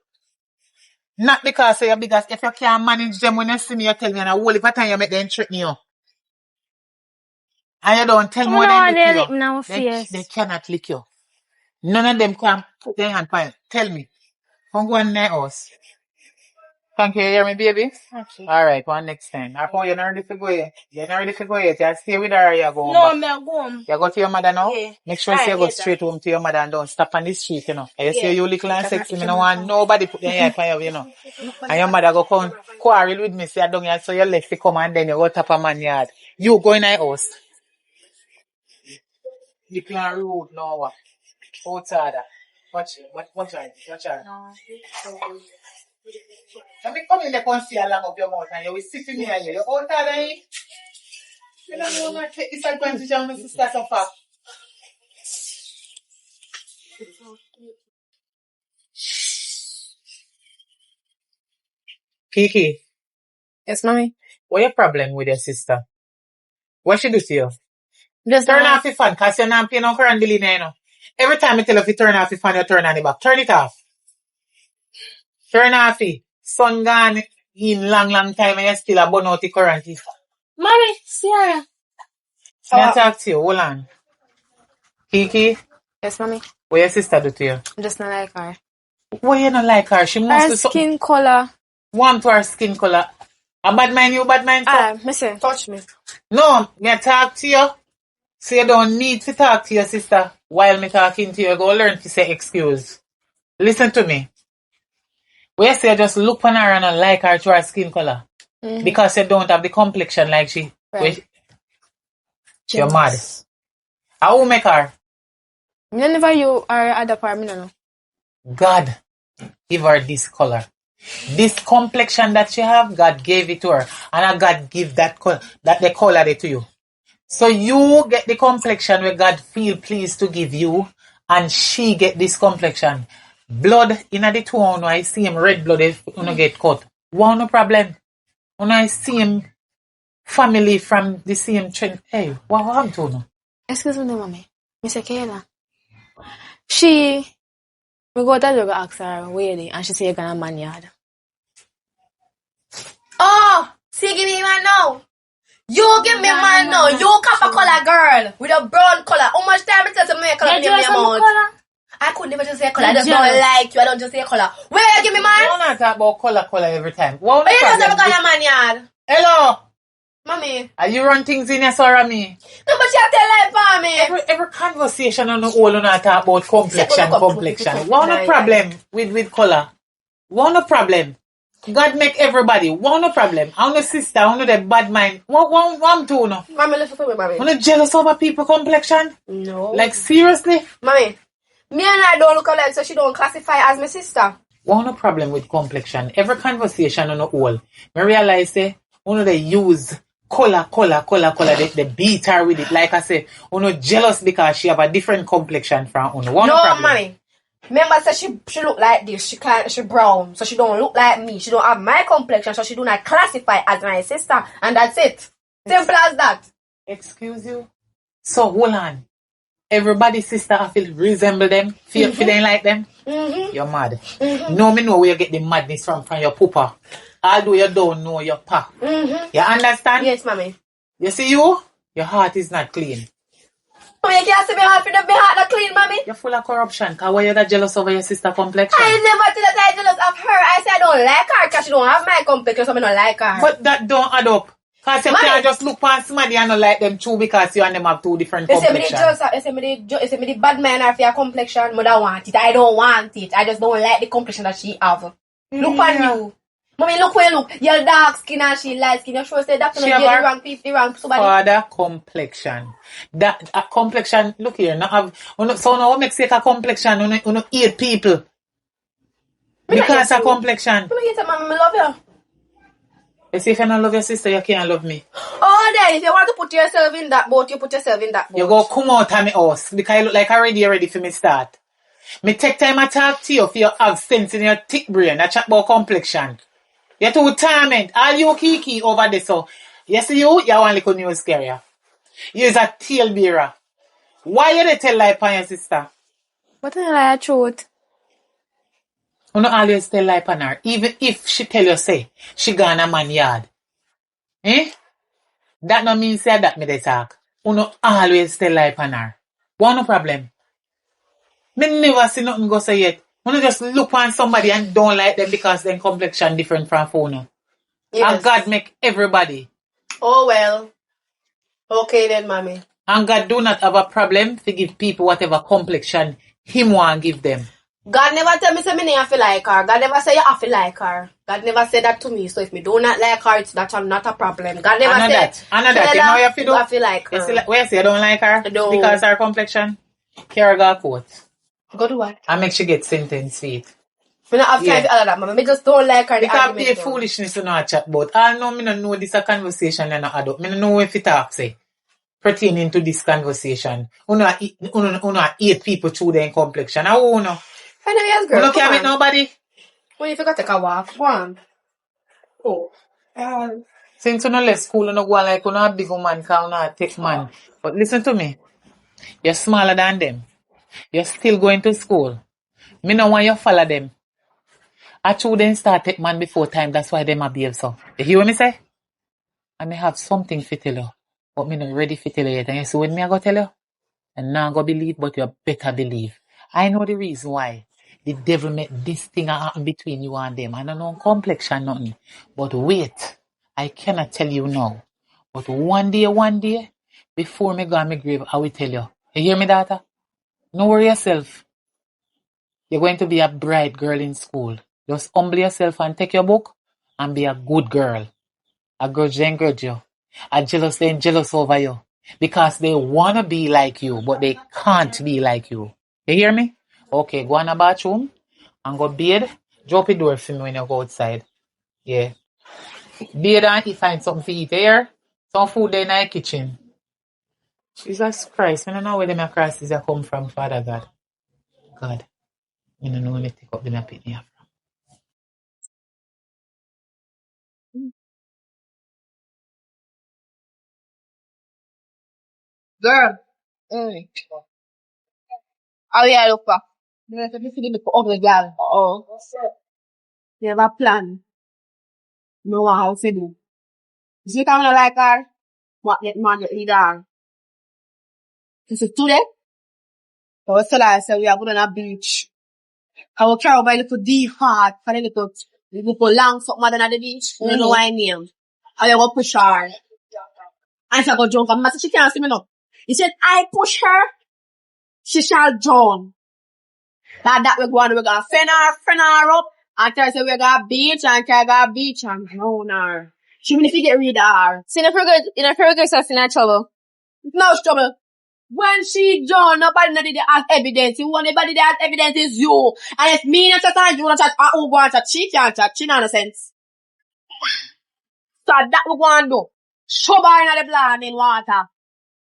Not because you're big as if you can't manage them when you see me you tell me and a whole heap of time you make them trick you. And you don't tell me what they lick you. They cannot lick you. None of them can put their hand on you. Tell me. Come go in their house. Thank you. You hear me, baby? Okay. Alright, one next time. After you're not ready to go yet. You're not ready to go yet. You stay with her or you go home. No, me go home. You go to your mother now? Yeah. Make sure you go straight home to your mother and don't stop on the street, you know. And you see you little and sexy, me no want nobody put their hand on you, you know. And your mother go come quarrel with me, say I don't here, so you left to come and then you go tap a man yard. You go in her house. You can't rude no what. Outside. Watch her. Let me come in there and see along up your mouth and you will sit in here. You're outside, eh? You don't know take this advantage of my sister so far. Kiki, Yes, mommy. what your problem with your sister? What she do to you? Just Turn off the fan, because you're not paying no current bill in there, you know. Every time I tell you if you turn off the fan, you turn on the back. Turn it off. Turn off it. Sun gone in long time and you still a burn out the current. Mommy, Sierra. Can I talk to you? Hold on. Kiki, Yes, mommy. what your sister do to you? Just not like her. Why you not like her? She must Her do something. skin color. Warm to her skin color. A bad mind you, bad mind so. Missy, touch me. No, me talk to you. So you don't need to talk to your sister while me talking to you. Go learn to say excuse. Listen to me. When you say you just look on her and not like her to her skin color. Mm-hmm. Because you don't have the complexion like she. Right. You're mad. How who make her? Whenever you are at the part, I don't know. God give her this color. This complexion that she have, God gave it to her. And God give that color, that the color it to you. So you get the complexion where God feel pleased to give you, and she get this complexion. Blood in the two, I see him red blood if you get cut. One no problem. When I see him family from the same trend. Hey, what happened to you? Excuse me, mommy. Miss Kayla. We go to the ask her where and she say you're gonna man yard. Oh, see, give me man now. You give me man now. You copper color girl with a brown color. How much time it takes to make color in your mouth? I could never just say color. I just don't like you. I don't just say color. Where you give me man? You don't talk about color every time. What you don't talk about man yard? Hello. Mommy. Are you run things in your sorry me? No, but you have to lie for me. Every conversation on the whole on talk about complexion. What no problem with color? One no problem. God make everybody. One no problem. I no sister, I no the bad mind. One two no. Mommy, listen to me, mommy. You no jealous over people complexion? No. Like seriously? Mommy, me and I don't look alike, so she don't classify as my sister. One no problem with complexion. Every conversation on the whole. I realize say, one of they use color, they beat her with it. Like I say, one jealous because she have a different complexion from one. One No, problem. mommy. Remember, say she look like this. She brown, so she don't look like me. She don't have my complexion, so she do not classify as my sister, and that's it. Simple as that. Excuse you? So hold on. Everybody's sister I feel resemble them. Feel they like them. You're mad. No, me know where you get the madness from your papa. Although you don't know your pa. You understand? Yes, mommy. You see you? Your heart is not clean. Mommy, you can't say my heart not clean, mommy. You're full of corruption. Because why you're that jealous over your sister complexion? I never said that I'm jealous of her. I said I don't like her because she don't have my complexion, so I don't like her. But that don't add up. Because you can't just look past somebody and not like them too because you and them have two different complexions. They say me the bad man have your complexion, but I want it. I don't want it. I just don't like the complexion that she have. Look at you. Mommy, look where you look. You're dark skin and she light skin. You sure say that She you have the her wrong people, the wrong somebody. father complexion. That a complexion, look here, not have, so now what makes it a complexion? You hate people. Because of complexion. Mommy, you say, mommy, I love you. You see, if you don't love your sister, you can't love me. Oh, then, if you want to put yourself in that boat, you put yourself in that boat. You go come out of my house because you look like already ready for me start. Me take time to talk to you for you have sense in your thick brain. I chat about complexion. You're too torment. All you kiki over there, so. You see you want little news carrier. You're a tail bearer. Why you dey tell lie upon your sister? But I lie truth. You don't always tell lie upon her. Even if she tell you say, she gone a man yard. Eh? That no mean say that me dey talk. You don't always tell lie upon her. What no problem? Me never see nothing go say yet. You just look on somebody and don't like them because their complexion different from phone. Yes. And God make everybody. Oh, well. Okay then, mommy. And God do not have a problem to give people whatever complexion Him want give them. God never tell me say me have to like her. God never say you have to like her. God never say that to me. So if me do not like her, that's not a problem. God never I know say that. I know that. You know you have to do. you have to like her. You see, where you say you don't like her? I don't. Because her complexion? Carry her court. Go do what? And make she get sentenced for it. Me not have time for all of that, mama. Me just don't like her. The Because argument pay though. foolishness you know a chat about. I know me no know this a conversation and not add up. Me no know if it talk say pertaining to this conversation. Uno 8 people through their complexion. How uno? Anyways, girl, Uno can't come make on. nobody. When you forgot to take a walk, go on. Oh. Since you no less school, you no go on like you no a big woman because you no a take man. But listen to me. You're smaller than them. You're still going to school. Me no want you follow them. I true them start take man before time. That's why them a behave so. You hear what me say? I may have something to tell you. But me not ready to tell you yet. And you see when me I go tell you? And now I go believe, but you better believe. I know the reason why. The devil make this thing happen between you and them. I don't know complexion nothing. But wait. I cannot tell you now. But one day, before me go on my grave, I will tell you. You hear me, daughter? Don't worry yourself. You're going to be a bright girl in school. Just humble yourself and take your book and be a good girl. A grudge then grudge you. A jealous then jealous over you. Because they want to be like you, but they can't be like you. You hear me? Okay, go in the bathroom and go bathe. Drop the door for me when you go outside. Yeah. Bathe and you find something to eat here. Some food there in the kitchen. Jesus Christ, I don't know where them crosses are come from, Father God. God. I don't know where they take up them pick me up from. Girl. How you look for? You have to feel the ugly girl. Oh. You have a plan. No one how to do. You see how I don't like her? What that man that lead her? You see today? I was telling her, I said we are going on a beach. I will carry over a little deep heart for the little long something than at the beach. You know what I mean? I will push her. And she go drunk and she can't see me now. He said, I push her, she shall drown. That we're going to fend her up. And tell her say we got beach and Kara got beach and drown her. She will get rid of her. So in a figure yourself in trouble. No trouble. When she done, nobody did have evidence. The only body that has evidence is you. And if me not chat and you not chat, I will go and chat. She can't chat. She not no sense. So that we go and do. Show her in the blood in water.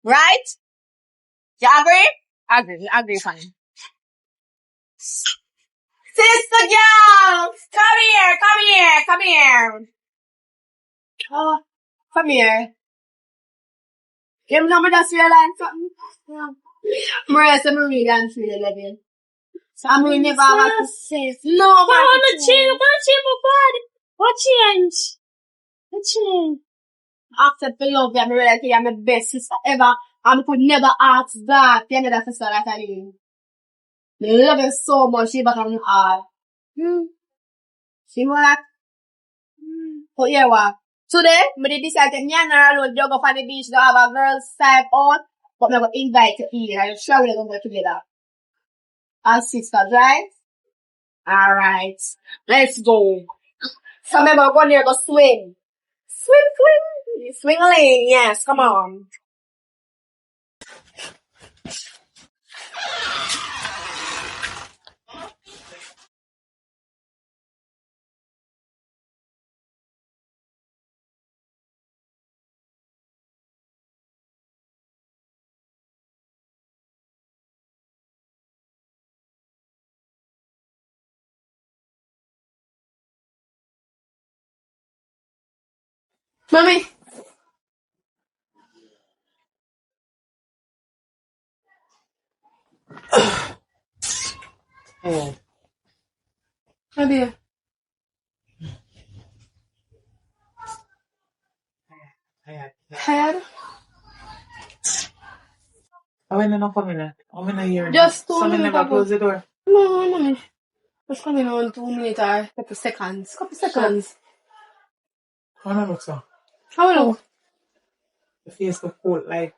Right? You agree? Agree, fine. Sister girl! Come here. Oh, come here. You know me just realize something? Yeah. Maria said me really and truly love you. So I'm really never have to say. No, man. What change my body? What change? After the love you, I realize you're my best sister ever. And I could never ask that. You know that sister that I do. I love you so much. She back on me hard. See what? But yeah, what? Today, I decided to me and her alone jog up on the beach to have a girls' side out. But I'm going to invite you in. I'm sure we're going to go together. As sisters, right? Alright. Let's go. So remember, go there, go swing. Swing lane, yes, come on. Mommy. Oh. Maybe. Tired? When you not coming in? I'm in here. Just 2 Someone minutes never ago. close the door. No, mommy. Just coming on 2 minutes or couple seconds. How do I look so? How long? The face look cold like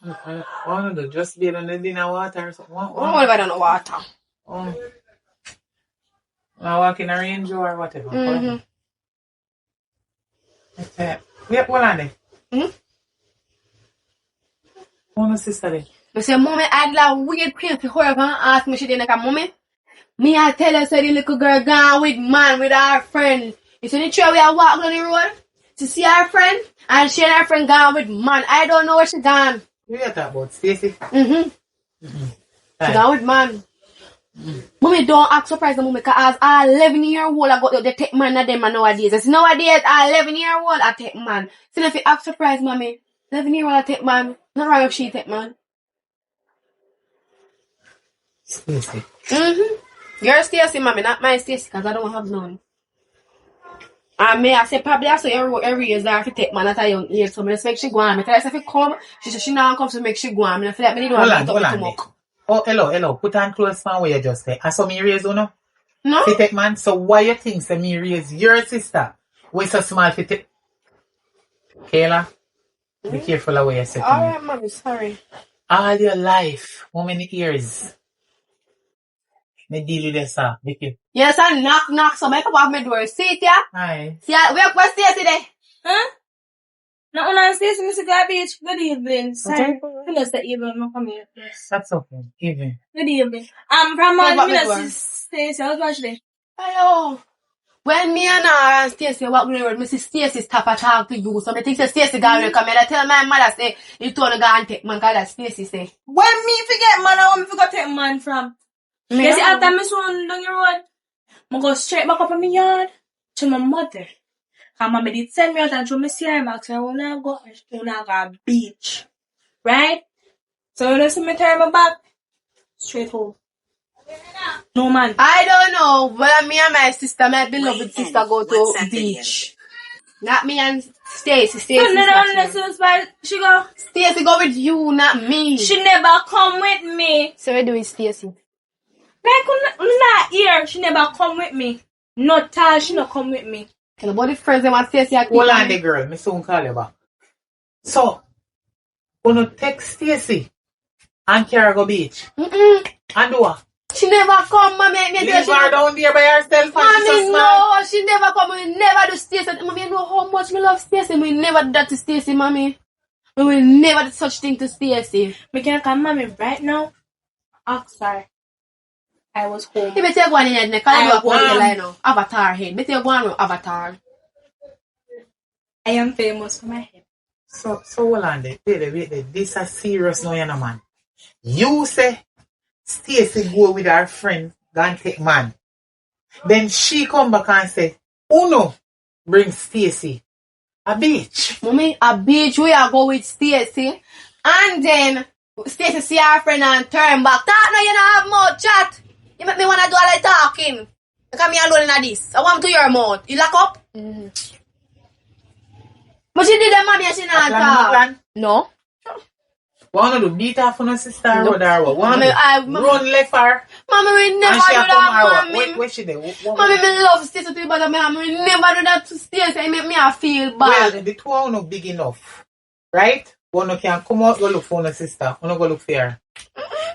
I want to do just be on the dinner water or something. What if I don't know water? I walk in a range or whatever. Mm-hmm. Wait, hold on there. Mm-hmm. Oh, no, sister there. I say, mommy, I'd like weird pain for her and ask me she didn't come, mommy. Me, I tell her, say the little girl gone with man, with her friend. You see the tree we are walking on the road to see her friend? And she and her friend gone with man. I don't know where she gone. You hear that about Stacy? Mm-hmm. She gone with man. Mommy, don't act surprised, mommy, because as a 11-year-old, I got they take man of them nowadays. It's nowadays, a 11-year-old, I take man. So if you act surprised, mommy, 11-year-old, I take man. Not wrong if she take man. Stacy. Mm-hmm. Your Stacy, mommy, not my Stacy, because I don't have none. And me, I say, probably I saw every year that I have to take man at a young age, so I just make she go on. I tell her, if she come, she said she not come, so make she go on. I feel like me need to have to talk too much. Oh, hello. Put on clothes man where you just say. I saw me raise you know? No? Fit it, man. So why you think say me raise your sister? Why so small fit it? Kayla, be careful of what you say to me. Alright, mommy, sorry. All your life, how many years? Me deal with this, sir. Be careful. Yes, I knock, so make up off my door. See it, yeah? Hi. See, where's Stacy there? Huh? No, no, Stacy, Mr. Garbage. Good evening. Sorry. Finish the evening. Come here. Yes. That's okay. Even. Good evening. From Stacy. How's watching? Hello. When me and her and Stacy walk on the road, Mrs. Stacy stop and talk to you. So I think Stacy gonna come here. I tell my mother say, you told her to go and take man, because that Stacy say. When me forget man, I want me to go take man from. You see, after me son down your road, I go straight back up in my yard to my mother. And mommy did send me out and show me see her back. So I wanna go a beach. Right? So when I see me turn my back, straight home. No man. I don't know. Well, me and my sister, my beloved sister, go to beach. Not me and Stacy. Stacy she go. Stacy go with you, not me. She never come with me. So we do with Stacy. Like not here. She never come with me. Not tall. She not come with me. Tell about the friends they want Stacy. Hold on the girl. Me soon call you back. So, gonna text Stacy and Kara go beach. Mm-mm. And do what? She never come, mommy. Leave her down there by herself and she's Mommy, so small. no, she never come. We never do Stacy. Mommy, you know how much me love Stacy. We never do that to Stacy, mommy. We will never do such thing to Stacy. We can come, mommy, right now. Ask her. I was home. You better go on in your neck. I do a line now. Avatar head. Better go on with Avatar. I am famous for my head. So hold on there. Wait. This is serious now, you know, man. You say Stacy go with her friend, go and take man. Then she come back and say, Uno bring Stacy a beach. Mommy, a beach we are go with Stacy. And then Stacy see her friend and turn back. That now you don't have more chat. You make me wanna do all the talking. Look at me alone in this. I want to hear mouth. You lock up? But she did the mommy and she not talk. No. Wanna do beat her for no sister or what? Mommy, Run left her. Mommy, we never And she do a come that, her. mommy. Where she there? Mommy, me love Stacy too, but mommy, we never do that to Stacy. It make me feel bad. Well, the two are not big enough. Right? One can come out, go look for one sister. One go look for her.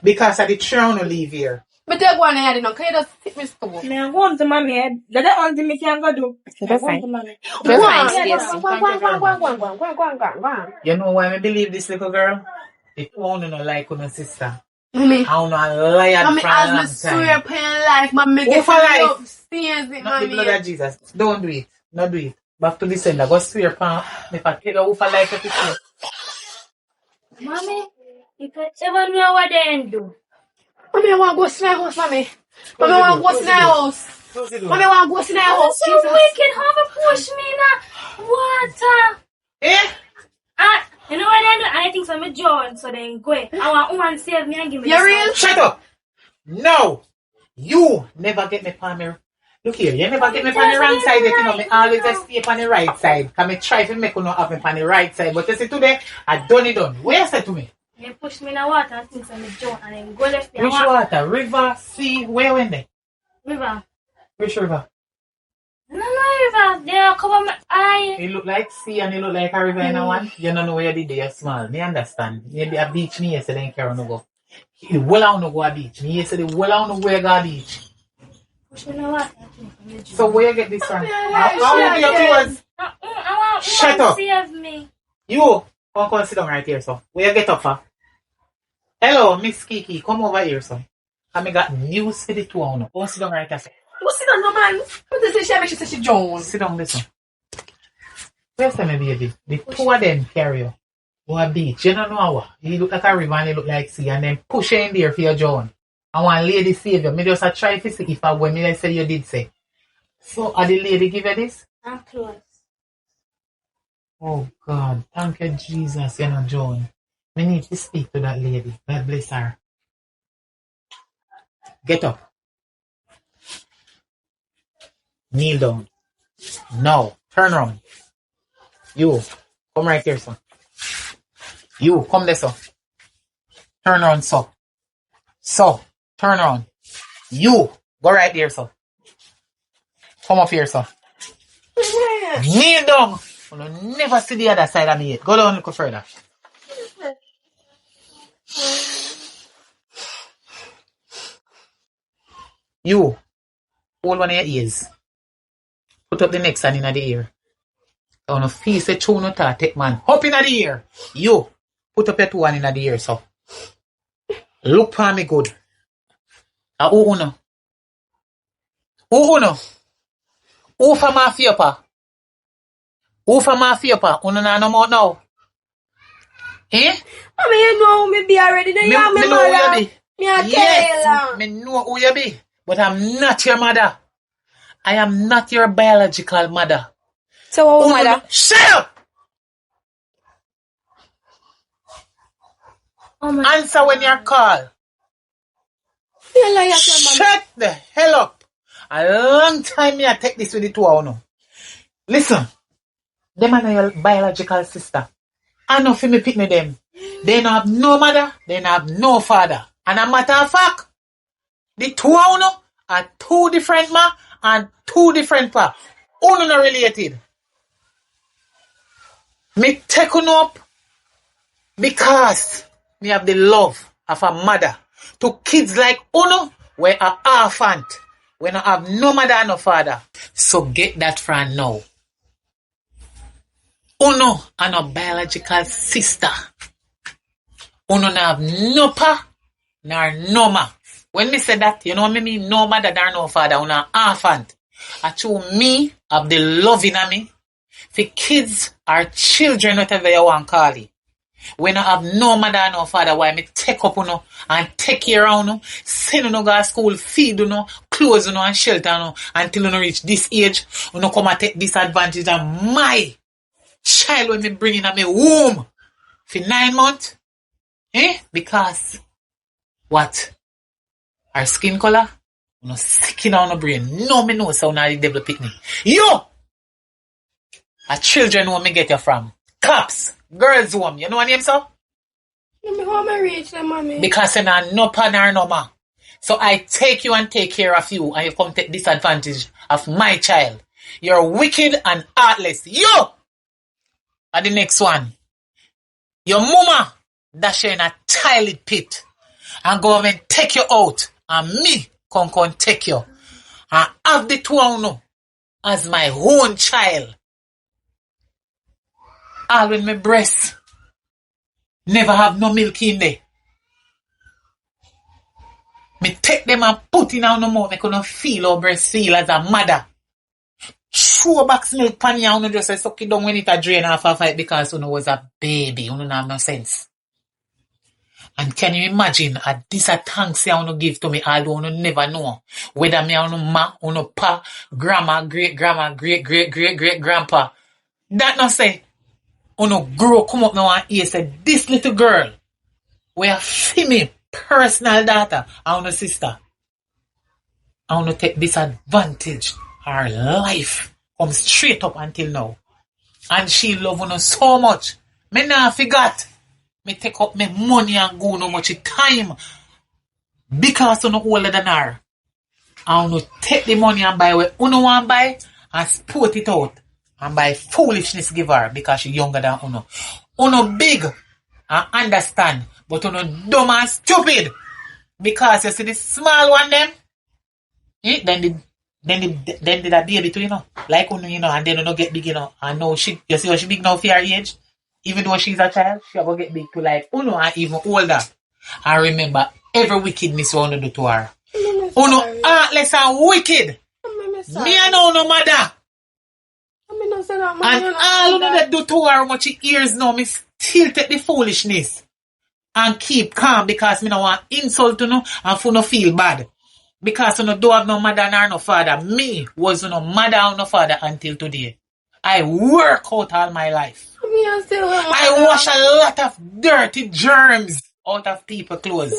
Because of the three no leave here. But they go on ahead, you know. Can you just sit me school? Me I want to mommy head. That's the only thing me can go do. That's I want fine. to mommy. That's fine, Stacy. You know why I believe this little girl? The two are not like one sister. Mommy, I not lie mommy, for a as me long swear time. upon your life, mommy, Who get for life? love Stacy, Not the blood mommy. of Jesus. Don't do it. Not do it. Back to the sender. Go swear upon me for take a who for life if you say. Mommy, you can even know what they do. Mommy, I want to go to my house, mommy. Mommy, I want to go to my house. Close the door. Mommy, I want to go to my house. So wicked, how to push me in the water. Eh? You know what I do? I think I'm John, so then go. I want woman save me and give me You the real? Shut up! No! You never get me on me. Look here, you never get me on the wrong side yet, you know. Me always just stay on the right side. Can me try to make you not have me on the right side. But you see today, I done it done. What you say to me? You push me in the water and think I'm John, and then go left there. Which water? River, sea, where went they? River. Which river? No, river. They cover my eye. It look like sea and it look like a river in a one. You don't know where you did there, you're small. Me understand. Maybe a beach me yesterday in Carol no go. Well I wanna go a beach. Me yesterday well I wanna go a beach. Push me in the water and think I'm John. So where you get this from? How do your clothes? I want Shut woman up. save me. You come and sit down right here, so. Where you get up for? Hello, Miss Kiki, come over here, son. I got news for the two of you. Go sit down right here, sir. What's it on, no man? What does she make? She say she John. Sit down, listen. Where's my baby? The two of them carry you. Go a beach. You don't know what? He look like a river and he look like sea. And then push you in there for your John. I want lady save you. Me just a try to see if I when me say you did say. So, are the lady give you this? I'm close. Oh, God. Thank you, Jesus, you know, John. We need to speak to that lady. God bless her. Get up. Kneel down. Now, turn around. You, come right here, son. You, come there, son. Turn around, son. So, turn around. You, go right there, son. Come up here, son. Kneel down. You'll never see the other side of me yet. Go down a little further. You, hold one of your ears. Put up the next one in the ear. I want to feel say chew no ta take man. Up in the ear. You, put up your two one in the ear, so. Look for me good. Who uno? Who uno? Who for my fear pa? Who for my fear pa? Uno na no more now. Eh? Mommy, you know me be already. Then you have me know who you mother. be. Me a Yes, tell me know who you be. But I'm not your mother. I am not your biological mother. So what mother? Shut up! Oh my Answer when you're called. You lie yourself, mommy. Shut the hell up. A long time me I take this with the two of you. Listen. Them are your biological sister. I know for me picking them. They don't have no mother. They don't have no father. And a matter of fact, the two of you are two different ma and two different pa. Uno not related. Me take you up because me have the love of a mother to kids like Uno we are orphan. We don't have no mother and no father. So get that from now. Uno and no biological sister. Uno na have no pa nor no ma. When me say that, you know what I mean? No mother nor no father. Uno orphan. Actually, me have the love in me. For kids or children, whatever you want to call it. When I have no mother and no father, why me take up uno and take care of uno, send uno go to school, feed uno, clothes uno and shelter uno until uno reach this age, uno come and take disadvantage of my child when me bring in a me womb for 9 months. Because what? Our skin color? Uno sick in our brain. No me know so now the devil pick me. Yo! A children where me get you from. Cops. Girls home. You know what name so? Me home I reach them, mommy. Because you're not no partner no ma. So I take you and take care of you and you come take disadvantage of my child. You're wicked and heartless. You! And the next one. Your mama dash you in a toilet pit and government take you out and me come take you and have the two of you as my own child. All when my breast never have no milk in there. Me take them and put in on no more. Me couldn't feel how breast feel as a mother. Throw back milk pan ya, you just suck it down when it a drain off a fight because you was a baby. You don't have no sense. And can you imagine this a thanks you give to me although you never know whether me or ma, or pa, grandma, great-grandma, great-great-great-great-grandpa. That not say uno grow come up now and hear say this little girl we are female personal daughter and uno sister. And uno take disadvantage. Her life come straight up until now. And she love uno so much. Me nah forgot. Me take up my money and go no much time. Because uno older than her. And uno take the money and buy what uno want buy and sport it out. And by foolishness give her because she younger than uno. Uno big and understand, but uno dumb and stupid. Because you see the small one them, then did a baby too, you know. Like uno, you know, and then uno get big, you know. And now she, you see how she big now for her age? Even though she's a child, she will get big to like uno and even older. And remember every wickedness you wanna do to her. Uno heartless and wicked. Me and uno mother. And all of that do to her much ears now, me still take the foolishness and keep calm because me no want insult to no and for no feel bad. Because you no don't have no mother nor no father. Me was no mother or no father until today. I work out all my life. I wash a lot of dirty germs out of people's clothes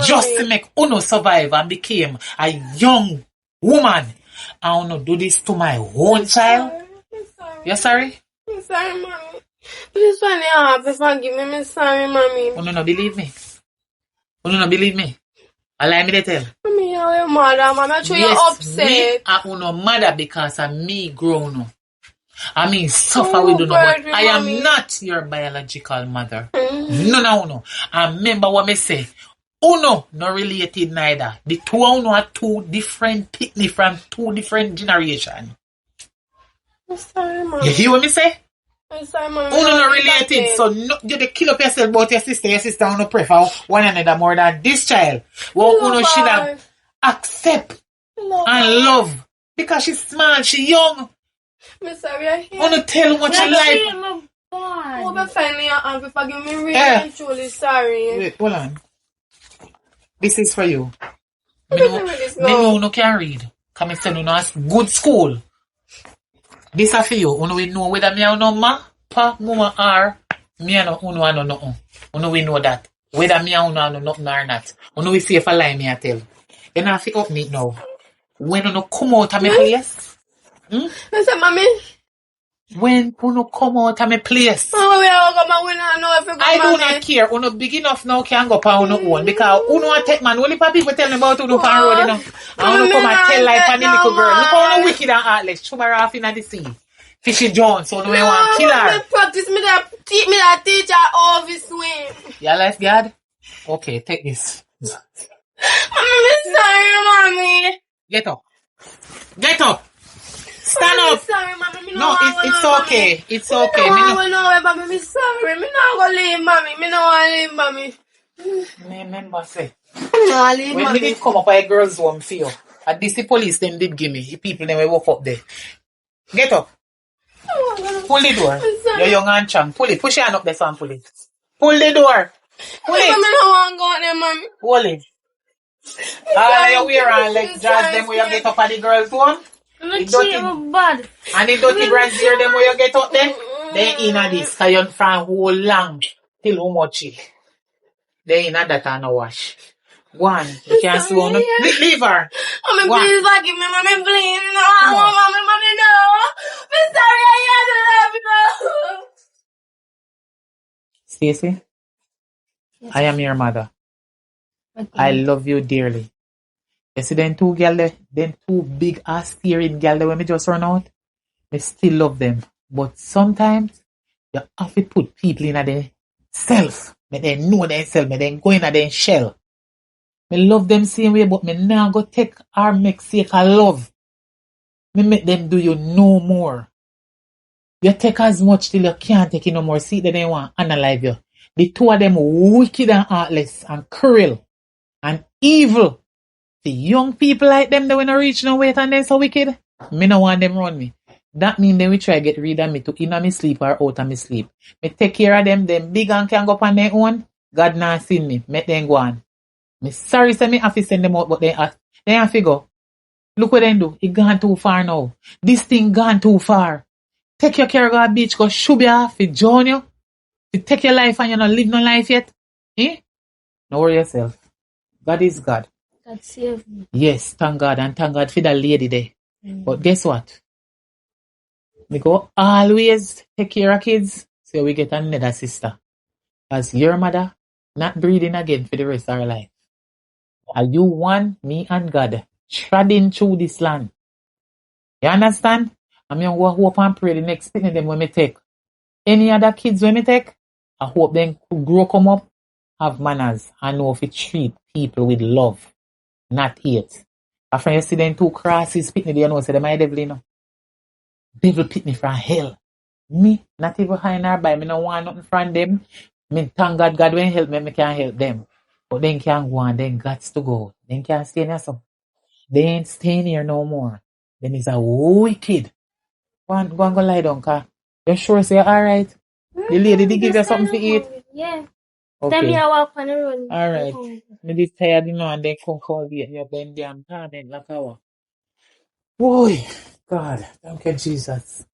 just to make uno survive and became a young woman. I uno do this to my own child. You sorry? I'm sorry, mommy. Please find it hard to forgive me. I'm sorry, mommy. You no believe me? You no believe me? I lie me to tell. Mommy, you're your mother, mommy. I'm sure you're upset. Me are uno mother because of me grown up. I mean, suffer with uno, but I am not your biological mother. No, uno. And remember what me say. Uno no related neither. The two of uno are two different pitney from two different generations. I'm sorry, mommy. You hear what me say? I'm sorry, mommy. Uno no related, so no, you dey kill up yourself about your sister uno prefer one another more than this child. Well, uno should have accept and love. Because she's small, she young. I'm sorry, I hear. Uno tell what you like. Oh, but finally, I'm forgive me. Really, I'm truly sorry. Wait, hold on. This is for you. Me know uno can read. Come and send uno a good school. This is for you. Uno will know whether me or no ma, pa, mama, or me and uno or no nothing. Uno will know that. Whether me or uno nothing or not. Uno will see if I lie me I tell. You know if you up me now. When uno come out of my place. Listen, mommy. When uno come out of my place. I do not care. Uno big enough now can go pa uno own. Because uno a take man. Only pa people tell me about uno pan road, you know. And uno come and tell like a little girl. Look how uno wicked and heartless. Chuma her off in the sea. Fishy Jones. So uno may want to kill her. Practice me that teacher all this way. You like God? Okay, take this. I'm sorry, mommy. Get up. Get up. Stand I'm up. sorry, mommy. Me No, it's okay. It's okay. Me Me no no. want no, mommy. Me sorry. Me no go leave, mommy. Me no want leave, mommy. Me remember say. Me no want leave, When me mommy. did come up a girls' home for you, and this the police them did give me. The people them will walk up there. Get up. Pull the door. You're young and strong. Pull it. Push your hand up there so and pull it. Pull the door. Pull Mommy, it. me no want go there, mommy. Hold it. All you wear and let's dress them where you get up at the girls' home. I'm The not dirty, cheating, bad. and the dirty brazier them where you get up there. They in a this. Cause you from whole long till how much it. They in a that and a wash. One. You can't see one. Leave her. Mommy, One. please forgive me, mommy, please. No, Come on. mommy, no. I'm sorry, I had to love you. Stacy, I am your mother. I love you dearly. You see them two girl there, them two big ass steering girl there when me just run out? I still love them. But sometimes you have to put people in a their self. Make them know themselves, make them go in a their shell. Me love them same way, but me now go take or make sake of love. Me make them do you no more. You take as much till you can't take it no more. See that they want to analyze you. The two of them wicked and heartless and cruel and evil. The young people like them, they will not reach no weight and they so wicked. Me no want them run me. That mean they will try get rid of me to in my sleep or out of my sleep. Me take care of them big and can go up on their own. God not seen me. Make them go on. Me sorry say me have to send them out, but they have to go. Look what they do. It gone too far now. This thing gone too far. Take your care of a beach, go should be off, it join you. To take your life and you not live no life yet. Eh? Don't worry yourself. God is God. God save me. Yes, thank God and thank God for that lady there. But guess what? We go always take care of kids so we get another sister. As your mother, not breathing again for the rest of her life. Are you one, me and God, treading through this land? You understand? I'm going to hope and pray the next thing them when me take. Any other kids when me take, I hope them grow come up, have manners, and know if it treat people with love, not hate. After you see them two crosses pitney, they know say them are devil, you know. Devil pitney from hell. Me, not even high nor by, me no want nothing from them. Me thank God, God when help me, me can help them. But then can't go and then gots to go. Then can't stay there so. They ain't staying here no more. Then it's a wicked. Go and go lie down, car. You sure say alright? The lady did give you something to eat? Yeah. Tell me Okay. I walk on the road. Alright. Me did tired, you know, and then come call you. You're bend down, then like hour. Boy, God, thank you, Jesus.